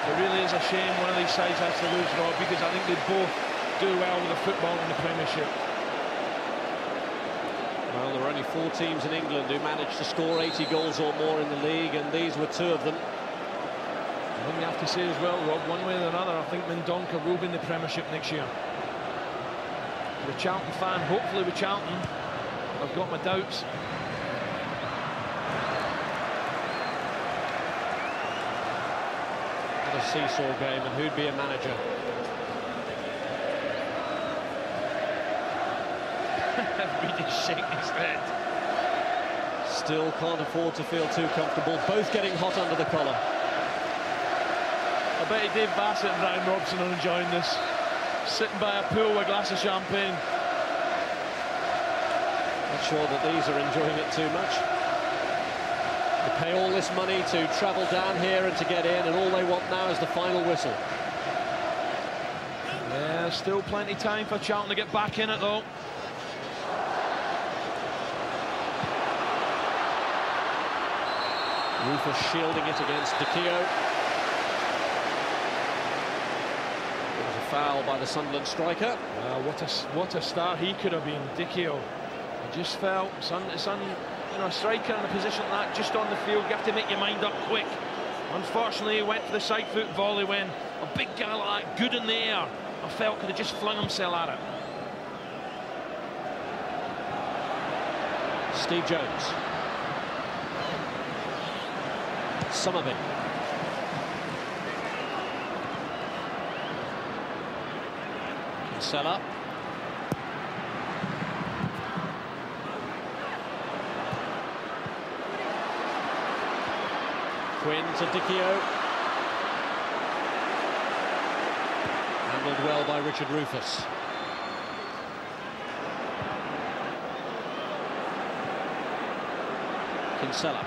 It really is a shame one of these sides has to lose, Rob, because I think they both do well with the football in the Premiership. Well, there are only 4 teams in England who managed to score 80 goals or more in the league, and these were 2 of them. I think you have to say as well, Rob, one way or another, I think Mendonca will be in the Premiership next year. For a Charlton fan, hopefully with Charlton, I've got my doubts. What a seesaw game, and who'd be a manager? Really shaking his head. Still can't afford to feel too comfortable, both getting hot under the collar. I bet Dave Bassett and Ryan Robson are enjoying this. Sitting by a pool with a glass of champagne. Not sure that these are enjoying it too much. They pay all this money to travel down here and to get in, and all they want now is the final whistle. Yeah, still plenty of time for Charlton to get back in it, though. Rufus shielding it against Dicchio. foul by the Sunderland striker. What a start he could have been, Dicchio. I just felt, a striker in a position like that, just on the field, you have to make your mind up quick. Unfortunately, he went for the side foot volley when a big guy like that, good in the air, I felt could have just flung himself at it. Steve Jones. Summerby. Kinsella. Quinn to Dicchio. Handled well by Richard Rufus. Kinsella.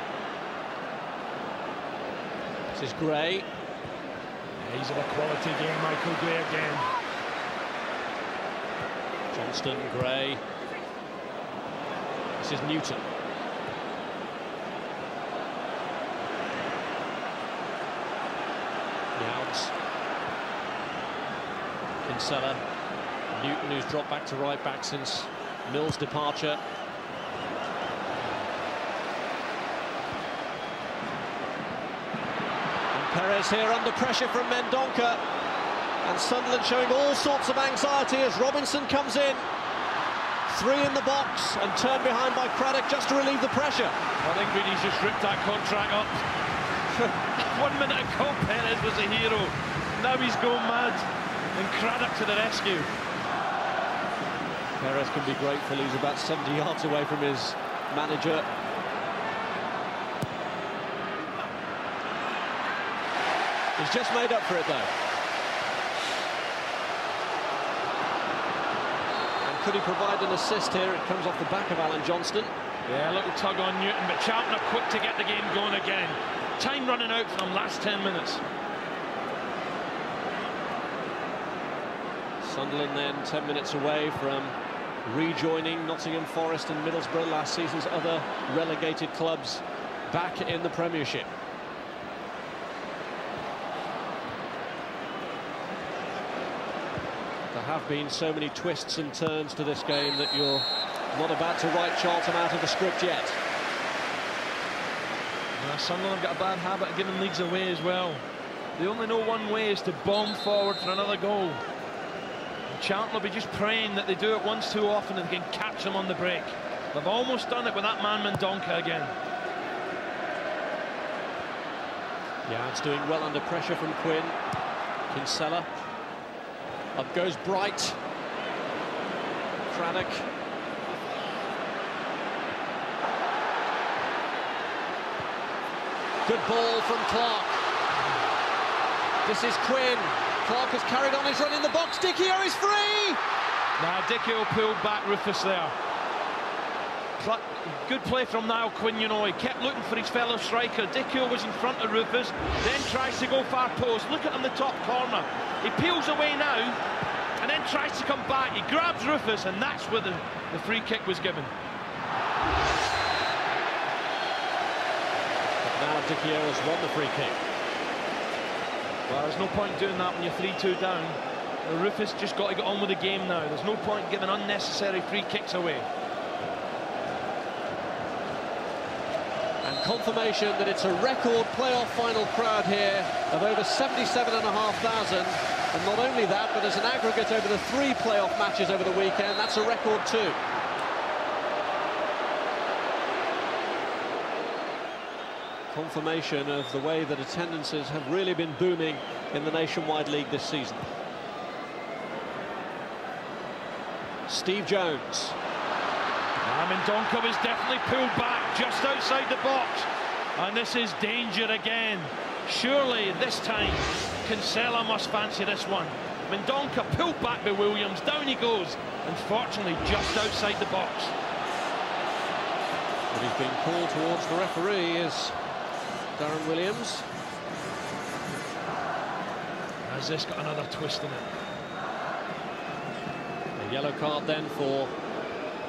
This is Gray. Yeah, he's of a quality game, Michael Gray again. Johnston, Gray. This is Newton. Youds. Kinsella. Newton, who's dropped back to right back since Mills' departure. Perez here under pressure from Mendonca, and Sunderland showing all sorts of anxiety as Robinson comes in. 3 in the box and turned behind by Craddock just to relieve the pressure. I think Reedy's just ripped that contract up. 1 minute ago Perez was a hero, now he's going mad, and Craddock to the rescue. Perez can be grateful he's about 70 yards away from his manager. He's just made up for it, though. And could he provide an assist here? It comes off the back of Alan Johnston. Yeah, a little tug on Newton, but Charlton are quick to get the game going again. Time running out for them, last 10 minutes. Sunderland then 10 minutes away from rejoining Nottingham Forest and Middlesbrough, last season's other relegated clubs, back in the Premiership. There have been so many twists and turns to this game that you're not about to write Charlton out of the script yet. Sunderland have got a bad habit of giving leads away as well. They only know one way, is to bomb forward for another goal. And Charlton will be just praying that they do it once too often and they can catch them on the break. They've almost done it with that man Mendonca again. Youds doing well under pressure from Quinn. Kinsella. Up goes Bright. Craddock. Good ball from Clark. This is Quinn. Clark has carried on his run in the box. Dicchio is free! Now Dicchio pulled back Rufus there. Good play from Niall Quinn, you know. He kept looking for his fellow striker. Dicchio was in front of Rufus, then tries to go far post. Look at him, the top corner. He peels away now, and then tries to come back. He grabs Rufus, and that's where the free kick was given. Now Dicchio has won the free kick. Well, there's no point doing that when you're 3-2 down. Rufus just got to get on with the game now. There's no point giving unnecessary free kicks away. And confirmation that it's a record playoff final crowd here of over 77,500. And not only that, but as an aggregate over the 3 playoff matches over the weekend, that's a record too. Confirmation of the way that attendances have really been booming in the Nationwide League this season. Steve Jones. Mendonca was definitely pulled back just outside the box, and this is danger again. Surely this time Kinsella must fancy this one. Mendonca pulled back by Williams, down he goes, unfortunately just outside the box. But he's being called towards the referee is Darren Williams. Has this got another twist in it? A yellow card then for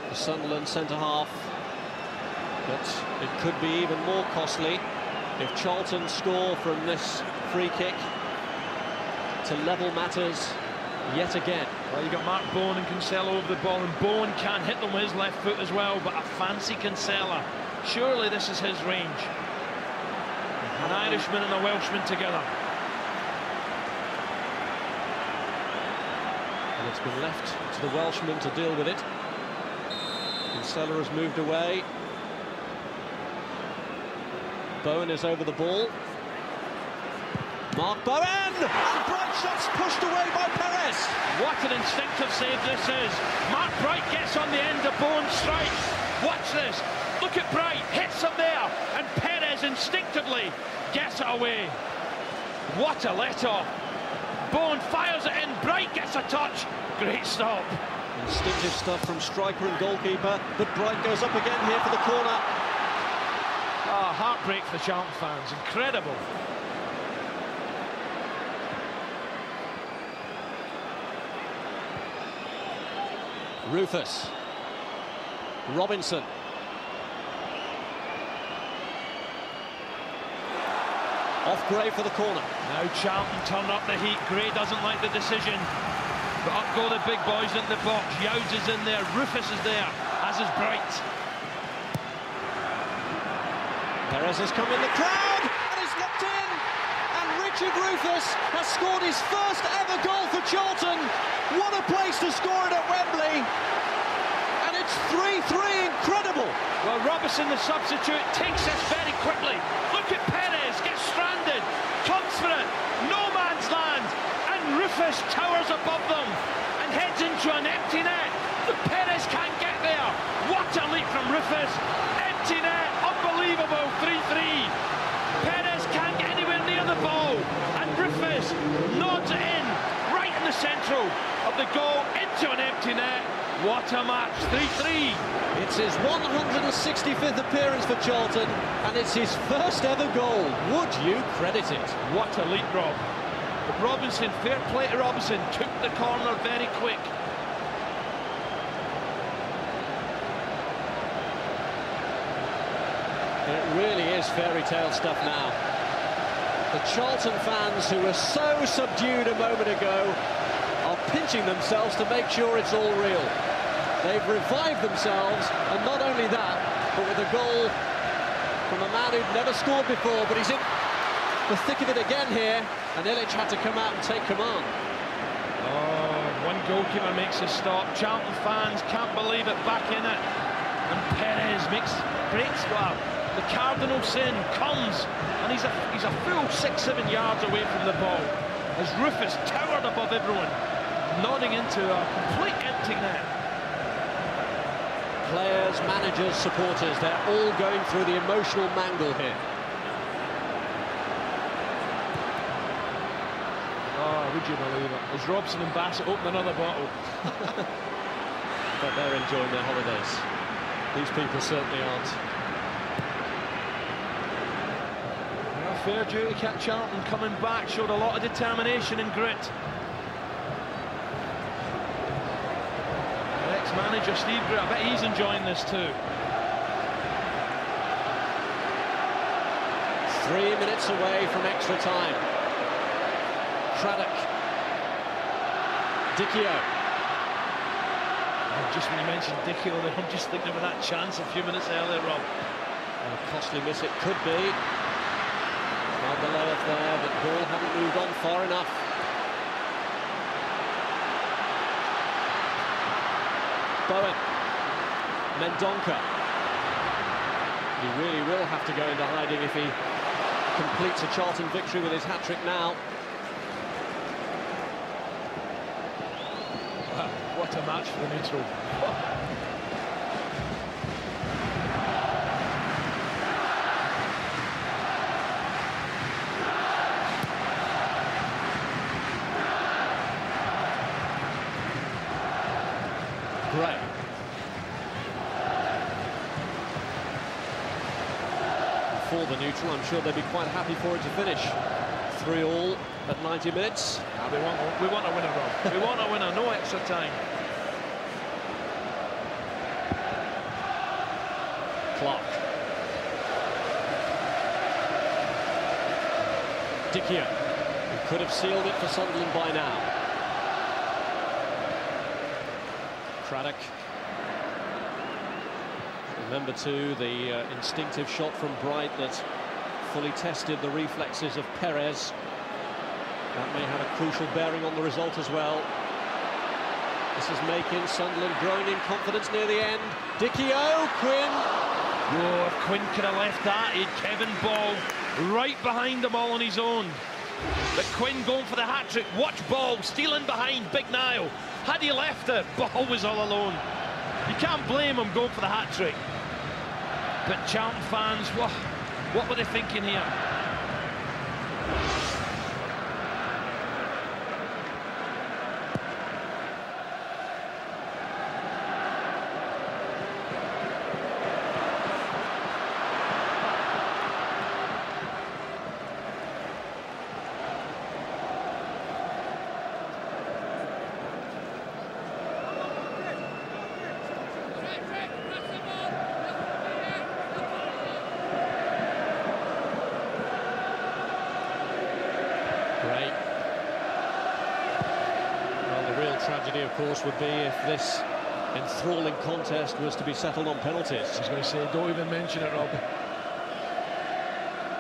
the Sunderland centre-half. But it could be even more costly if Charlton score from this free kick to level matters yet again. Well, you've got Mark Bowen and Cancelo over the ball, and Bowen can't hit them with his left foot as well, but a fancy Cancelo. Surely this is his range. An Irishman and a Welshman together. And it's been left to the Welshman to deal with it. Cancelo has moved away. Bowen is over the ball. Mark Bowen! And Bright shot's pushed away by Perez. What an instinctive save this is. Mark Bright gets on the end of Bowen's strike. Watch this. Look at Bright. Hits him there. And Perez instinctively gets it away. What a let-off. Bowen fires it in. Bright gets a touch. Great stop. Instinctive stuff from striker and goalkeeper. But Bright goes up again here for the corner. Oh, heartbreak for the Charlton fans. Incredible. Rufus. Robinson. Off Gray for the corner. Now Charlton turn up the heat. Gray doesn't like the decision. But up go the big boys in the box. Youds is in there. Rufus is there, as is Bright. Perez has come in the crowd and is locked in. And Richard Rufus has scored his first ever goal for Charlton. What a place to score it at Wembley. And it's 3-3, incredible. Well, Robertson, the substitute, takes this very quickly. Look at Perez, gets stranded, comes for it, no man's land, and Rufus towers above them and heads into an empty net. But Perez can't get there. What a leap from Rufus. Empty net, unbelievable, 3-3. Perez can't get anywhere near the ball, and Rufus nods it in, right in the central of the goal, into an empty net. What a match, 3-3. It's his 165th appearance for Charlton, and it's his first ever goal. Would you credit it? What a leap, Rob. But Robinson, fair play to Robinson, took the corner very quick. It really is fairy tale stuff now. The Charlton fans, who were so subdued a moment ago, are pinching themselves to make sure it's all real. They've revived themselves, and not only that, but with a goal from a man who'd never scored before, but he's in the thick of it again here, and Illich had to come out and take command. Oh, one goalkeeper makes a stop. Charlton fans can't believe it, back in it. And Perez breaks, well, the cardinal sin comes, and he's a full 6-7 yards away from the ball, as Rufus towered above everyone, nodding into a complete empty net. Players, managers, supporters, they're all going through the emotional mangle here. Oh, would you believe it? As Robson and Bassett open another bottle. But they're enjoying their holidays. These people certainly aren't. Well, fair duty, Cat Charlton coming back, showed a lot of determination and grit. Ex-manager Steve Greer, I bet he's enjoying this too. 3 minutes away from extra time. Craddock. Dicchio. Just when you mentioned Dicchio, I'm just thinking of that chance a few minutes earlier, Rob. A costly miss it could be. Tried the lay-off there, but ball hadn't moved on far enough. Bowen. Mendonca. He really will have to go into hiding if he completes a Charlton victory with his hat-trick now. Wow, what a match for the neutral. Gray. For the neutral, I'm sure they'd be quite happy for it to finish 3-3 at 90 minutes. We want a winner, Rob. We want a winner, no extra time. Clark. Dicchio, who could have sealed it for Sunderland by now. Craddock. Remember too the instinctive shot from Bright that fully tested the reflexes of Perez. That may have a crucial bearing on the result as well. This is making Sunderland growing in confidence near the end. Dickie-O, Quinn. Oh, if Quinn could have left that, he'd Kevin Ball right behind the ball on his own. But Quinn going for the hat-trick. Watch Ball stealing behind Big Niall. Had he left it, Ball was all alone. You can't blame him going for the hat-trick. But Charlton fans, what were they thinking here? Tragedy, of course, would be if this enthralling contest was to be settled on penalties. I was going to say, don't even mention it, Rob.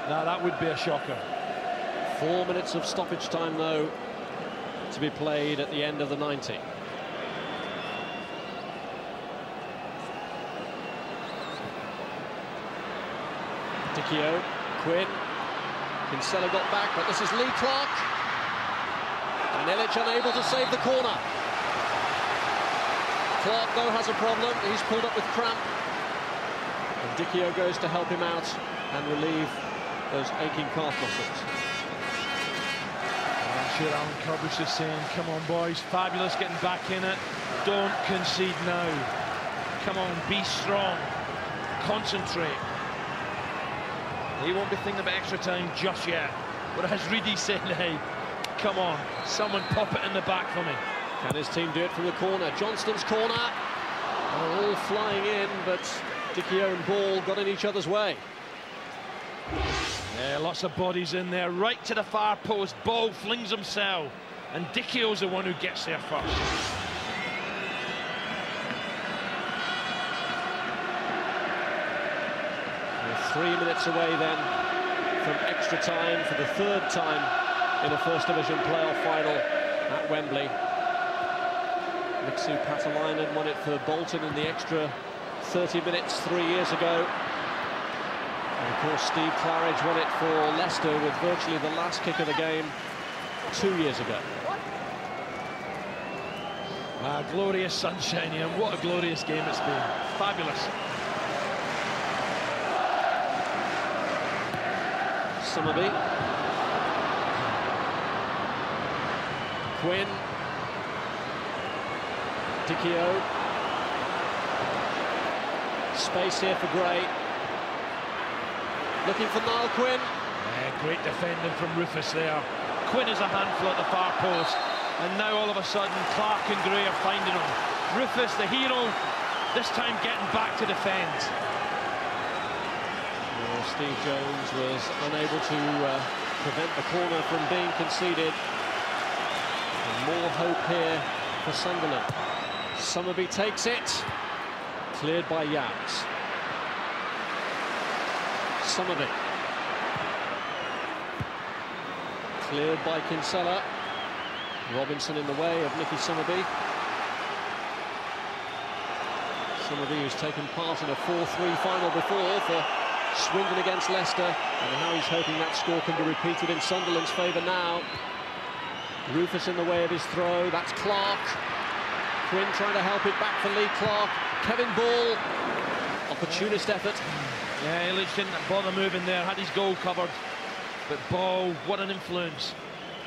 Now, that would be a shocker. 4 minutes of stoppage time, though, to be played at the end of the 90. Dickie-O, Quinn. Kinsella got back, but this is Lee Clark. And Illich unable to save the corner. Clark, though, has a problem. He's pulled up with cramp. And Dickie-O goes to help him out and relieve those aching calf muscles. I'm sure Alan Kirby's is saying, come on, boys, fabulous getting back in it. Don't concede now. Come on, be strong. Concentrate. He won't be thinking about extra time just yet. Whereas Reedy's saying, hey, come on, someone pop it in the back for me. Can his team do it from the corner? Johnston's corner. All flying in, but Dickie-O and Ball got in each other's way. Yeah, lots of bodies in there, right to the far post. Ball flings himself, and Dickie-O's the one who gets there first. We're 3 minutes away then from extra time for the third time in a First Division playoff final at Wembley. Mixu Patalainen won it for Bolton in the extra 30 minutes 3 years ago. And of course Steve Claridge won it for Leicester with virtually the last kick of the game 2 years ago. Ah, glorious sunshine here, and what a glorious game it's been. Fabulous. Summerby. Quinn. Dickie-O. Space here for Gray. Looking for Niall Quinn. Yeah, great defending from Rufus there. Quinn is a handful at the far post, and now all of a sudden Clark and Gray are finding him. Rufus, the hero, this time getting back to defend. Well, Steve Jones was unable to prevent the corner from being conceded. And more hope here for Sunderland. Summerby takes it. Cleared by Yams. Summerby. Cleared by Kinsella. Robinson in the way of Nicky Summerby. Summerby, who's taken part in a 4-3 final before for Swindon against Leicester, and now he's hoping that score can be repeated in Sunderland's favour now. Rufus in the way of his throw. That's Clark. Quinn trying to help it back for Lee Clark. Kevin Ball. Opportunist effort. Yeah, Illich didn't bother moving there, had his goal covered. But Ball, what an influence.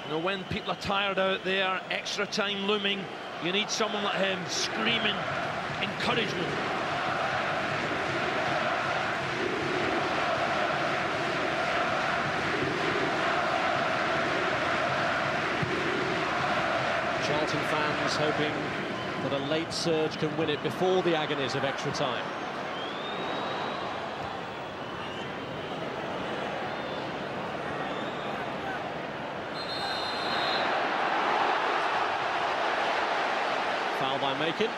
You know, when people are tired out there, extra time looming, you need someone like him screaming encouragement. Charlton fans hoping that a late surge can win it before the agonies of extra time. Foul by Macon.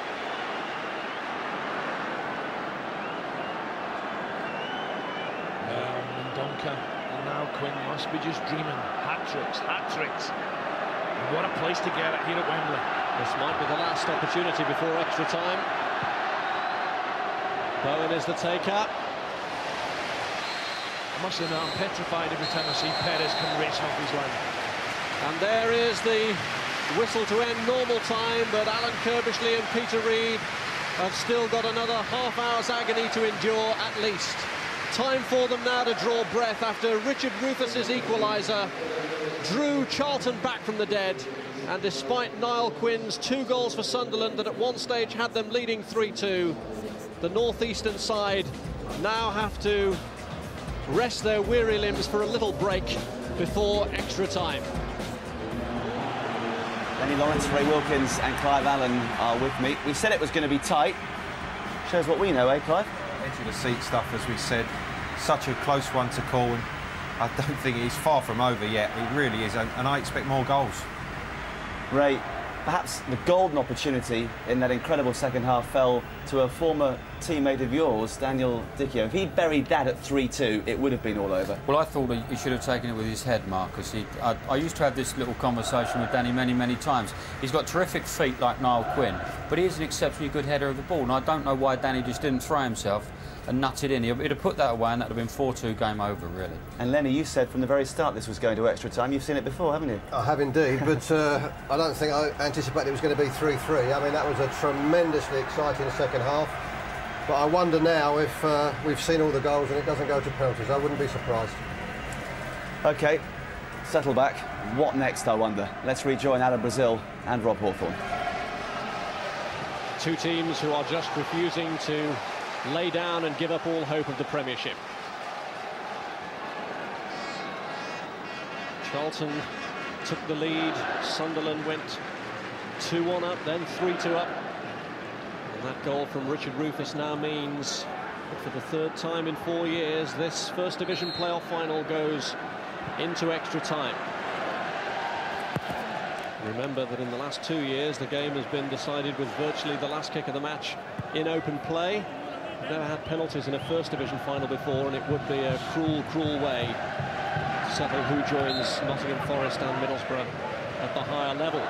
Donker, and now Quinn must be just dreaming. Hat-tricks, hat-tricks. What a place to get it here at Wembley. This might be the last opportunity before extra time. Bowen is the taker. I must admit, I'm petrified every time I see Perez come racing off his line. And there is the whistle to end normal time, but Alan Kirbishley and Peter Reid have still got another half hour's agony to endure at least. Time for them now to draw breath after Richard Rufus's equaliser drew Charlton back from the dead, and despite Niall Quinn's 2 goals for Sunderland that at one stage had them leading 3-2, the northeastern side now have to rest their weary limbs for a little break before extra time. Lenny Lawrence, Ray Wilkins and Clive Allen are with me. We said it was going to be tight. Shows what we know, eh, Clive? Edge of the seat stuff, as we said. Such a close one to call, and I don't think he's far from over yet. He really is, and I expect more goals. Ray, perhaps the golden opportunity in that incredible second half fell to a former teammate of yours, Daniel Dichio. If he buried that at 3-2, it would have been all over. Well, I thought he should have taken it with his head, Marcus. I used to have this little conversation with Danny many times. He's got terrific feet like Niall Quinn, but he is an exceptionally good header of the ball, and I don't know why Danny just didn't throw himself and nut it in. He'd have put that away, and that would have been 4-2 game over, really. And Lenny, you said from the very start this was going to extra time. You've seen it before, haven't you? I have indeed, but I don't think I anticipated it was going to be 3-3. I mean, that was a tremendously exciting second half. But I wonder now if we've seen all the goals and it doesn't go to penalties. I wouldn't be surprised. OK, settle back. What next, I wonder? Let's rejoin Alan Brazil and Rob Hawthorne. 2 teams who are just refusing to lay down and give up all hope of the Premiership. Charlton took the lead. Sunderland went 2-1 up, then 3-2 up. And that goal from Richard Rufus now means that for the 3rd time in 4 years, this First Division playoff final goes into extra time. Remember that in the last 2 years, the game has been decided with virtually the last kick of the match in open play. We've never had penalties in a First Division final before, and it would be a cruel way to settle who joins Nottingham Forest and Middlesbrough at the higher level.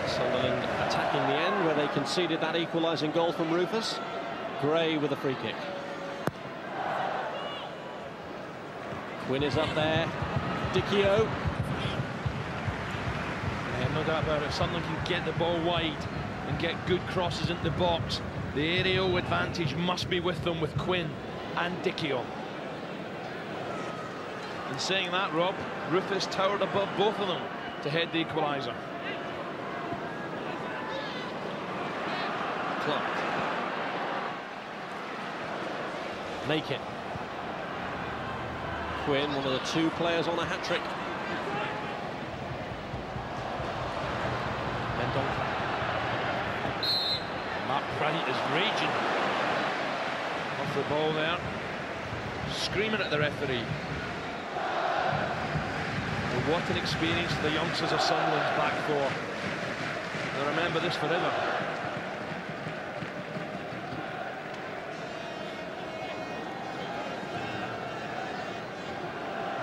Sunderland attacking the end where they conceded that equalising goal from Rufus. Gray with a free kick. Quinn is up there. Dichio. Yeah, no doubt about it. If Sunderland can get the ball wide and get good crosses into the box, the aerial advantage must be with them with Quinn and Dichio. In saying that, Rob, Rufus towered above both of them to head the equaliser. Clark. Naked. Quinn, one of the 2 players on a hat-trick. Mendonca. Mark Bryant is raging off the ball there, screaming at the referee. Well, what an experience for the youngsters of Sunderland's back 4. They'll remember this forever.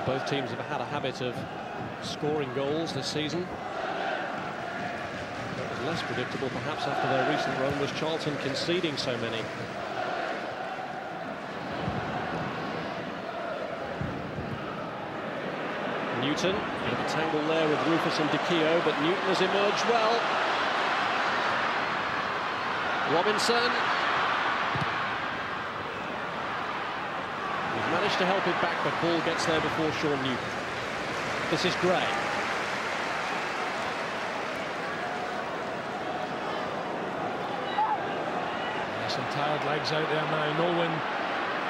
Both teams have had a habit of scoring goals this season. That was less predictable, perhaps, after their recent run was Charlton conceding so many. Newton, bit of a tangle there with Rufus and Dichio, but Newton has emerged well. Robinson. He's managed to help it back, but ball gets there before Sean Newton. This is Gray. Some tired legs out there now. No one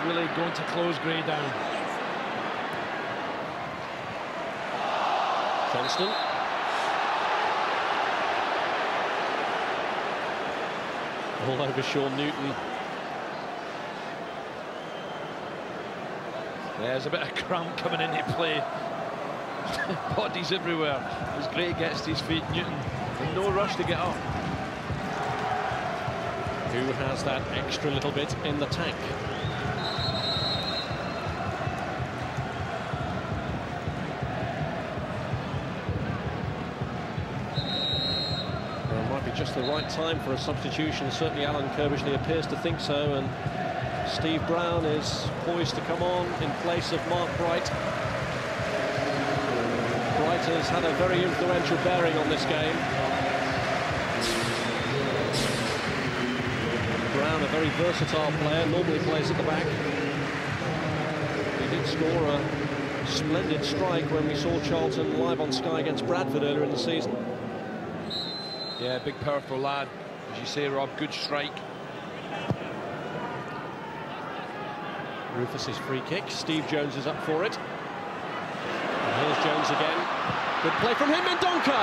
really going to close Gray down. Johnston. All over Sean Newton. There's a bit of cramp coming into play. Bodies everywhere as Gray gets to his feet. Newton No rush to get up. Who has that extra little bit in the tank? Well, it might be just the right time for a substitution. Certainly Alan Kirbishley appears to think so, and Steve Brown is poised to come on in place of Mark Bright. Bright has had a very influential bearing on this game. Brown, a very versatile player, normally plays at the back. He did score a splendid strike when we saw Charlton live on Sky against Bradford earlier in the season. Yeah, big powerful lad. As you say, Rob, good strike. Rufus's free kick. Steve Jones is up for it. And here's Jones again. Good play from him, Mendonca!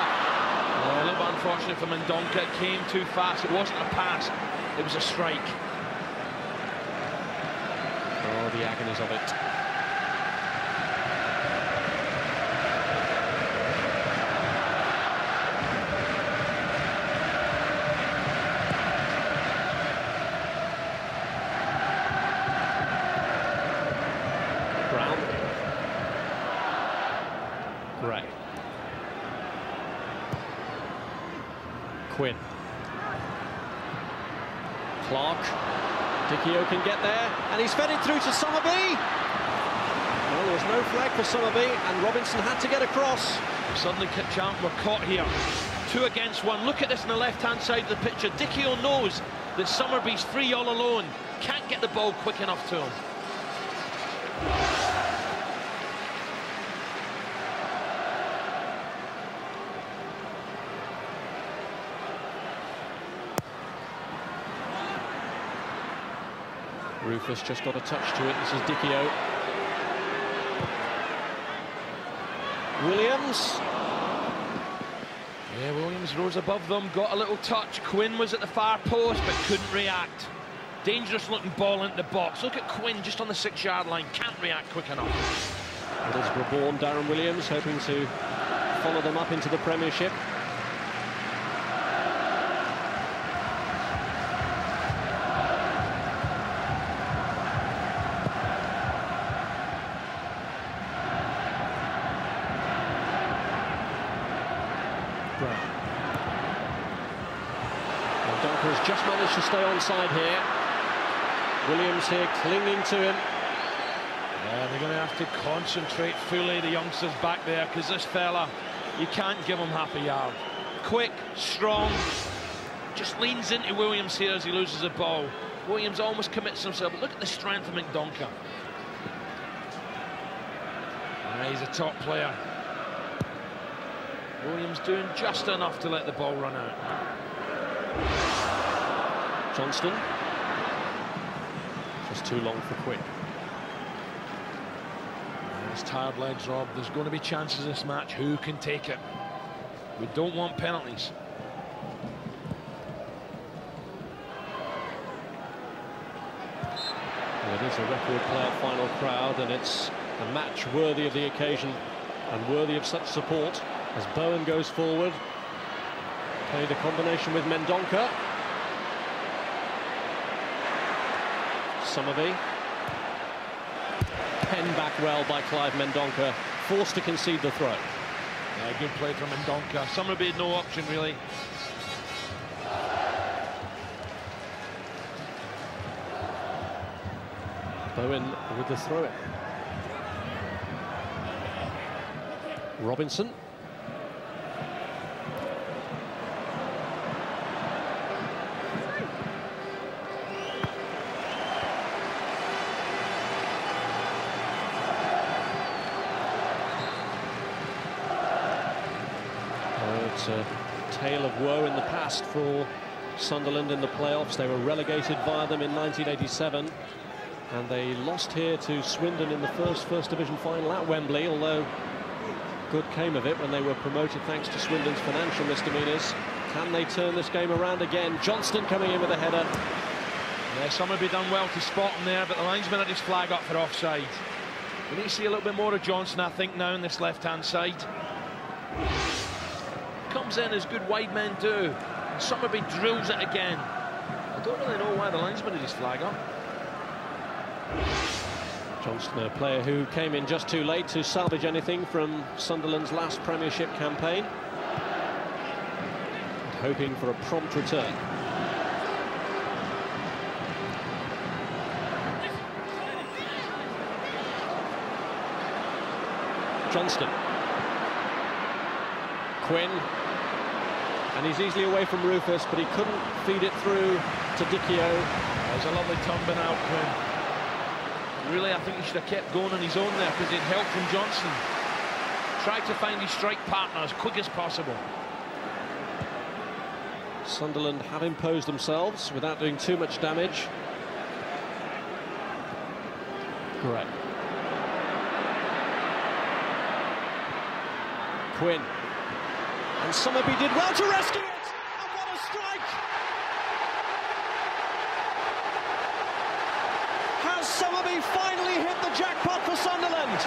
A little bit unfortunate for Mendonca. It came too fast. It wasn't a pass. It was a strike. Oh, the agonies of it. Brown. Gray. Quinn. Clark. Dicchio can get there, and he's fed it through to Summerby. Well, there was no flag for Summerby, and Robinson had to get across. Suddenly Charlton were caught here. 2 against 1. Look at this on the left-hand side of the picture. Dicchio knows that Summerby's free all alone. Can't get the ball quick enough to him. Rufus just got a touch to it. This is Dicchio. Williams. Yeah, Williams rose above them, got a little touch. Quinn was at the far post, but couldn't react. Dangerous looking ball into the box. Look at Quinn just on the 6-yard line. Can't react quick enough. Middlesbrough-born Darren Williams hoping to follow them up into the Premiership. Mendonca has just managed to stay onside here. Williams here clinging to him. Yeah, they're going to have to concentrate fully, the youngsters back there, because this fella, you can't give him half a yard. Quick, strong, just leans into Williams here as he loses the ball. Williams almost commits himself, but look at the strength of Mendonca. He's a top player. Williams doing just enough to let the ball run out. Johnston. Just too long for Quinn. His tired legs, Rob. There's going to be chances in this match. Who can take it? We don't want penalties. Well, it is a record player final crowd, and it's a match worthy of the occasion and worthy of such support as Bowen goes forward. Played a combination with Mendonca. Summerby. Penned back well by Clive Mendonca, forced to concede the throw. Yeah, good play from Mendonca. Summerby had no option, really. Bowen with the throw. Robinson. It's a tale of woe in the past for Sunderland in the playoffs. They were relegated via them in 1987, and they lost here to Swindon in the First Division final at Wembley, although good came of it when they were promoted thanks to Swindon's financial misdemeanors. Can they turn this game around again? Johnston coming in with a header. Yeah, Summerby done well to spot him there, but the linesman had his flag up for offside. We need to see a little bit more of Johnston, I think, now on this left-hand side. comes in as good wide men do. And Summerby drills it again. I don't really know why the linesman had his flag up. Johnston, a player who came in just too late to salvage anything from Sunderland's last Premiership campaign. And hoping for a prompt return. Johnston. Quinn. And he's easily away from Rufus, but he couldn't feed it through to Dicchio. There's a lovely tumbling out, Quinn. Really, I think he should have kept going on his own there because he'd help from Johnston. Tried to find his strike partner as quick as possible. Sunderland have imposed themselves without doing too much damage. Correct. Quinn. And Summerby did well to rescue it. And what a strike! Has Summerby finally hit the jackpot for Sunderland?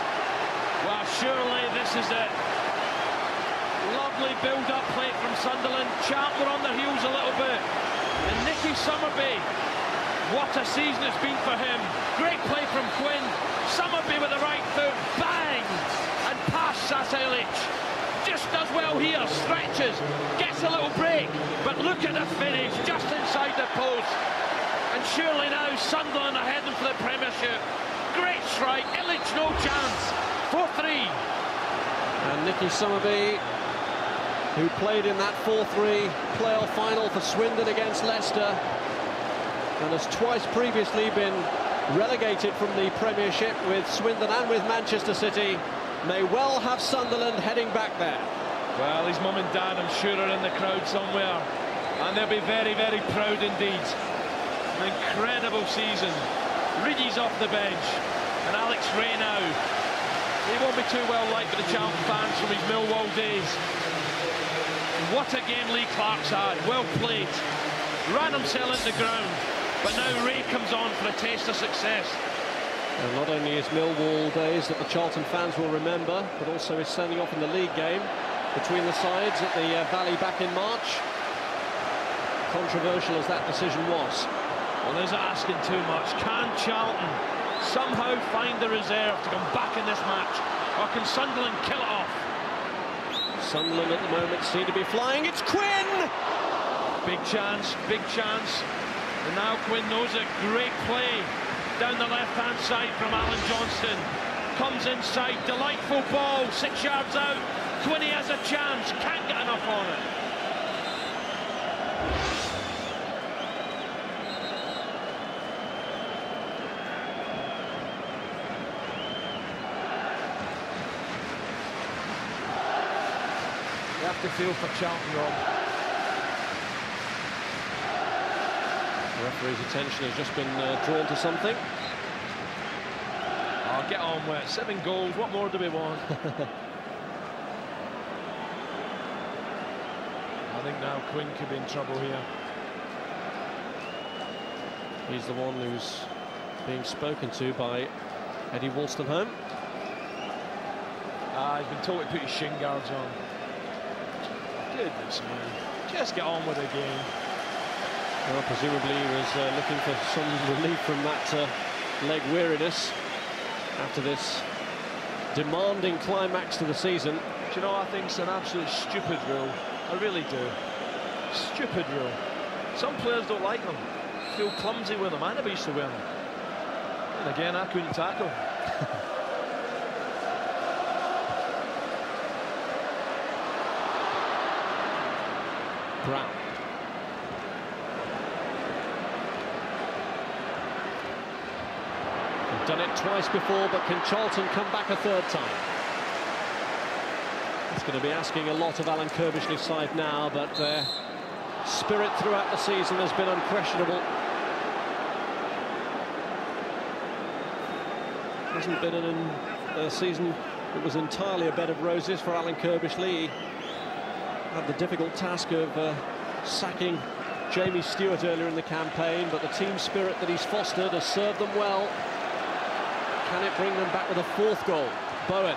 Well, surely this is it. Lovely build-up play from Sunderland. Charlton were on their heels a little bit. And Nicky Summerby, what a season it's been for him. Great play from Quinn. Summerby with the right foot, bang! And past Saselic. Just does well here, stretches, gets a little break, but look at the finish, just inside the post. And surely now Sunderland are heading for the Premiership. Great strike, Illich no chance. 4-3. And Nicky Summerby, who played in that 4-3 playoff final for Swindon against Leicester, and has twice previously been relegated from the Premiership with Swindon and with Manchester City, may well have Sunderland heading back there. Well, his mum and dad, I'm sure, are in the crowd somewhere, and they'll be very, very proud indeed. An incredible season. Ridgey's off the bench, and Alex Ray now. He won't be too well liked by the Charlton fans from his Millwall days. What a game Lee Clark's had. Well played. Ran himself into the ground, but now Ray comes on for a taste of success. And not only his Millwall days that the Charlton fans will remember, but also his sending off in the league game between the sides at the Valley back in March. Controversial as that decision was. Well, there's asking too much. Can Charlton somehow find the reserve to come back in this match, or can Sunderland kill it off? Sunderland at the moment seem to be flying. It's Quinn! Big chance, big chance. And now Quinn knows it. Great play. Down the left-hand side from Alan Johnston. Comes inside, delightful ball, 6 yards out. Quinny has a chance, can't get enough on it. You have to feel for Charlton, Rob. The referee's attention has just been drawn to something. Oh, get on with it. 7 goals, what more do we want? I think now Quinn could be in trouble here. He's the one who's being spoken to by Eddie Wolstenholme. He's been told to put his shin guards on. Goodness me. Just get on with the game. Well, presumably he was looking for some relief from that leg weariness after this demanding climax to the season. Do you know, I think it's an absolute stupid rule. I really do. Stupid rule. Some players don't like them. Feel clumsy with them. I never used to wear them. And again, I couldn't tackle. Brown. They've done it twice before, but can Charlton come back a third time? It's going to be asking a lot of Alan Kirbishley's side now, but their spirit throughout the season has been unquestionable. Hasn't been a season that was entirely a bed of roses for Alan Kirbishley. He had the difficult task of sacking Jamie Stewart earlier in the campaign, but the team spirit that he's fostered has served them well. Can it bring them back with a fourth goal? Bowen.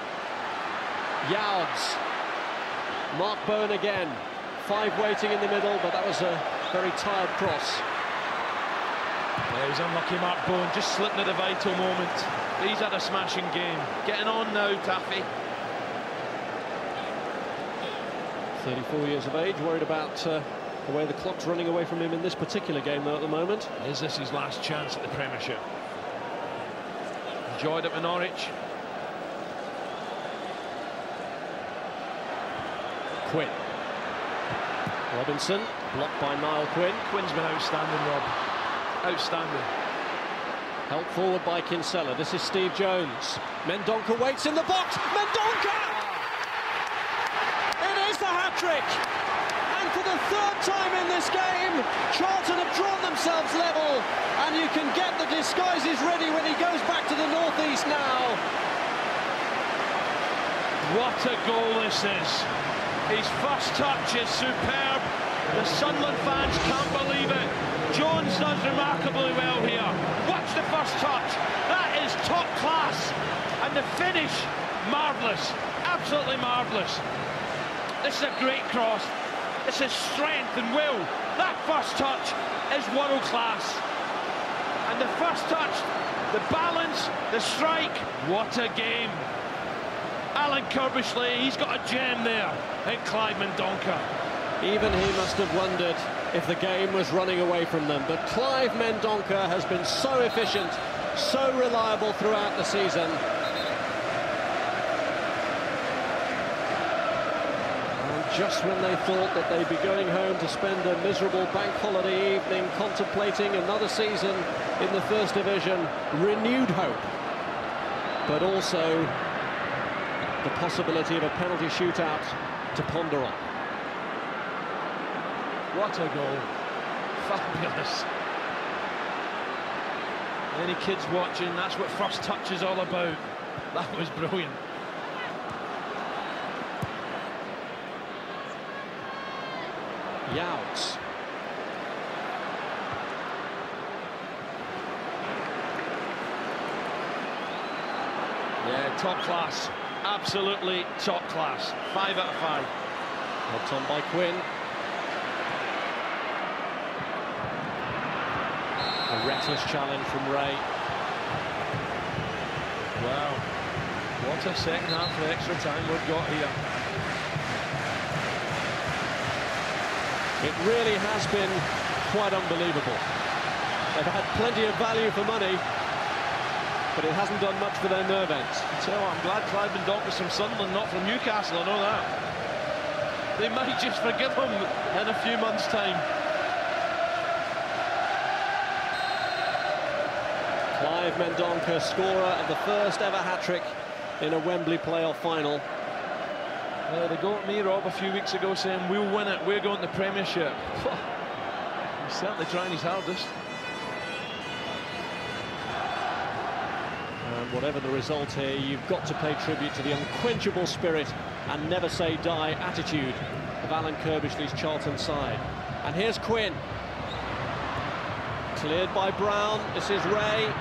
Youds. Mark Bowen again. 5 waiting in the middle, but that was a very tired cross. Yeah, he's unlucky, Mark Bowen, just slipping at a vital moment. He's had a smashing game. Getting on now, Taffy. 34 years of age, worried about the way the clock's running away from him in this particular game, though, at the moment. Is this his last chance at the Premiership? Enjoyed it with Norwich. Quinn. Robinson, blocked by Niall Quinn. Quinn's been outstanding, Rob. Outstanding. Helped forward by Kinsella. This is Steve Jones. Mendonca waits in the box. Mendonca! It is the hat-trick! And for the 3rd time in this game, Charlton have drawn themselves level. And you can get the disguises ready when he goes back to the northeast now. What a goal this is. His first touch is superb. The Sunderland fans can't believe it. Jones does remarkably well here. Watch the first touch. That is top class. And the finish, marvellous. Absolutely marvellous. This is a great cross. This is strength and will. That first touch is world class. And the first touch, the balance, the strike, what a game. Alan Kirbishley, he's got a gem there in Clive Mendonca. Even he must have wondered if the game was running away from them. But Clive Mendonca has been so efficient, so reliable throughout the season. And just when they thought that they'd be going home to spend a miserable bank holiday evening contemplating another season in the First Division, renewed hope, but also the possibility of a penalty shootout to ponder on. What a goal. Fabulous. Any kids watching, that's what first touch is all about. That was brilliant. Youts. Yeah, top class. Absolutely top class. 5 out of 5. Helped on by Quinn. A reckless challenge from Ray. Wow. What a second half of extra time we've got here. It really has been quite unbelievable. They've had plenty of value for money, but it hasn't done much for their nerve ends. So I'm glad Clive Mendonca's from Sunderland, not from Newcastle, I know that. They might just forgive him in a few months' time. Clive Mendonca, scorer of the first ever hat-trick in a Wembley playoff final. They got me, Rob, a few weeks ago saying, we'll win it, we're going to the Premiership. He's certainly trying his hardest. And whatever the result here, you've got to pay tribute to the unquenchable spirit and never say die attitude of Alan Kirbishley's Charlton side. And here's Quinn. Cleared by Brown. This is Ray.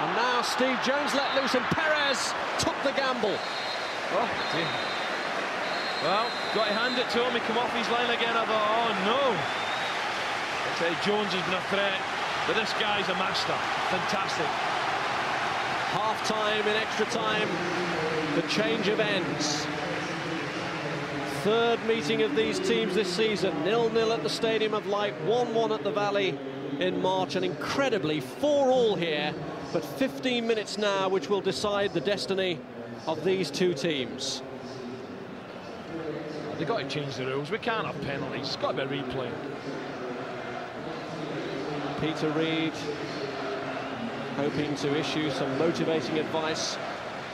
And now Steve Jones let loose, and Perez took the gamble. Oh, dear. Well, got to hand it to him. He come off his line again. I thought, oh no. I say Jones has been a threat, but this guy's a master. Fantastic. Half-time in extra time. The change of ends. Third meeting of these teams this season. 0-0 at the Stadium of Light, 1-1 at the Valley in March, and incredibly 4-4 here. But 15 minutes now, which will decide the destiny of these two teams. They've got to change the rules. We can't have penalties. It's got to be a replay. Peter Reid hoping to issue some motivating advice.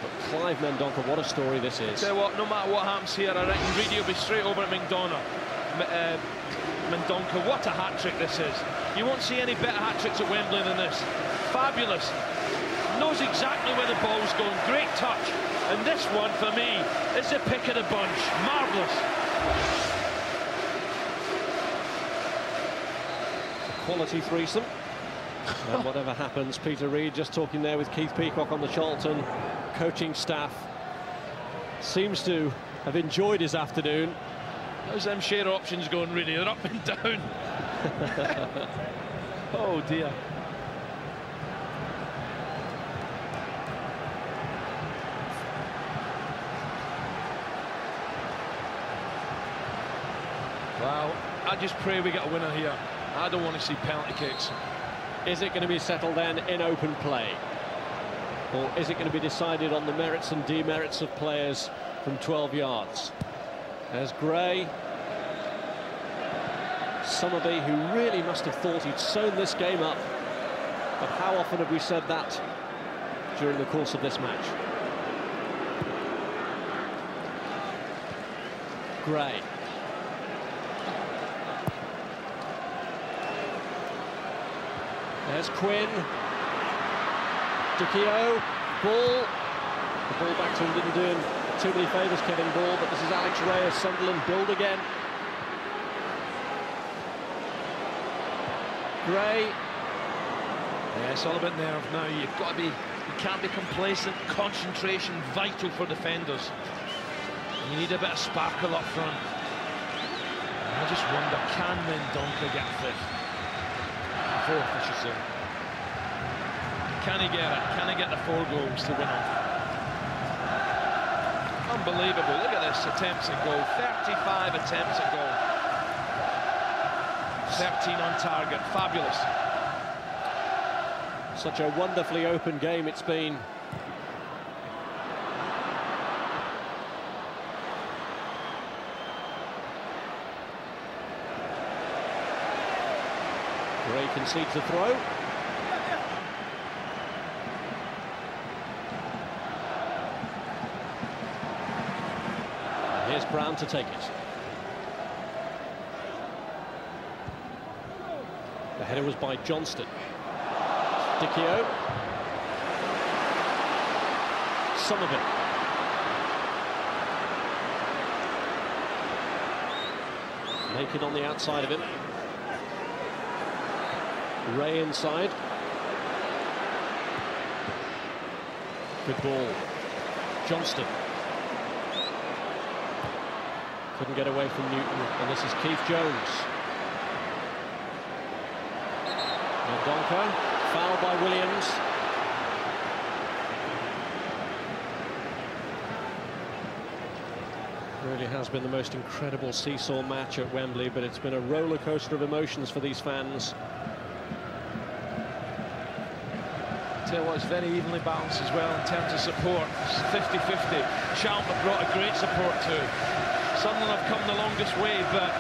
But Clive Mendonca, what a story this is. Tell you what, no matter what happens here, I reckon Reid will be straight over at Mendonca. What a hat-trick this is. You won't see any better hat-tricks at Wembley than this. Fabulous. Knows exactly where the ball's going. Great touch. And this one, for me, is the pick of the bunch. Marvellous. Quality threesome. And whatever happens, Peter Reid just talking there with Keith Peacock on the Charlton coaching staff. Seems to have enjoyed his afternoon. How's them share options going, really? They're up and down. Oh dear. Well, I just pray we get a winner here. I don't want to see penalty kicks. Is it going to be settled then in open play? Or is it going to be decided on the merits and demerits of players from 12 yards? There's Gray. Summerby, who really must have thought he'd sewn this game up. But how often have we said that during the course of this match? Gray. There's Quinn. Dicchio. Ball. The ball back to him didn't do him too many favours, Kevin Ball, but this is Alex Ray as Sunderland build again. Gray. Yeah, it's all about nerve now. You can't be complacent. Concentration vital for defenders. And you need a bit of sparkle up front. And I just wonder, can Mendonca get a fifth? Fourth, I should say. Can he get it? Can he get the 4 goals to win it? Unbelievable. Look at this, attempts at goal. 35 attempts at goal. 13 on target. Fabulous. Such a wonderfully open game it's been. Gray concedes the throw. Here's Brown to take it. The header was by Johnston. Dicchio. Summerby. Naked on the outside of him. Ray inside. Good ball. Johnston. Couldn't get away from Newton, and this is Keith Jones. Mendonca, foul by Williams. Really has been the most incredible seesaw match at Wembley, but it's been a roller coaster of emotions for these fans. Tell you what, it's very evenly balanced as well in terms of support. It's 50-50. Charlton have brought a great support too. Sunderland have come the longest way, but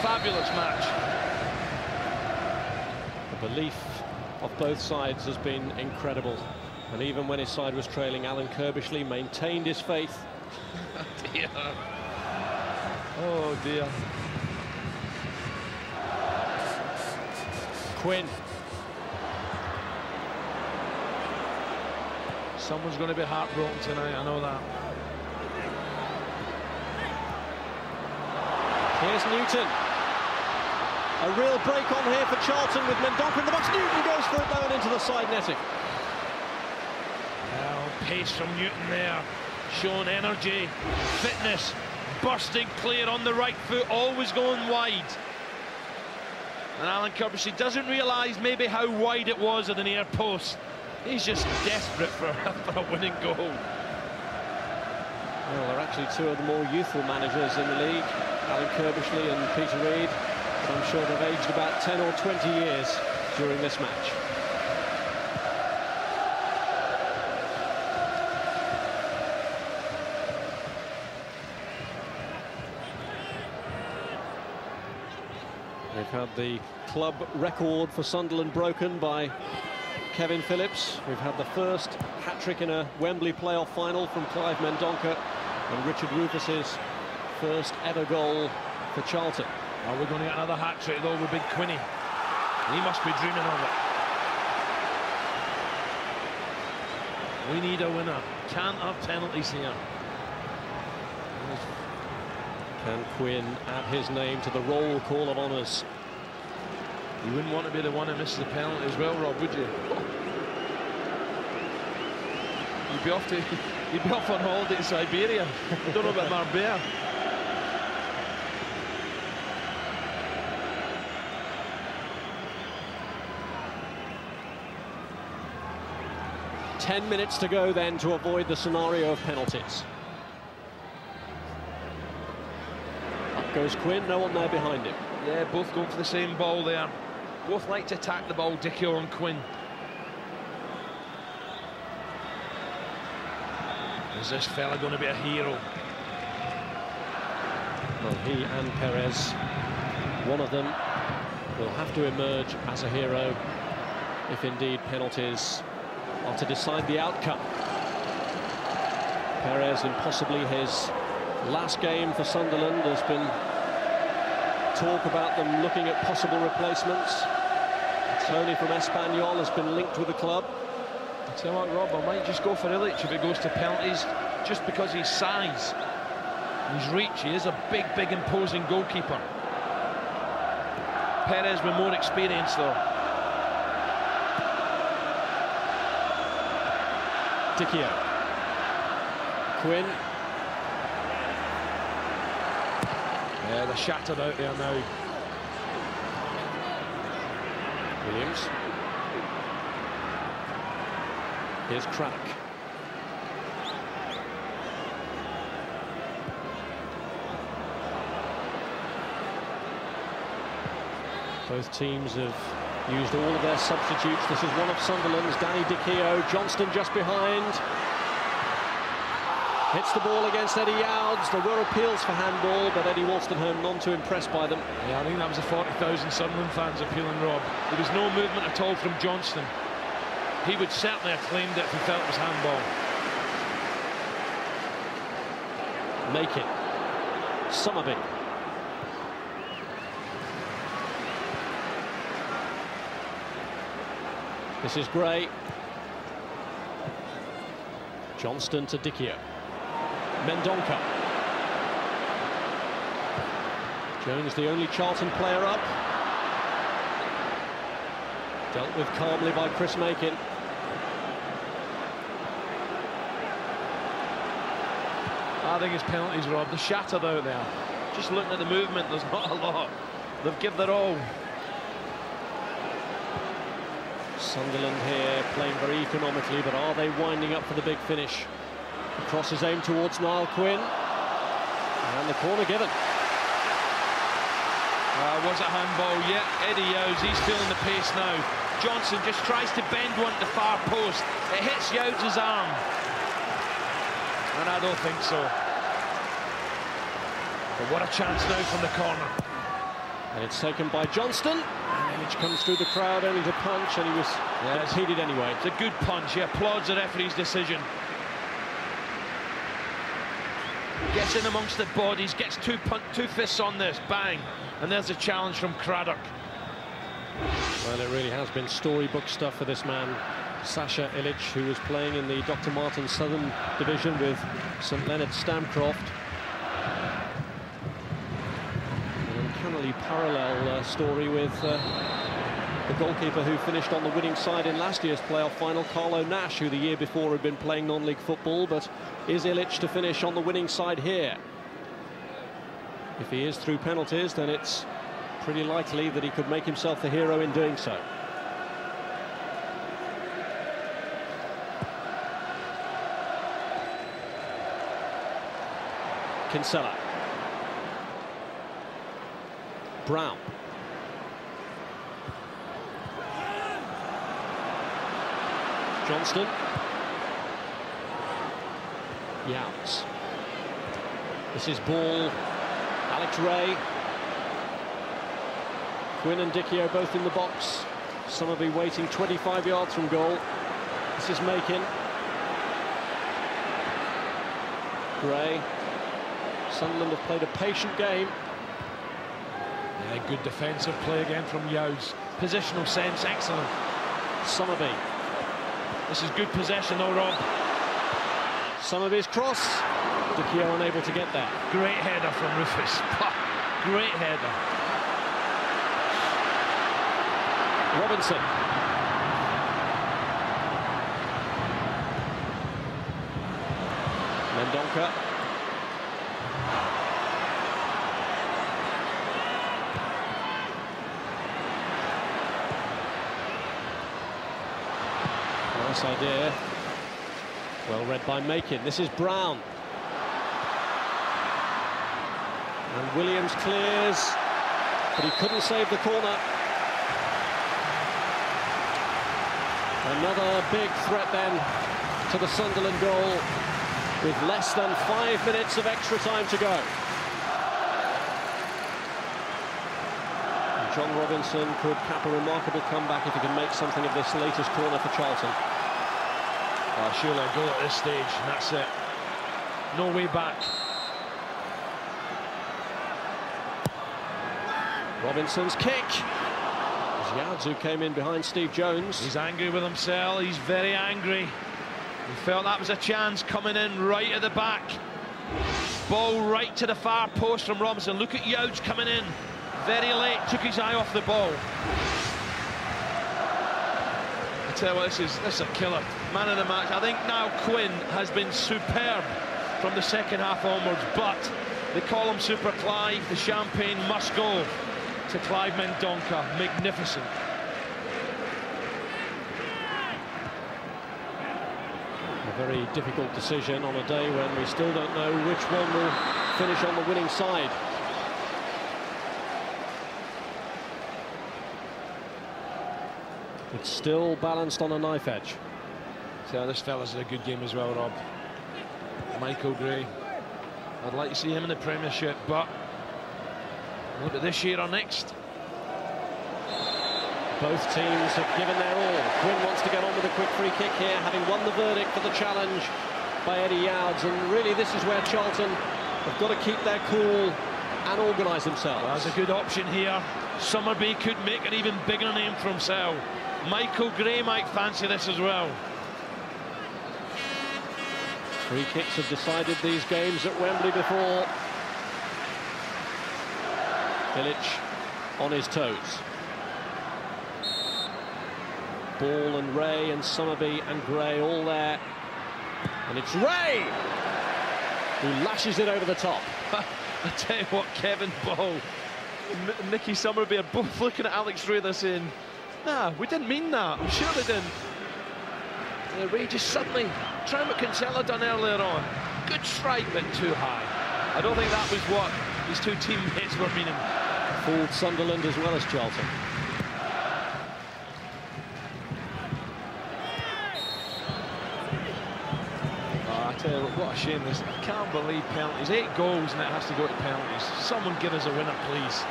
fabulous match. The belief of both sides has been incredible, and even when his side was trailing, Alan Kirbishley maintained his faith. Oh dear. Oh dear. Quinn. Someone's going to be heartbroken tonight, I know that. Here's Newton. A real break on here for Charlton with Mendonca in the box. Newton goes for it though and into the side netting. Well, pace from Newton there, showing energy, fitness, bursting clear on the right foot, always going wide. And Alan Kirbishley doesn't realise maybe how wide it was at the near post. He's just desperate for a winning goal. Well, they're actually two of the more youthful managers in the league, Alan Kirbishley and Peter Reid, but I'm sure they've aged about 10 or 20 years during this match. We've had the club record for Sunderland broken by Kevin Phillips. We've had the first hat-trick in a Wembley playoff final from Clive Mendonca, and Richard Rufus's first ever goal for Charlton. Oh, we're going to get another hat-trick though with Big Quinny. He must be dreaming of it. We need a winner. Can't have penalties here. Can Quinn add his name to the roll call of honours? You wouldn't want to be the one who misses the penalty as well, Rob, would you? You'd be off on holiday to Siberia. I don't know about Marbella. Ten minutes to go then to avoid the scenario of penalties. Up goes Quinn, no one there behind him. Yeah, both going for the same ball there. Both like to attack the ball, Dickie and Quinn. Is this fella going to be a hero? Well, he and Perez, one of them will have to emerge as a hero if indeed penalties are to decide the outcome. Perez, in possibly his last game for Sunderland, there's been talk about them looking at possible replacements. Tony from Espanyol has been linked with the club. I tell you what, Rob, I might just go for Illich if it goes to penalties, just because his size, his reach. He is a big, big, imposing goalkeeper. Perez with more experience, though. Dickie. Quinn. Yeah, they're shattered out there now. Williams. Here's Craddock. Both teams have used all of their substitutes. This is one of Sunderland's, Danny Dickie. Johnston just behind. Hits the ball against Eddie Youds. There were appeals for handball, but Eddie Wolstenholme none too impressed by them. Yeah, I think that was the 40,000 Sunderland fans appealing, Rob. There was no movement at all from Johnston. He would certainly have claimed it if he felt it was handball. Make it. Summerby. This is Gray. Johnston to Dickie. Mendonca. Jones, the only Charlton player up. Dealt with calmly by Chris Makin. I think it's penalties, Rob. They're shattered out there. Just looking at the movement, there's not a lot. They've given their all. Sunderland here playing very economically, but are they winding up for the big finish? The cross is aimed towards Niall Quinn. And the corner given. Was it handball? Yeah, Eddie Youds, he's feeling the pace now. Johnson just tries to bend one to the far post. It hits Youds' arm. And I don't think so. But what a chance now from the corner. And it's taken by Johnston. And Illich comes through the crowd only to punch, and he was impeded anyway. It's a good punch. He applauds the referee's decision. Gets in amongst the bodies, gets two fists on this, bang. And there's a challenge from Craddock. Well, it really has been storybook stuff for this man, Sasha Illich, who was playing in the Dr. Martin Southern Division with St Leonard Stamcroft. An uncannily parallel story with the goalkeeper who finished on the winning side in last year's playoff final, Carlo Nash, who the year before had been playing non-league football, but is Illich to finish on the winning side here? If he is through penalties, then it's pretty likely that he could make himself the hero in doing so. Kinsella. Brown. Johnston. Youds. This is ball. Alex Ray. Quinn and Dickie are both in the box. Summerby waiting 25 yards from goal. This is Makin. Gray. Sunderland have played a patient game. Yeah, good defensive play again from Youds. Positional sense, excellent. Summerby. This is good possession though, Rob. Summerby's cross. Dickie unable to get that. Great header from Rufus. Great header. Robinson. Mendonca. Nice idea. Well read by Makin. This is Brown. And Williams clears, but he couldn't save the corner. Another big threat then to the Sunderland goal with less than 5 minutes of extra time to go. And John Robinson could cap a remarkable comeback if he can make something of this latest corner for Charlton. Surely a goal at this stage, and that's it. No way back. Robinson's kick. Yardzu came in behind Steve Jones. He's angry with himself. He's very angry. He felt that was a chance coming in right at the back. Ball right to the far post from Robinson. Look at Youds coming in very late. Took his eye off the ball. I tell you what, this is a killer. Man of the match. I think now Quinn has been superb from the second half onwards, but they call him Super Clive. The champagne must go to Clive Mendonca. Magnificent. A very difficult decision on a day when we still don't know which one will finish on the winning side. It's still balanced on a knife edge. So this fella's had a good game as well, Rob. Michael Gray. I'd like to see him in the Premiership, but look at this year or next. Both teams have given their all. Quinn wants to get on with a quick free kick here, having won the verdict for the challenge by Eddie Youds. And really, this is where Charlton have got to keep their cool and organise themselves. Well, there's a good option here. Summerby could make an even bigger name for himself. Michael Gray might fancy this as well. Free kicks have decided these games at Wembley before. Bilic on his toes. Ball and Ray and Summerby and Gray all there. And it's Ray who lashes it over the top. I tell you what, Kevin Ball and Nicky Summerby are both looking at Alex Ray, they're saying, nah, we didn't mean that. I'm sure they didn't. Ray just suddenly trying what Kinsella done earlier on. Good strike, but too high. I don't think that was what his two teammates were meaning. Fooled Sunderland as well as Charlton. I tell you what a shame this. I can't believe penalties. 8 goals and it has to go to penalties. Someone give us a winner, please.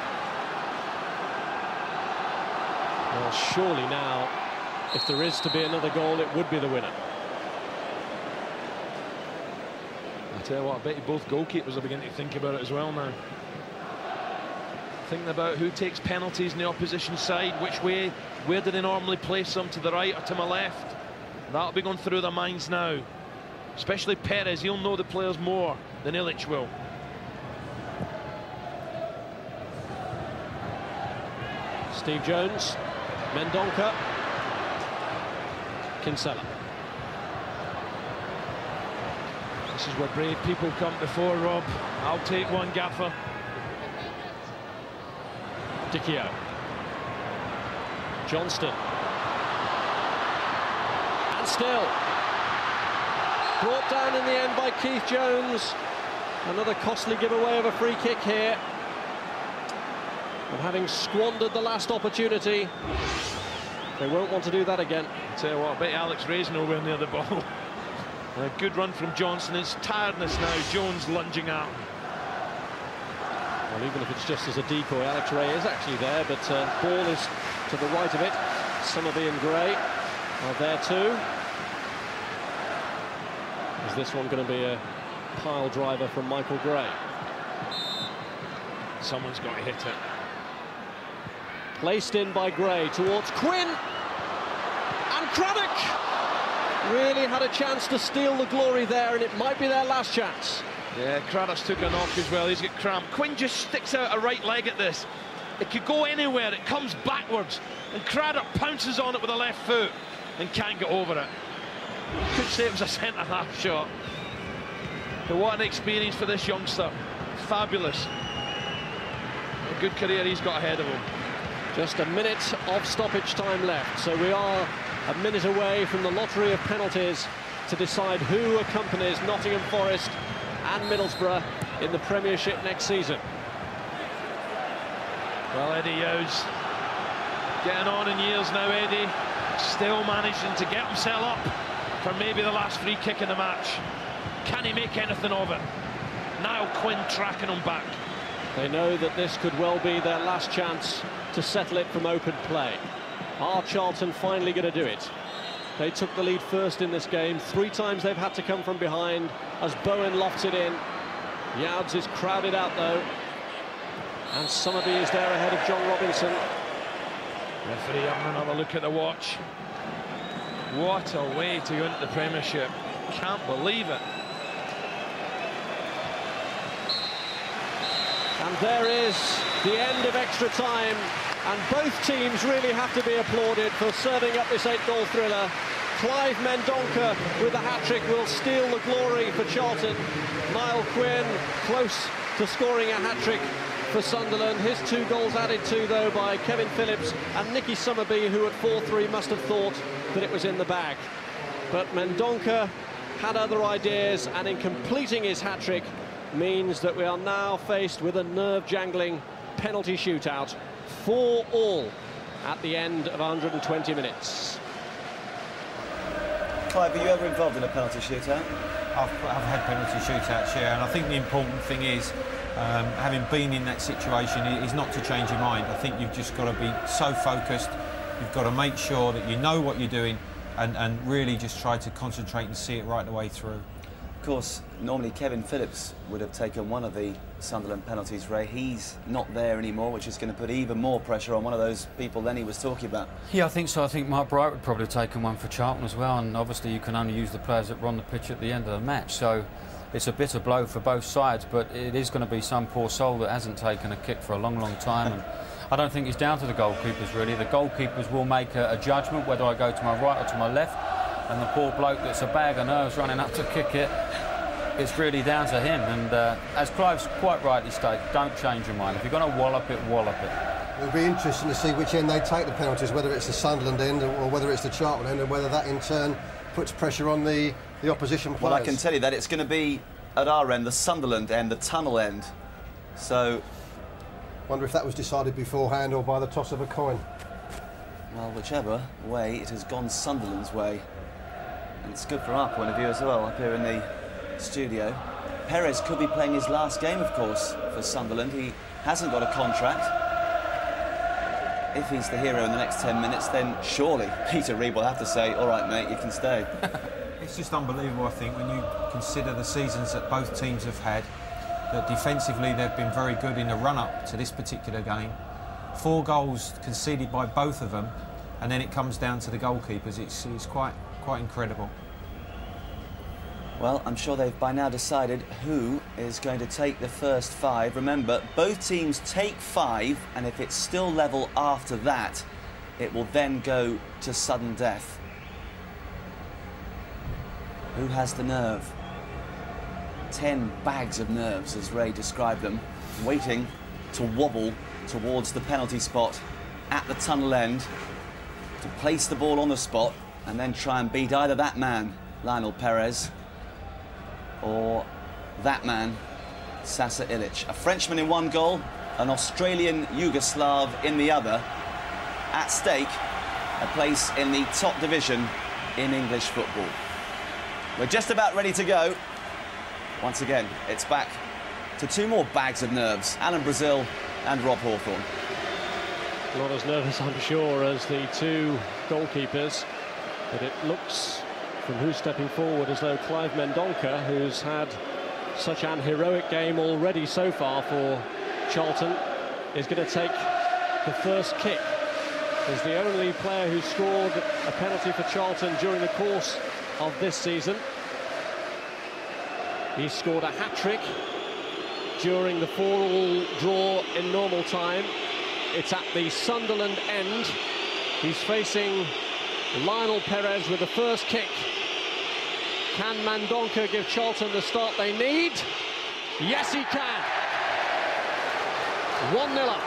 Well, surely now, if there is to be another goal, it would be the winner. I tell you what, I bet you both goalkeepers are beginning to think about it as well now. Thinking about who takes penalties in the opposition side, which way, where do they normally place them, to the right or to my left? That'll be going through their minds now. Especially Perez, he'll know the players more than Ilic will. Steve Jones, Mendonca, Kinsella. This is where brave people come before, Rob. I'll take one, Gaffer. Dicchio. Johnston. And still. Brought down in the end by Keith Jones. Another costly giveaway of a free kick here. And having squandered the last opportunity, they won't want to do that again. I'll tell you what, I bet Alex Ray's nowhere near the ball. A good run from Johnson. It's tiredness now. Jones lunging out. Well, even if it's just as a decoy, Alex Ray is actually there, but ball is to the right of it. Summerby and Gray are there too. Is this one going to be a pile driver from Michael Gray? Someone's got to hit it. Placed in by Gray towards Quinn. And Craddock really had a chance to steal the glory there, and it might be their last chance. Yeah, Craddock's took a knock as well. He's got cramp. Quinn just sticks out a right leg at this. It could go anywhere. It comes backwards, and Craddock pounces on it with the left foot and can't get over it. You could say it was a centre-half shot. But what an experience for this youngster. Fabulous. A good career he's got ahead of him. Just a minute of stoppage time left, so we are a minute away from the lottery of penalties to decide who accompanies Nottingham Forest and Middlesbrough in the Premiership next season. Well, Eddie Howe's getting on in years now, Eddie. Still managing to get himself up for maybe the last free kick in the match. Can he make anything of it? Niall Quinn tracking him back. They know that this could well be their last chance to settle it from open play. Are Charlton finally going to do it? They took the lead first in this game. 3 times they've had to come from behind as Bowen lofts it in. Youds is crowded out though, and Summerby is there ahead of John Robinson. Referee having another look at the watch. What a way to go into the Premiership. Can't believe it. And there is the end of extra time, and both teams really have to be applauded for serving up this 8-goal thriller. Clive Mendonca with a hat-trick will steal the glory for Charlton. Niall Quinn close to scoring a hat-trick for Sunderland. His 2 goals added to, though, by Kevin Phillips and Nicky Summerby, who at 4-3 must have thought that it was in the bag. But Mendonca had other ideas, and in completing his hat-trick means that we are now faced with a nerve-jangling penalty shootout. 4-4 at the end of 120 minutes. Clive, are you ever involved in a penalty shootout? I've had penalty shootouts, yeah, and I think the important thing is, having been in that situation, is not to change your mind. I think you've just got to be so focused. You've got to make sure that you know what you're doing, and really just try to concentrate and see it right the way through. Of course, normally Kevin Phillips would have taken one of the Sunderland penalties, Ray. He's not there anymore, which is going to put even more pressure on one of those people Lenny was talking about. Yeah, I think so. I think Mark Bright would probably have taken one for Charlton as well, and obviously you can only use the players that were on the pitch at the end of the match, so it's a bitter blow for both sides, but it is going to be some poor soul that hasn't taken a kick for a long, long time. And I don't think it's down to the goalkeepers, really. The goalkeepers will make a judgment whether I go to my right or to my left, and the poor bloke that's a bag of nerves running up to kick it, it's really down to him. And as Clive's quite rightly stated, don't change your mind. If you're going to wallop it, wallop it. It'll be interesting to see which end they take the penalties, whether it's the Sunderland end or whether it's the Charlton end, and whether that in turn puts pressure on the opposition players. Well, I can tell you that it's going to be at our end, the Sunderland end, the tunnel end. So, wonder if that was decided beforehand or by the toss of a coin. Well, whichever way, it has gone Sunderland's way. And it's good from our point of view as well, up here in the studio. Perez could be playing his last game, of course, for Sunderland. He hasn't got a contract. If he's the hero in the next 10 minutes, then surely Peter Reid will have to say, all right, mate, you can stay. It's just unbelievable, I think, when you consider the seasons that both teams have had, that defensively they've been very good in the run-up to this particular game. 4 goals conceded by both of them, and then it comes down to the goalkeepers. It's quite incredible. Well, I'm sure they've by now decided who is going to take the first 5. Remember, both teams take 5, and if it's still level after that, it will then go to sudden death. Who has the nerve? 10 bags of nerves, as Ray described them, waiting to wobble towards the penalty spot at the tunnel end, to place the ball on the spot and then try and beat either that man, Lionel Perez, or that man, Sasa Ilic. A Frenchman in one goal, an Australian Yugoslav in the other. At stake, a place in the top division in English football. We're just about ready to go. Once again, it's back to 2 more bags of nerves, Alan Brazil and Rob Hawthorne. Not as nervous, I'm sure, as the 2 goalkeepers, but it looks, from who's stepping forward, as though Clive Mendonca, who's had such an heroic game already so far for Charlton, is going to take the first kick. He's the only player who scored a penalty for Charlton during the course of this season. He scored a hat-trick during the 4-4 draw in normal time. It's at the Sunderland end. He's facing Lionel Perez with the first kick. Can Mandonka give Charlton the start they need? Yes, he can. 1-0 up.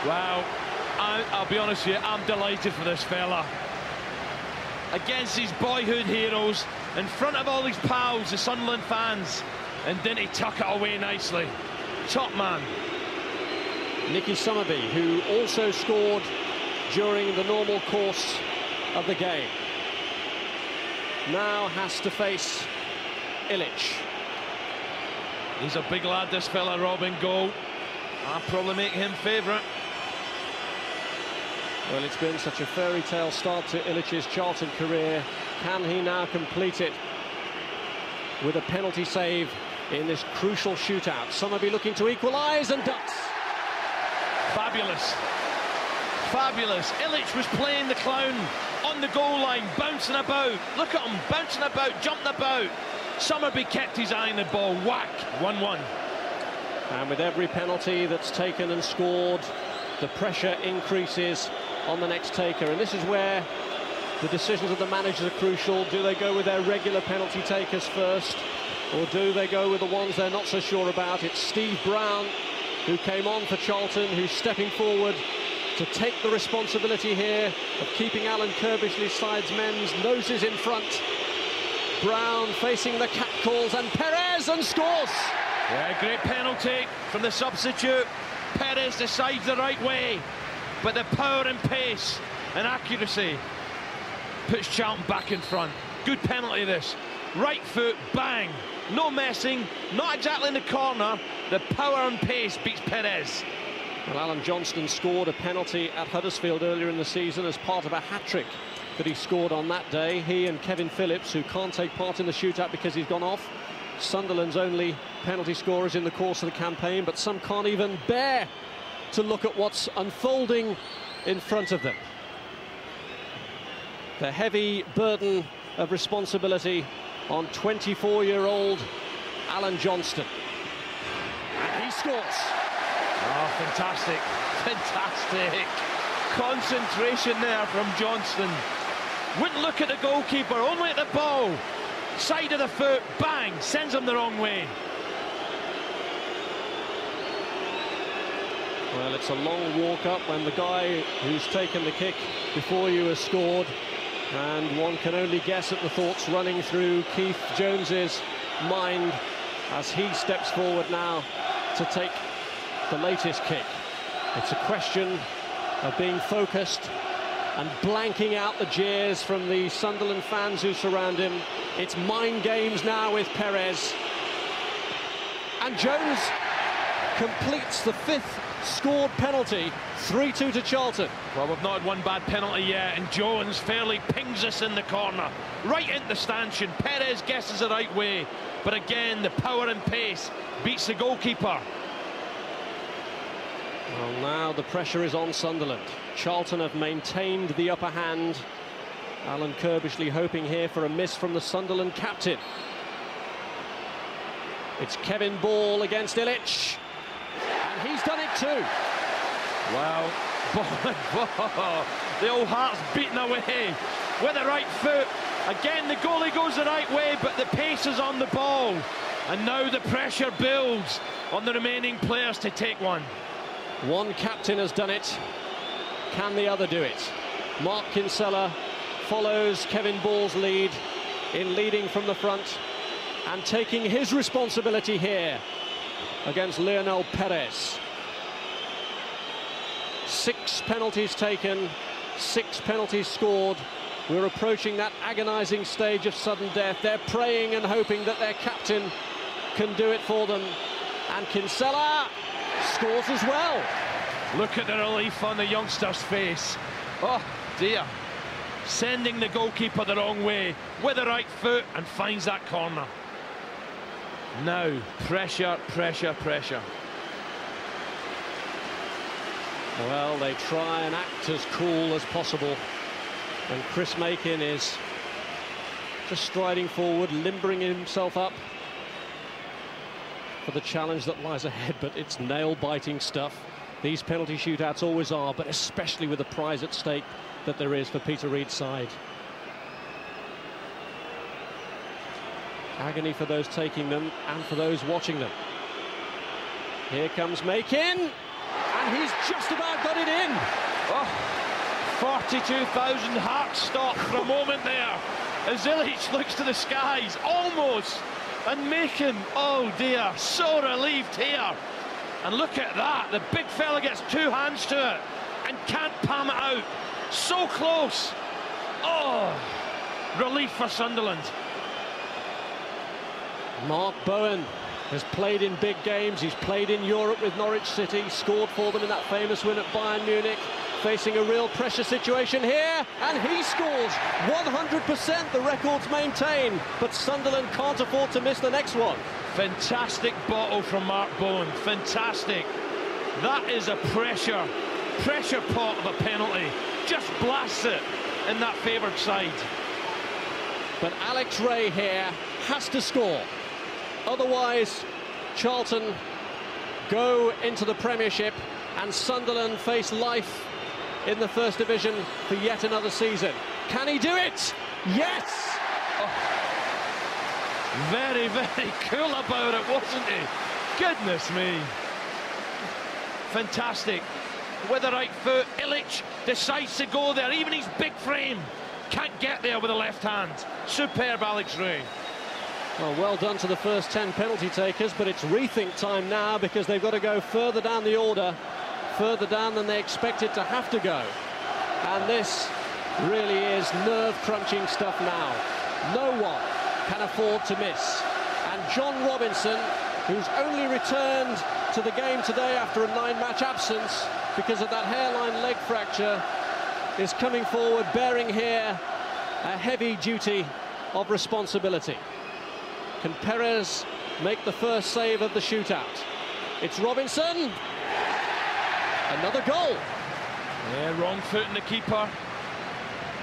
Wow, I'll be honest with you, I'm delighted for this fella. Against his boyhood heroes, in front of all his pals, the Sunderland fans, and didn't he tuck it away nicely? Top man. Nicky Summerby, who also scored during the normal course of the game, now has to face Ilic. He's a big lad, this fella, Rob, in goal. I'll probably make him favourite. Well, it's been such a fairy tale start to Ilic's Charlton career. Can he now complete it with a penalty save in this crucial shootout? Summerby looking to equalise and does. Fabulous. Fabulous. Ilic was playing the clown on the goal line, bouncing about. Look at him, bouncing about, jumping about. Summerby kept his eye on the ball. Whack. 1-1. And with every penalty that's taken and scored, the pressure increases on the next taker. And this is where the decisions of the managers are crucial. Do they go with their regular penalty takers first, or do they go with the ones they're not so sure about? It's Steve Brown, who came on for Charlton, who's stepping forward to take the responsibility here of keeping Alan Kirbishley's side's men's noses in front. Brown facing the catcalls, and Perez, and scores! Yeah, great penalty from the substitute. Perez decides the right way, but the power and pace and accuracy puts Charlton back in front. Good penalty this. Right foot, bang. No messing, not exactly in the corner. The power and pace beats Perez. Well, Alan Johnston scored a penalty at Huddersfield earlier in the season as part of a hat-trick that he scored on that day. He and Kevin Phillips, who can't take part in the shootout because he's gone off, Sunderland's only penalty scorers in the course of the campaign, but some can't even bear to look at what's unfolding in front of them. The heavy burden of responsibility on 24-year-old Alan Johnston. And he scores. Oh, fantastic. Fantastic. Concentration there from Johnston. Wouldn't look at the goalkeeper, only at the ball. Side of the foot, bang, sends him the wrong way. Well, it's a long walk up when the guy who's taken the kick before you has scored, and one can only guess at the thoughts running through Keith Jones's mind as he steps forward now to take the latest kick. It's a question of being focused and blanking out the jeers from the Sunderland fans who surround him. It's mind games now with Perez. And Jones completes the 5th scored penalty, 3-2 to Charlton. Well, we've not had one bad penalty yet, and Jones fairly pings us in the corner, right into the stanchion. Perez guesses the right way, but again, the power and pace beats the goalkeeper. Well, now the pressure is on Sunderland. Charlton have maintained the upper hand. Alan Kirbishley hoping here for a miss from the Sunderland captain. It's Kevin Ball against Ilic. And he's done it too. Wow. The old heart's beating away with the right foot. Again, the goalie goes the right way, but the pace is on the ball. And now the pressure builds on the remaining players to take one. One captain has done it. Can the other do it? Mark Kinsella follows Kevin Ball's lead in leading from the front and taking his responsibility here against Lionel Perez. 6 penalties taken, 6 penalties scored. We're approaching that agonizing stage of sudden death. They're praying and hoping that their captain can do it for them. And Kinsella scores as well. Look at the relief on the youngster's face. Oh dear. Sending the goalkeeper the wrong way with the right foot, and finds that corner. Now, pressure, pressure, pressure. Well, they try and act as cool as possible. And Chris Makin is just striding forward, limbering himself up for the challenge that lies ahead, but it's nail-biting stuff. These penalty shootouts always are, but especially with the prize at stake that there is for Peter Reid's side. Agony for those taking them and for those watching them. Here comes Makin, and he's just about got it in. Oh, 42,000 hearts stop for a moment there as Ilic looks to the skies, almost, and Makin, oh dear, so relieved here. And look at that, the big fella gets two hands to it and can't palm it out. So close. Oh, relief for Sunderland. Mark Bowen has played in big games. He's played in Europe with Norwich City, scored for them in that famous win at Bayern Munich, facing a real pressure situation here, and he scores 100%. The record's maintained, but Sunderland can't afford to miss the next one. Fantastic bottle from Mark Bowen, fantastic. That is a pressure pot of a penalty. Just blasts it in that favoured side. But Alex Ray here has to score. Otherwise, Charlton go into the Premiership and Sunderland face life in the First Division for yet another season. Can he do it? Yes! Oh. Very, very cool about it, wasn't he? Goodness me. Fantastic. With the right foot, Ilic decides to go there. Even his big frame can't get there with the left hand. Superb, Alex Ray. Well done to the first 10 penalty takers, but it's rethink time now because they've got to go further down the order, further down than they expected to have to go. And this really is nerve-crunching stuff now. No one can afford to miss. And John Robinson, who's only returned to the game today after a 9-match absence because of that hairline leg fracture, is coming forward bearing here a heavy duty of responsibility. Can Perez make the first save of the shootout? It's Robinson. Another goal. Yeah, wrong foot in the keeper.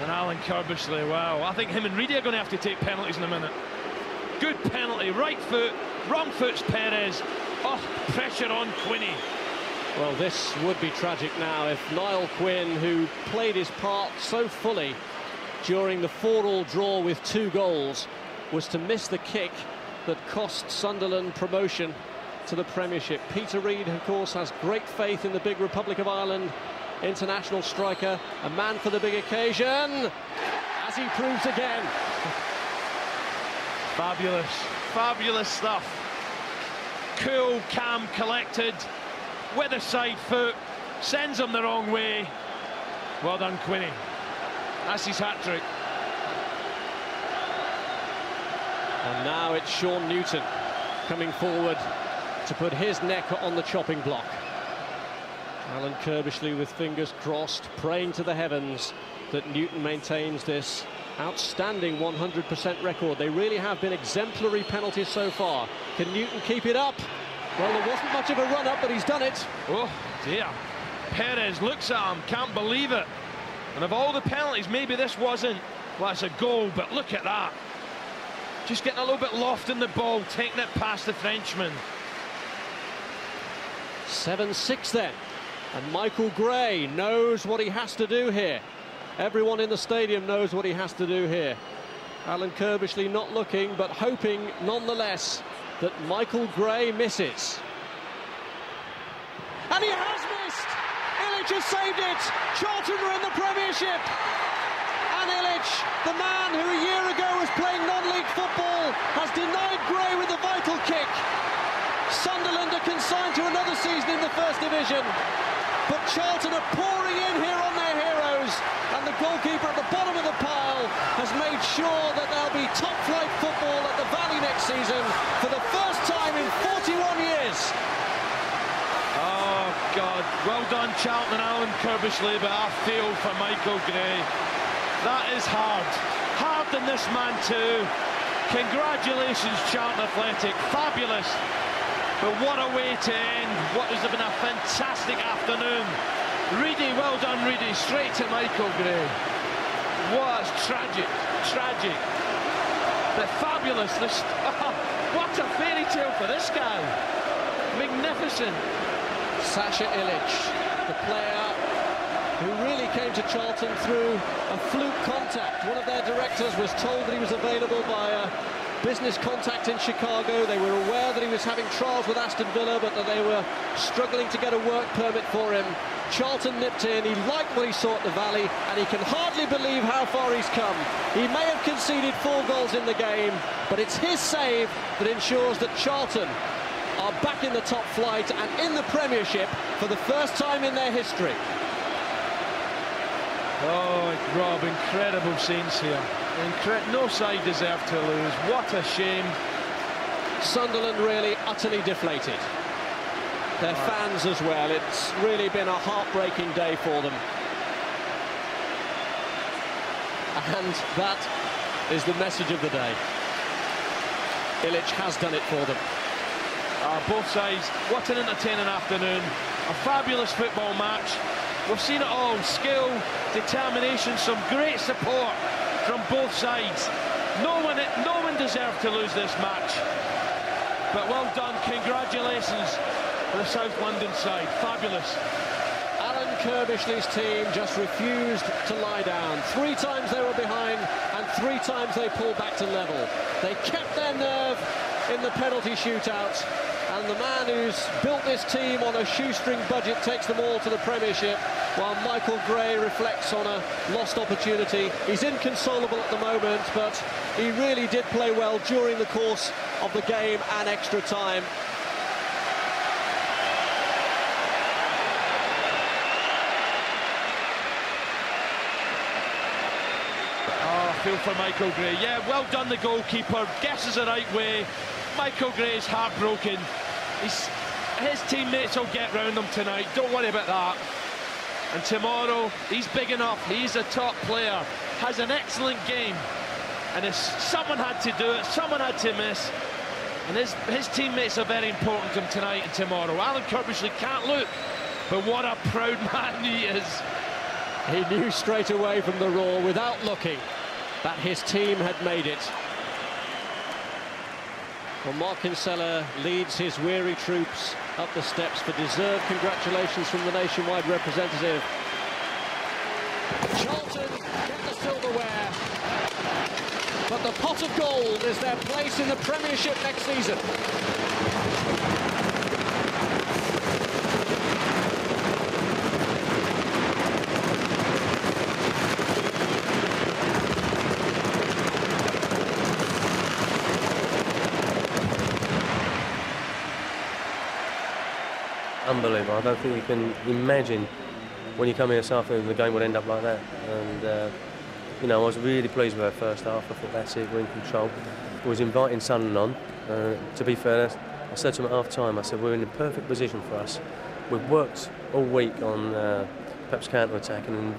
And Alan Kirbishley, wow. I think him and Reedy are going to have to take penalties in a minute. Good penalty, right foot, wrong foot's Perez. Oh, pressure on Quinney. Well, this would be tragic now if Niall Quinn, who played his part so fully during the 4-4 draw with 2 goals, was to miss the kick that cost Sunderland promotion to the Premiership. Peter Reid, of course, has great faith in the big Republic of Ireland international striker, a man for the big occasion, as he proves again. Fabulous, fabulous stuff. Cool, calm, collected, with a side foot, sends him the wrong way. Well done, Quinney. That's his hat-trick. And now it's Sean Newton coming forward to put his neck on the chopping block. Alan Kirbishley with fingers crossed, praying to the heavens that Newton maintains this outstanding 100% record. They really have been exemplary penalties so far. Can Newton keep it up? Well, there wasn't much of a run-up, but he's done it. Oh, dear. Perez looks at him, can't believe it. And of all the penalties, maybe this wasn't, well, it's a goal, but look at that. Just getting a little bit loft in the ball, taking it past the Frenchman. 7-6 then. And Michael Gray knows what he has to do here. Everyone in the stadium knows what he has to do here. Alan Kirbishley not looking, but hoping nonetheless that Michael Gray misses. And he has missed! Ilic has saved it! Charlton are in the Premiership! And Ilic, the man who a year ago was playing non-league football, has denied Gray with a vital kick. Sunderland are consigned to another season in the First Division. But Charlton are pouring in here on their heroes, and the goalkeeper at the bottom of the pile has made sure that there'll be top-flight football at the Valley next season for the first time in 41 years. Oh, God. Well done, Charlton and Alan Kirbishley, but I feel for Michael Gray. That is hard. Hard than this man too. Congratulations, Charlton Athletic. Fabulous. But what a way to end what has been a fantastic afternoon. Reedy, well done, Reedy. Straight to Michael Gray. Was tragic, tragic. But fabulous. What a fairy tale for this guy. Magnificent. Sasha Ilic, the player who really came to Charlton through a fluke contact. One of their directors was told that he was available by a business contact in Chicago. They were aware that he was having trials with Aston Villa, but that they were struggling to get a work permit for him. Charlton nipped in, he liked what he saw at the Valley, and he can hardly believe how far he's come. He may have conceded 4 goals in the game, but it's his save that ensures that Charlton are back in the top flight and in the Premiership for the first time in their history. Oh, Rob, incredible scenes here. No side deserved to lose. What a shame. Sunderland really utterly deflated. Their fans as well. It's really been a heartbreaking day for them. And that is the message of the day. Ilic has done it for them. Both sides, what an entertaining afternoon. A fabulous football match. We've seen it all. Skill, determination, some great support from both sides. No one deserved to lose this match. But well done. Congratulations to the South London side. Fabulous. Alan Kirbishley's team just refused to lie down. 3 times they were behind and 3 times they pulled back to level. They kept their nerve in the penalty shootout. And the man who's built this team on a shoestring budget takes them all to the Premiership, while Michael Gray reflects on a lost opportunity. He's inconsolable at the moment, but he really did play well during the course of the game and extra time. Oh, I feel for Michael Gray. Yeah, well done, the goalkeeper. Guesses the right way. Michael Gray is heartbroken. His teammates will get round him tonight. Don't worry about that. And tomorrow, he's big enough. He's a top player. Has an excellent game. And if someone had to do it, someone had to miss. And his teammates are very important to him tonight and tomorrow. Alan Kirbishley can't look, but what a proud man he is. He knew straight away from the roar, without looking, that his team had made it. Well, Mark Kinsella leads his weary troops up the steps for deserved congratulations from the nationwide representative. Charlton get the silverware, but the pot of gold is their place in the Premiership next season. Unbelievable. I don't think you can imagine when you come here this afternoon the game would end up like that. And you know, I was really pleased with our first half. I thought that's it, we're in control. I was inviting Sunderland on. To be fair, I said to them at half time, I said we're in a perfect position for us. We've worked all week on perhaps counter attacking,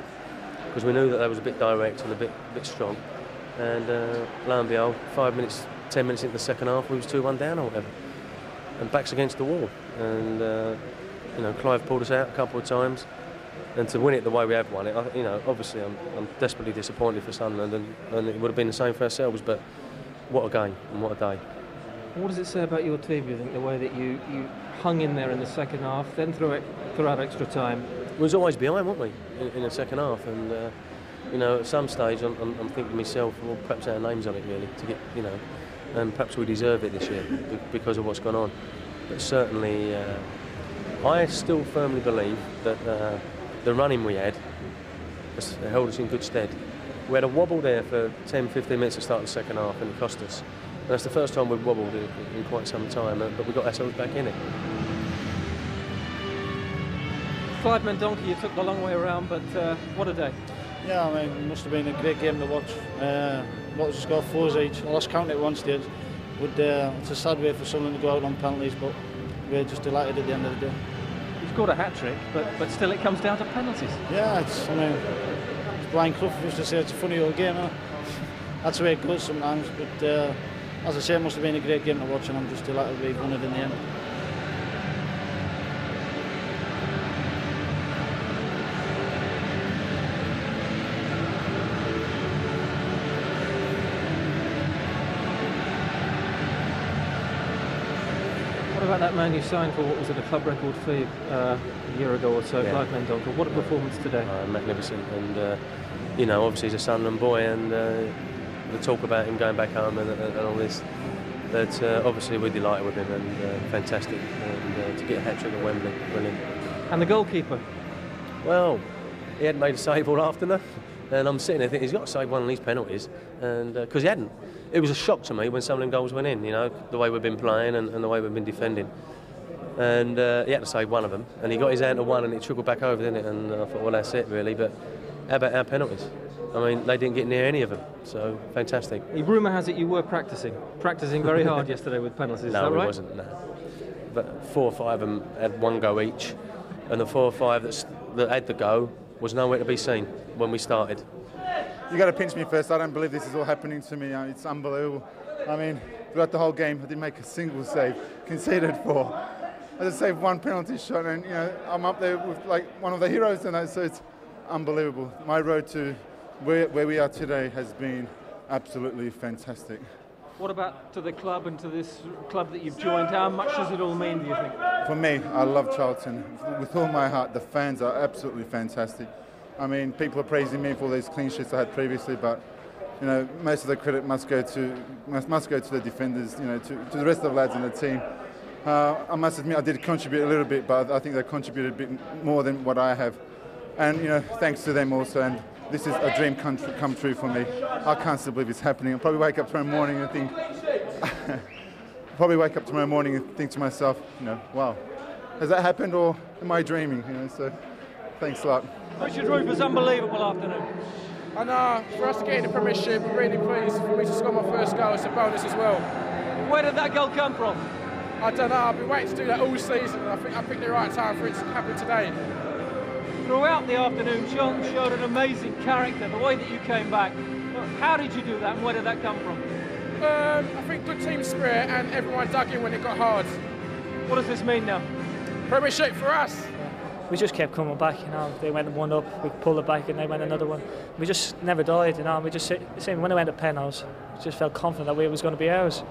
because we knew that they was a bit direct and a bit strong. And lo and behold, 5 minutes, 10 minutes into the second half, we was 2-1 down or whatever, and backs against the wall. And you know, Clive pulled us out a couple of times, and to win it the way we have won it, you know, obviously I'm desperately disappointed for Sunderland, and it would have been the same for ourselves. But what a game and what a day! What does it say about your team, you think, the way that you hung in there in the second half, then throughout extra time? We was always behind, weren't we, in the second half? And you know, at some stage, I'm thinking to myself, well, perhaps our name's on it really to get, you know, and perhaps we deserve it this year because of what's gone on. But certainly, I still firmly believe that the running we had has held us in good stead. We had a wobble there for 10-15 minutes to start the second half, and it cost us. And that's the first time we've wobbled in quite some time, but we got ourselves back in it. Clive Mendonca, you took the long way around, but what a day. Yeah, I mean, it must have been a great game to watch. What was the score? 4 each. I lost count at one stage. But it's a sad way for someone to go out on penalties, but we're just delighted at the end of the day. You've scored a hat-trick, but still it comes down to penalties. Yeah, I mean, it's Brian Clough used to say it's a funny old game, huh? That's the way it goes sometimes, but as I say, it must have been a great game to watch, and I'm just delighted we've won it in the end. What about that man you signed for, what was it, a club record fee a year ago or so, Clive Mendonca? What a performance today. Magnificent, and you know, obviously he's a Sunderland boy, and the talk about him going back home and all this, but obviously we're delighted with him, and fantastic, and to get a hat-trick at Wembley, brilliant. And the goalkeeper? Well, he hadn't made a save all afternoon, and I'm sitting there thinking he's got to save one of these penalties, and because he hadn't. It was a shock to me when some of them goals went in, you know, the way we've been playing and the way we've been defending. And he had to save one of them, and he got his hand to one and it trickled back over, didn't it? And I thought, well, that's it really. But how about our penalties? I mean, they didn't get near any of them, so fantastic. Rumour has it you were practising very hard yesterday with penalties, is that right? No, it wasn't, no. But 4 or 5 of them had one go each, and the 4 or 5 that had the go was nowhere to be seen when we started. You got to pinch me first. I don't believe this is all happening to me. It's unbelievable. I mean, throughout the whole game, I didn't make a single save. Conceded 4. I just saved 1 penalty shot, and you know, I'm up there with like one of the heroes tonight. So it's unbelievable. My road to where we are today has been absolutely fantastic. What about to the club and to this club that you've joined? How much does it all mean, do you think? For me, I love Charlton with all my heart. The fans are absolutely fantastic. I mean, people are praising me for all these clean sheets I had previously, but you know, most of the credit must go to the defenders, you know, to the rest of the lads in the team. I must admit I did contribute a little bit, but I think they contributed a bit more than what I have. And you know, thanks to them also. And this is a dream come true for me. I can't still believe it's happening. I'll probably wake up tomorrow morning and think, to myself, you know, wow, has that happened or am I dreaming? You know, so thanks a lot. Richard Roof was unbelievable afternoon. I know, for us to get in the Premiership, I'm really pleased for me to score my first goal. It's a bonus as well. Where did that goal come from? I don't know, I've been waiting to do that all season, and I think I picked the right time for it to happen today. Throughout the afternoon, Charlton showed an amazing character, the way that you came back. How did you do that, and where did that come from? I think good team spirit, and everyone dug in when it got hard. What does this mean now? Premiership for us. We just kept coming back, you know. They went 1 up, we pulled it back, and they went another one. We just never died, you know. We just when they went to penalties, we just felt confident that it was going to be ours.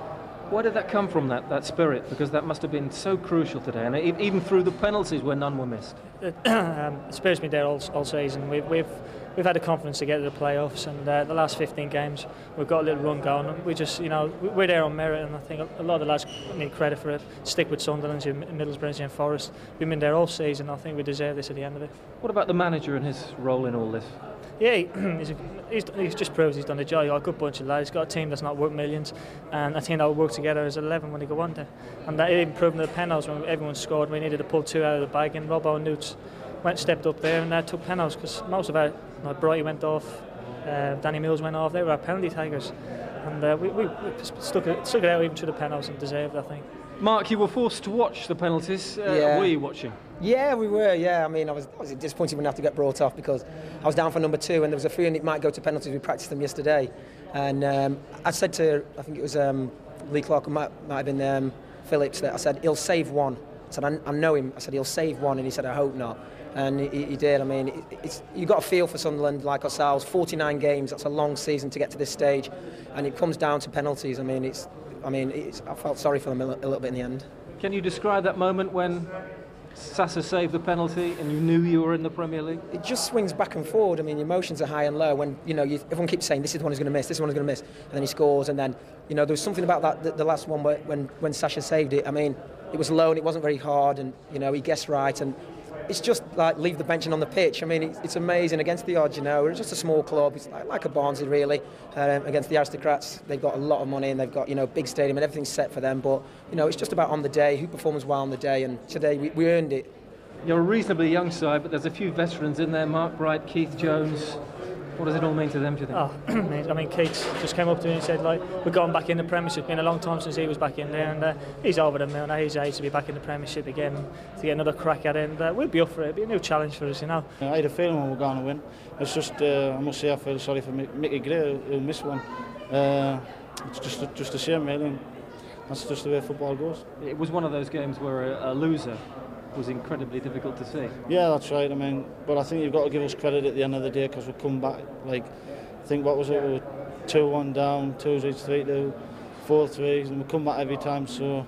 Where did that come from, that spirit? Because that must have been so crucial today, and even through the penalties where none were missed. The spirit's been there all season. We've had the confidence to get to the playoffs, and the last 15 games we've got a little run going. And we just, you know, we're there on merit, and I think a lot of the lads need credit for it. Stick with Sunderland, Middlesbrough, and Forest. We've been there all season. I think we deserve this at the end of it. What about the manager and his role in all this? Yeah, he's just proves he's done the job. He's got a good bunch of lads. He's got a team that's not worth millions, and a team that will work together as 11 when they go on there. And that even proved in the penalties when everyone scored. We needed to pull 2 out of the bag, and Robbo and Newts stepped up there and took penalties, because most of our, like Brighty went off, Danny Mills went off. They were our penalty takers, and we stuck it out even through the penalties and deserved it, I think. Mark, you were forced to watch the penalties. Were you watching? Yeah, we were, yeah. I mean, I was disappointed when I had to get brought off, because I was down for number 2 and there was a feeling it might go to penalties. We practiced them yesterday. And I said to, I think it was Lee Clark, or might have been Phillips, that I said, he'll save one. I said, I know him. I said, he'll save one. And he said, I hope not. And he did. I mean, you've got a feel for Sunderland like ourselves. 49 games, that's a long season to get to this stage. And it comes down to penalties. I mean, I felt sorry for them a little bit in the end. Can you describe that moment when Sasa saved the penalty and you knew you were in the Premier League? It just swings back and forward. I mean, emotions are high and low. When everyone keeps saying this is the one who's going to miss, this one is going to miss, and then he scores, and then there was something about that the last one when Sasha saved it. I mean, it was low and it wasn't very hard, and he guessed right, and it's just like leave the benching on the pitch. I mean, it's amazing against the odds. We're just a small club. It's like a Barnsley really against the aristocrats. They've got a lot of money and they've got big stadium and everything's set for them. But it's just about on the day, who performs well on the day. And today we earned it. You're a reasonably young side, but there's a few veterans in there. Mark Bright, Keith Jones. What does it all mean to them, do you think? I mean, Keith just came up to me and said, we're going back in the Premiership. It's been a long time since he was back in there, and he's over the moon. He's age to be back in the Premiership again, to get another crack at it. And we'll be up for it. It'll be a new challenge for us, I had a feeling we were going to win. It's just, I must say, I feel sorry for Mickey Gray, who missed one. It's just a shame, really. That's just the way football goes. It was one of those games where a loser was incredibly difficult to see. Yeah, that's right. I mean, but I think you've got to give us credit at the end of the day, because we've come back, I think, what was it, we were 2-1 down, 2-3, 3-2, 4-3, and we come back every time, so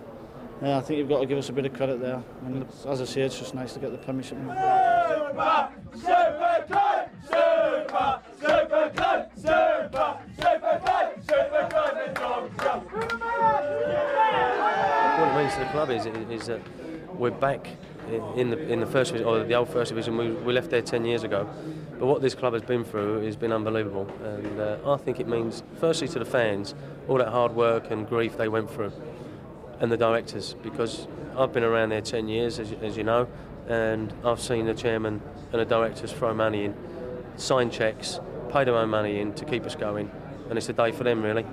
I think you've got to give us a bit of credit there. And as I say, it's just nice to get the Premiership. Super! Super Club! Super! Super Club! Super! Super Club! Super Club! Doncaster! What it means to the club is that we're back in the first division, or the old first division. We left there 10 years ago. But what this club has been through has been unbelievable. And I think it means, firstly to the fans, all that hard work and grief they went through. And the directors, because I've been around there 10 years, as you know, and I've seen the chairman and the directors throw money in, sign cheques, pay their own money in to keep us going, and it's a day for them really.